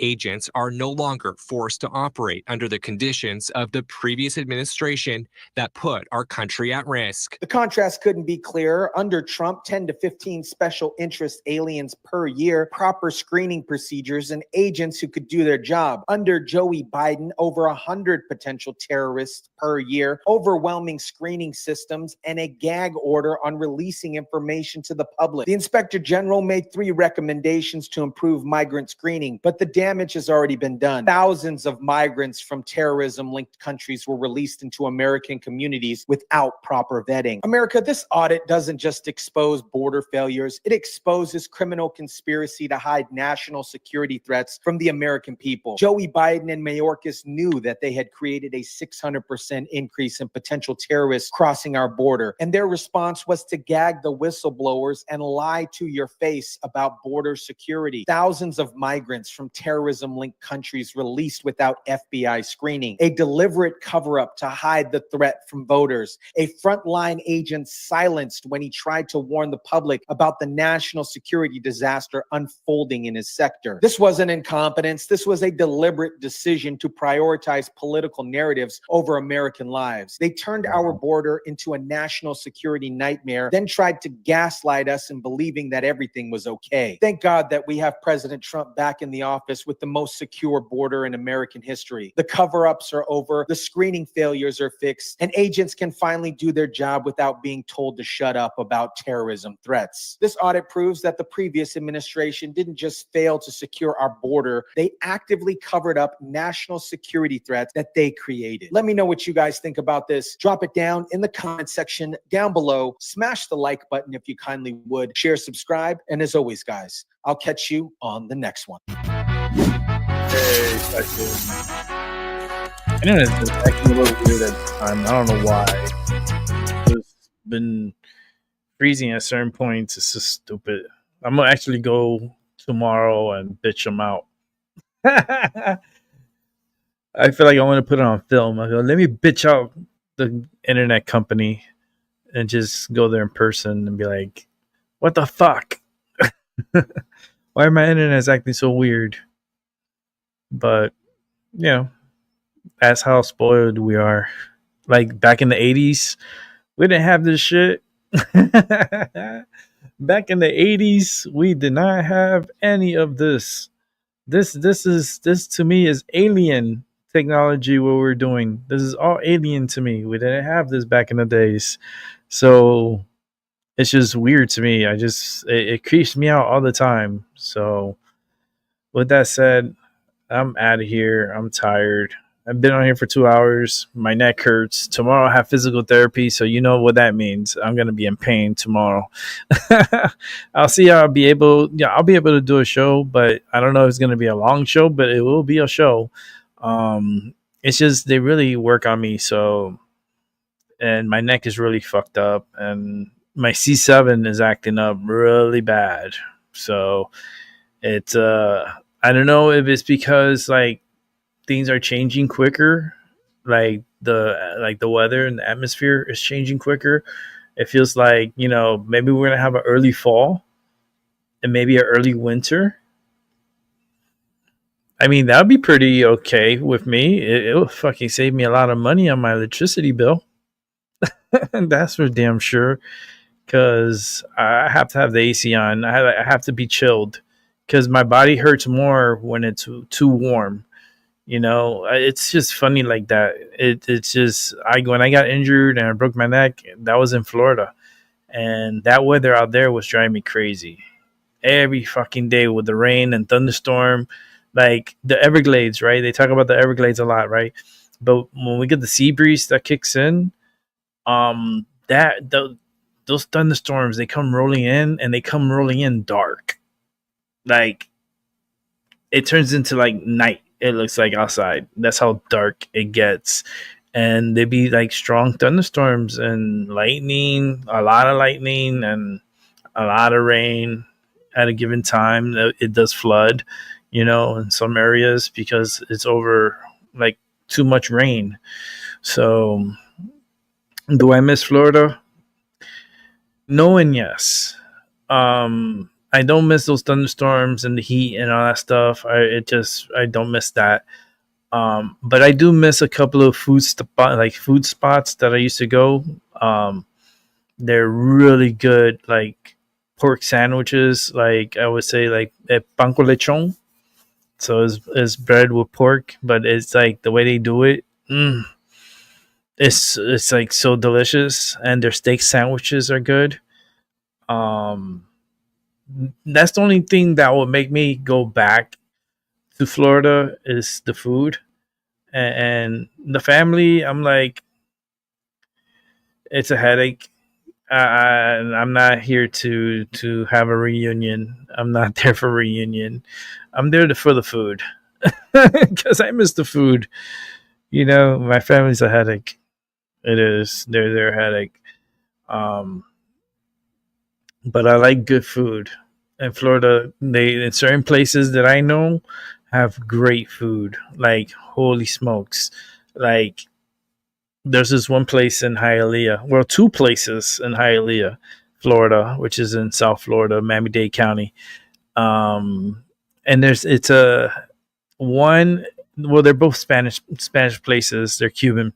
Agents are no longer forced to operate under the conditions of the previous administration that put our country at risk. The contrast couldn't be clearer. Under Trump, 10 to 15 special interest aliens per year, proper screening procedures, and agents who could do their job. Under Joey Biden, over 100 potential terrorists per year, overwhelming screening systems, and a gag order on releasing information to the public. The Inspector General made 3 recommendations to improve migrant screening, but the damage has already been done. Thousands of migrants from terrorism-linked countries were released into American communities without proper vetting. America, this audit doesn't just expose border failures, it exposes criminal conspiracy to hide national security threats from the American people. Joey Biden and Mayorkas knew that they had created a 600% increase in potential terrorists crossing our border, and their response was to gag the whistleblowers and lie to your face about border security. Thousands of migrants from terrorism-linked countries released without FBI screening, a deliberate cover-up to hide the threat from voters, a frontline agent silenced when he tried to warn the public about the national security disaster unfolding in his sector. This wasn't incompetence. This was a deliberate decision to prioritize political narratives over American lives. They turned our border into a national security nightmare, then tried to gaslight us in believing that everything was okay. Thank God that we have President Trump back in the office with the most secure border in American history. The cover-ups are over, the screening failures are fixed, and agents can finally do their job without being told to shut up about terrorism threats. This audit proves that the previous administration didn't just fail to secure our border, they actively covered up national security threats that they created. Let me know what you guys think about this. Drop it down in the comment section down below. Smash the like button if you kindly would. Share, subscribe, and as always, guys, I'll catch you on the next one. Internet's been acting a little weird at the time. I don't know why. It's been freezing at certain points. It's just stupid. I'm gonna actually go tomorrow and bitch them out. I feel like I want to put it on film. I go, let me bitch out the internet company and just go there in person and be like, what the fuck? Why are my internet's acting so weird? But, you know, that's how spoiled we are. Like back in the 80s, we didn't have this shit. Back in the 80s, we did not have any of this. This to me is alien technology, what we're doing. This is all alien to me. We didn't have this back in the days. So it's just weird to me. It creeps me out all the time. So with that said, I'm out of here. I'm tired. I've been on here for 2 hours. My neck hurts. Tomorrow I have physical therapy, so you know what that means. I'm gonna be in pain tomorrow. I'll see how I'll be able. Yeah, I'll be able to do a show, but I don't know if it's gonna be a long show, but it will be a show. It's just they really work on me, so and my neck is really fucked up, and my C7 is acting up really bad. So it's I don't know if it's because like things are changing quicker, like the weather and the atmosphere is changing quicker. It feels like, you know, maybe we're gonna have an early fall and maybe an early winter. I mean, that would be pretty okay with me. It'll fucking save me a lot of money on my electricity bill. That's for damn sure. Because I have to have the AC on. I have to be chilled because my body hurts more when it's too warm. You know, it's just funny like that. It's just when I got injured and I broke my neck, that was in Florida, and that weather out there was driving me crazy. Every fucking day with the rain and thunderstorm, like the Everglades, right? They talk about the Everglades a lot, right? But when we get the sea breeze that kicks in, those thunderstorms, they come rolling in, and they come rolling in dark, like it turns into like night. It looks like outside. That's how dark it gets. And there'd be like strong thunderstorms and lightning, a lot of lightning and a lot of rain at a given time. It does flood, you know, in some areas because it's over like too much rain. So do I miss Florida? No and yes. I don't miss those thunderstorms and the heat and all that stuff. I don't miss that. But I do miss a couple of food spots that I used to go. They're really good, like pork sandwiches. Like I would say, like pan con lechon. So it's bread with pork, but it's like the way they do it. It's like so delicious, and their steak sandwiches are good. That's the only thing that would make me go back to Florida is the food and the family. I'm like, it's a headache. I'm not here to have a reunion. I'm not there for a reunion. I'm there for the food because I miss the food. You know, my family's a headache. It is. They're a headache. But I like good food. In Florida, they in certain places that I know have great food. Like holy smokes! Like there's this one place in Hialeah. Well, two places in Hialeah, Florida, which is in South Florida, Miami-Dade County. And it's a one. Well, they're both Spanish places. They're Cuban.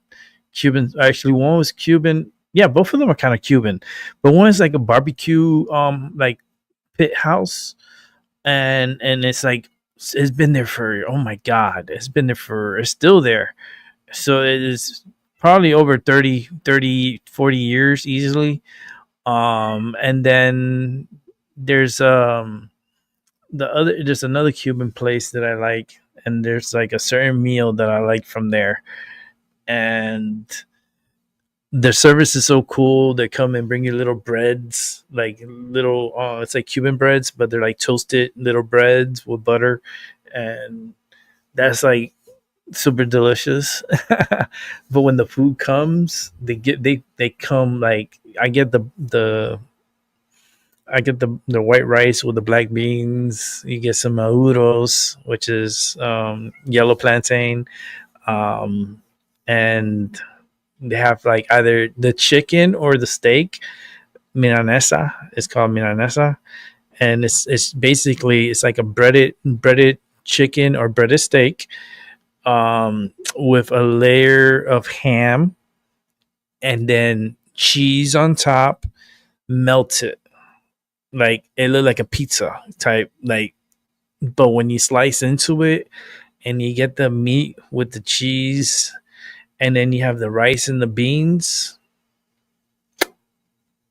Actually, one was Cuban. Yeah, both of them are kind of Cuban, but one is like a barbecue, like pit house, and it's like it's been there for, oh my god, it's still there. So it is probably over 40 years easily. And then there's there's another Cuban place that I like, and there's like a certain meal that I like from there, and their service is so cool. They come and bring you little breads, like little, it's like Cuban breads, but they're like toasted little breads with butter. And that's like super delicious. But when the food comes, they come like, I get the white rice with the black beans. You get some maduros, which is yellow plantain. And they have like either the chicken or the steak. Milanesa. It's called milanesa, and it's basically it's like a breaded chicken or breaded steak, with a layer of ham, and then cheese on top, melted. Like it looked like a pizza type, like, but when you slice into it and you get the meat with the cheese, and then you have the rice and the beans.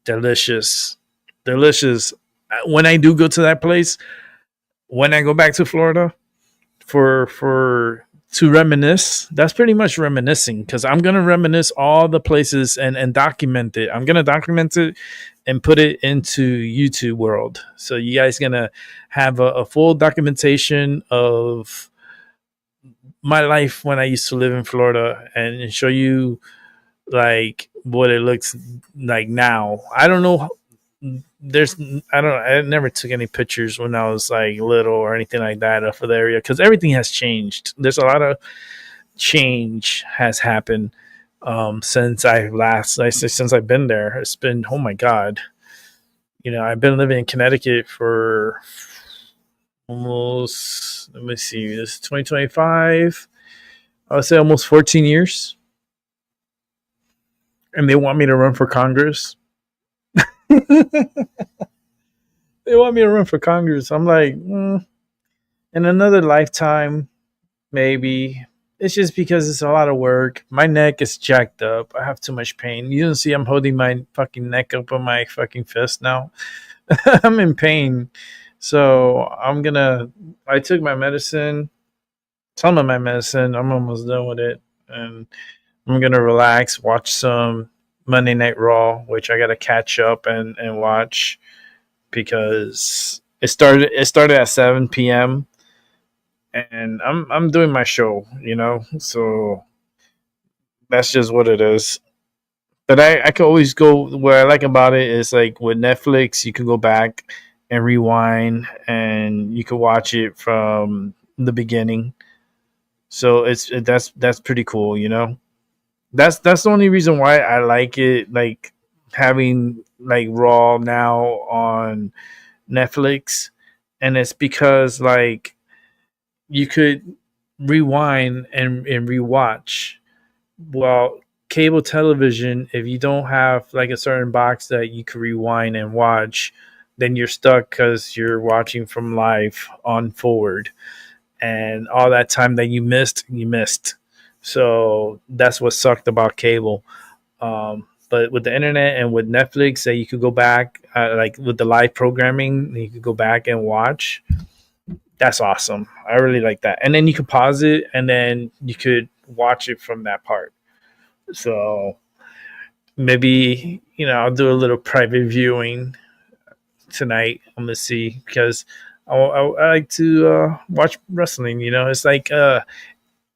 Delicious. When I do go to that place, when I go back to Florida for to reminisce. That's pretty much reminiscing, because I'm going to reminisce all the places and document it. I'm going to document it and put it into YouTube world. So you guys going to have a full documentation of my life when I used to live in Florida, and show you like what it looks like now. I don't know. I never took any pictures when I was like little or anything like that of the area, because everything has changed. There's a lot of change has happened since since I've been there. It's been, oh my God. I've been living in Connecticut for almost, let me see, this is 2025. I would say almost 14 years. And they want me to run for Congress. They want me to run for Congress. I'm like, in another lifetime, maybe. It's just because it's a lot of work. My neck is jacked up. I have too much pain. You don't see I'm holding my fucking neck up on my fucking fist now. I'm in pain. So I took my medicine, some of my medicine. I'm almost done with it. And I'm going to relax, watch some Monday Night Raw, which I got to catch up and watch, because it started at 7 p.m. and I'm doing my show, so that's just what it is. But I could always go. What I like about it is, like with Netflix, you can go back and rewind, and you can watch it from the beginning. So that's pretty cool, That's the only reason why I like it, like having like Raw now on Netflix. And it's because like you could rewind and rewatch. Well, cable television, if you don't have like a certain box that you could rewind and watch, then you're stuck because you're watching from live on forward, and all that time that you missed. So that's what sucked about cable. But with the internet and with Netflix, that you could go back, like with the live programming, you could go back and watch. That's awesome. I really like that. And then you could pause it, and then you could watch it from that part. So maybe, I'll do a little private viewing tonight. I'm going to see, because I like to watch wrestling. It's like,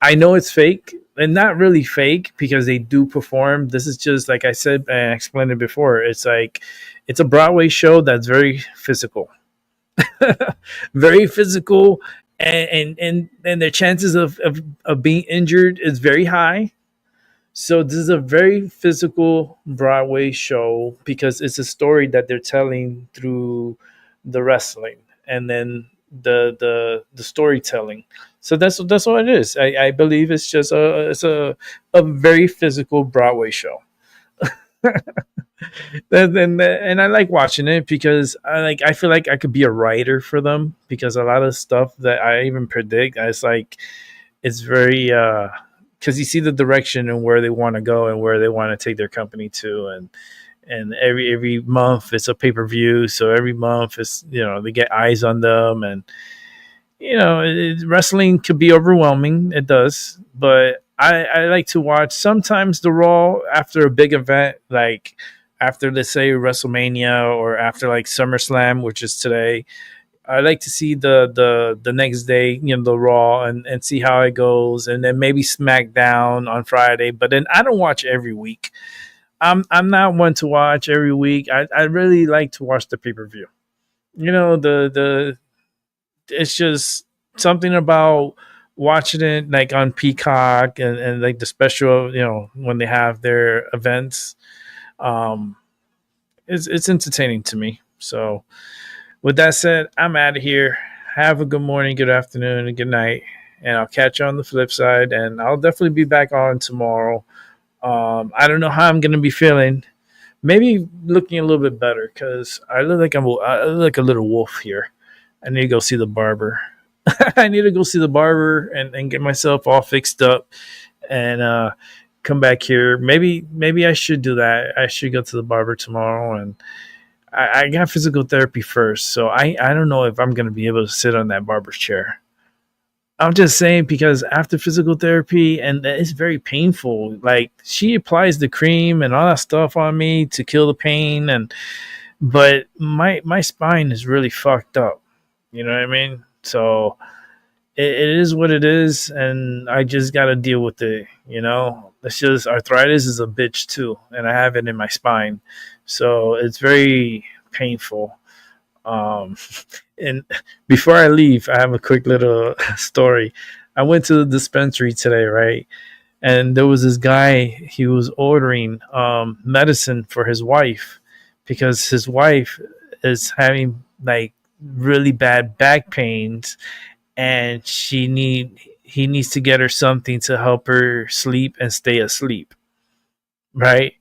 I know it's fake, and not really fake, because they do perform. This is just, like I said, and I explained it before. It's like, it's a Broadway show that's very physical. Very physical, and their chances of being injured is very high. So this is a very physical Broadway show, because it's a story that they're telling through the wrestling, and then the storytelling. So that's what it is. I believe it's just a very physical Broadway show. And I like watching it, because I feel like I could be a writer for them, because a lot of stuff that I even predict, it's very because you see the direction and where they want to go and where they want to take their company to, and every month it's a pay-per-view, so every month it's they get eyes on them, and wrestling could be overwhelming. It does, but I like to watch sometimes the Raw after a big event, like after, let's say, WrestleMania, or after like SummerSlam, which is today. I like to see the next day, the Raw, and see how it goes, and then maybe SmackDown on Friday. But then I don't watch every week. I'm not one to watch every week. I really like to watch the pay-per-view. It's just something about watching it like on Peacock, and like the special, when they have their events. It's entertaining to me. So with that said, I'm out of here. Have a good morning, good afternoon, and good night. And I'll catch you on the flip side. And I'll definitely be back on tomorrow. I don't know how I'm going to be feeling. Maybe looking a little bit better, because I look like a little wolf here. I need to go see the barber. I need to go see the barber and get myself all fixed up, and come back here. Maybe I should do that. I should go to the barber tomorrow, and I got physical therapy first, so I don't know if I'm going to be able to sit on that barber's chair. I'm just saying, because after physical therapy, and it's very painful. Like, she applies the cream and all that stuff on me to kill the pain, but my spine is really fucked up. You know what I mean? So it is what it is, and I just got to deal with it. It's just, arthritis is a bitch too, and I have it in my spine, so it's very painful. And before I leave, I have a quick little story. I went to the dispensary today, right? And there was this guy. He was ordering medicine for his wife, because his wife is having like really bad back pains, and he needs to get her something to help her sleep and stay asleep, right?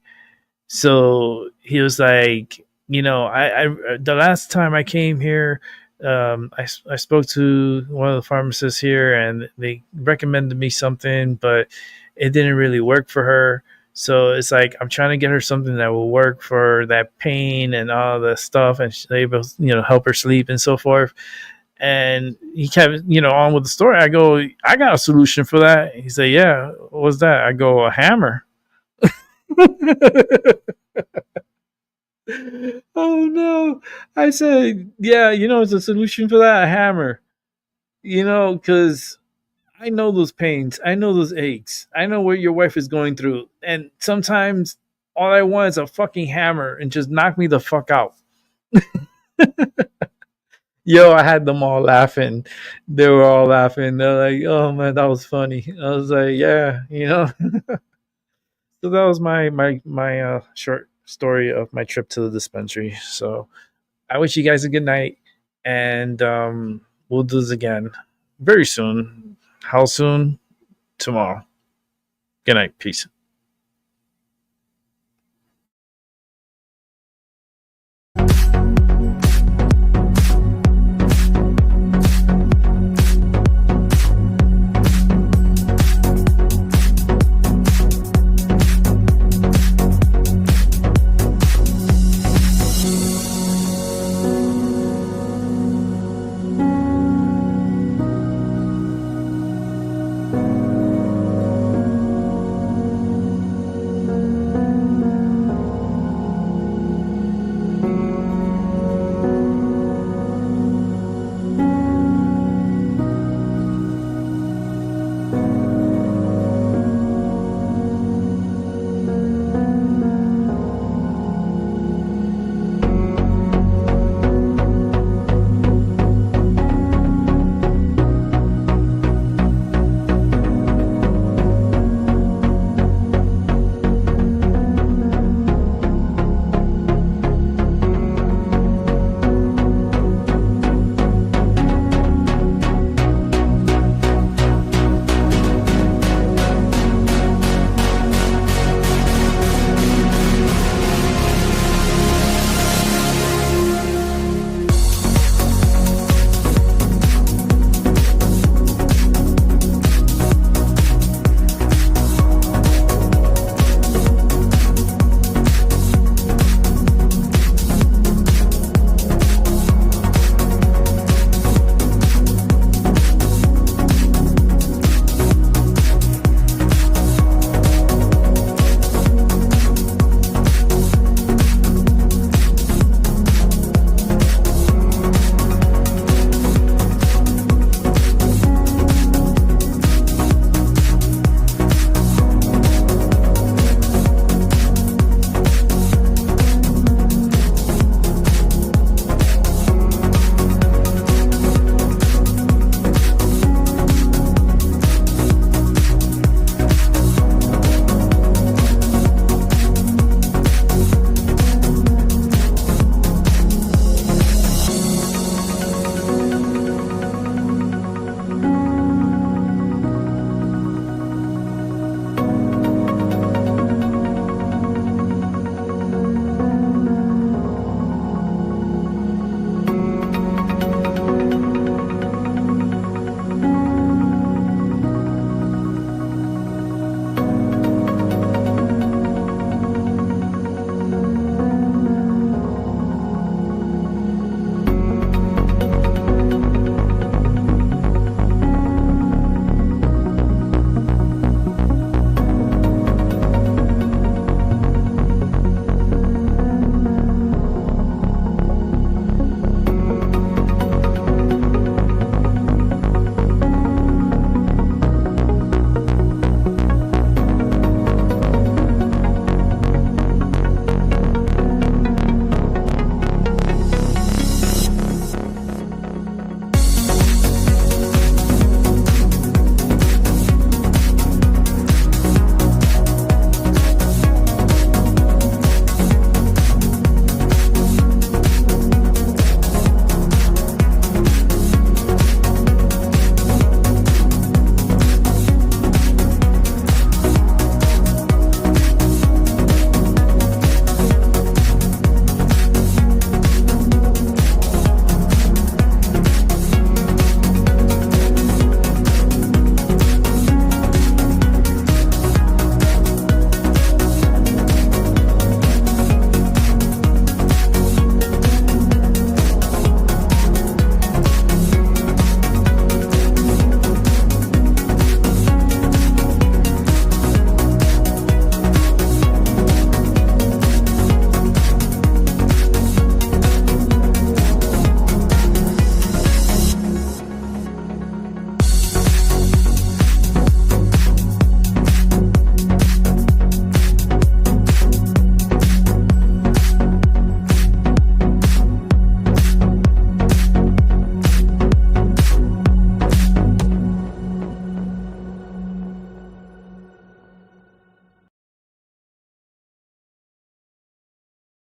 So he was like, I the last time I came here, I spoke to one of the pharmacists here, and they recommended me something, but it didn't really work for her. So it's like, I'm trying to get her something that will work for that pain and all the stuff, and she's able, help her sleep and so forth. And he kept, on with the story. I go, I got a solution for that. He said, yeah, what's that? I go, a hammer. Oh no. I said, yeah, it's a solution for that, a hammer. Because I know those pains. I know those aches. I know what your wife is going through. And sometimes all I want is a fucking hammer and just knock me the fuck out. Yo, I had them all laughing. They were all laughing. They're like, oh man, that was funny. I was like, yeah. So that was my short story of my trip to the dispensary. So I wish you guys a good night, and we'll do this again very soon. How soon? Tomorrow. Good night. Peace.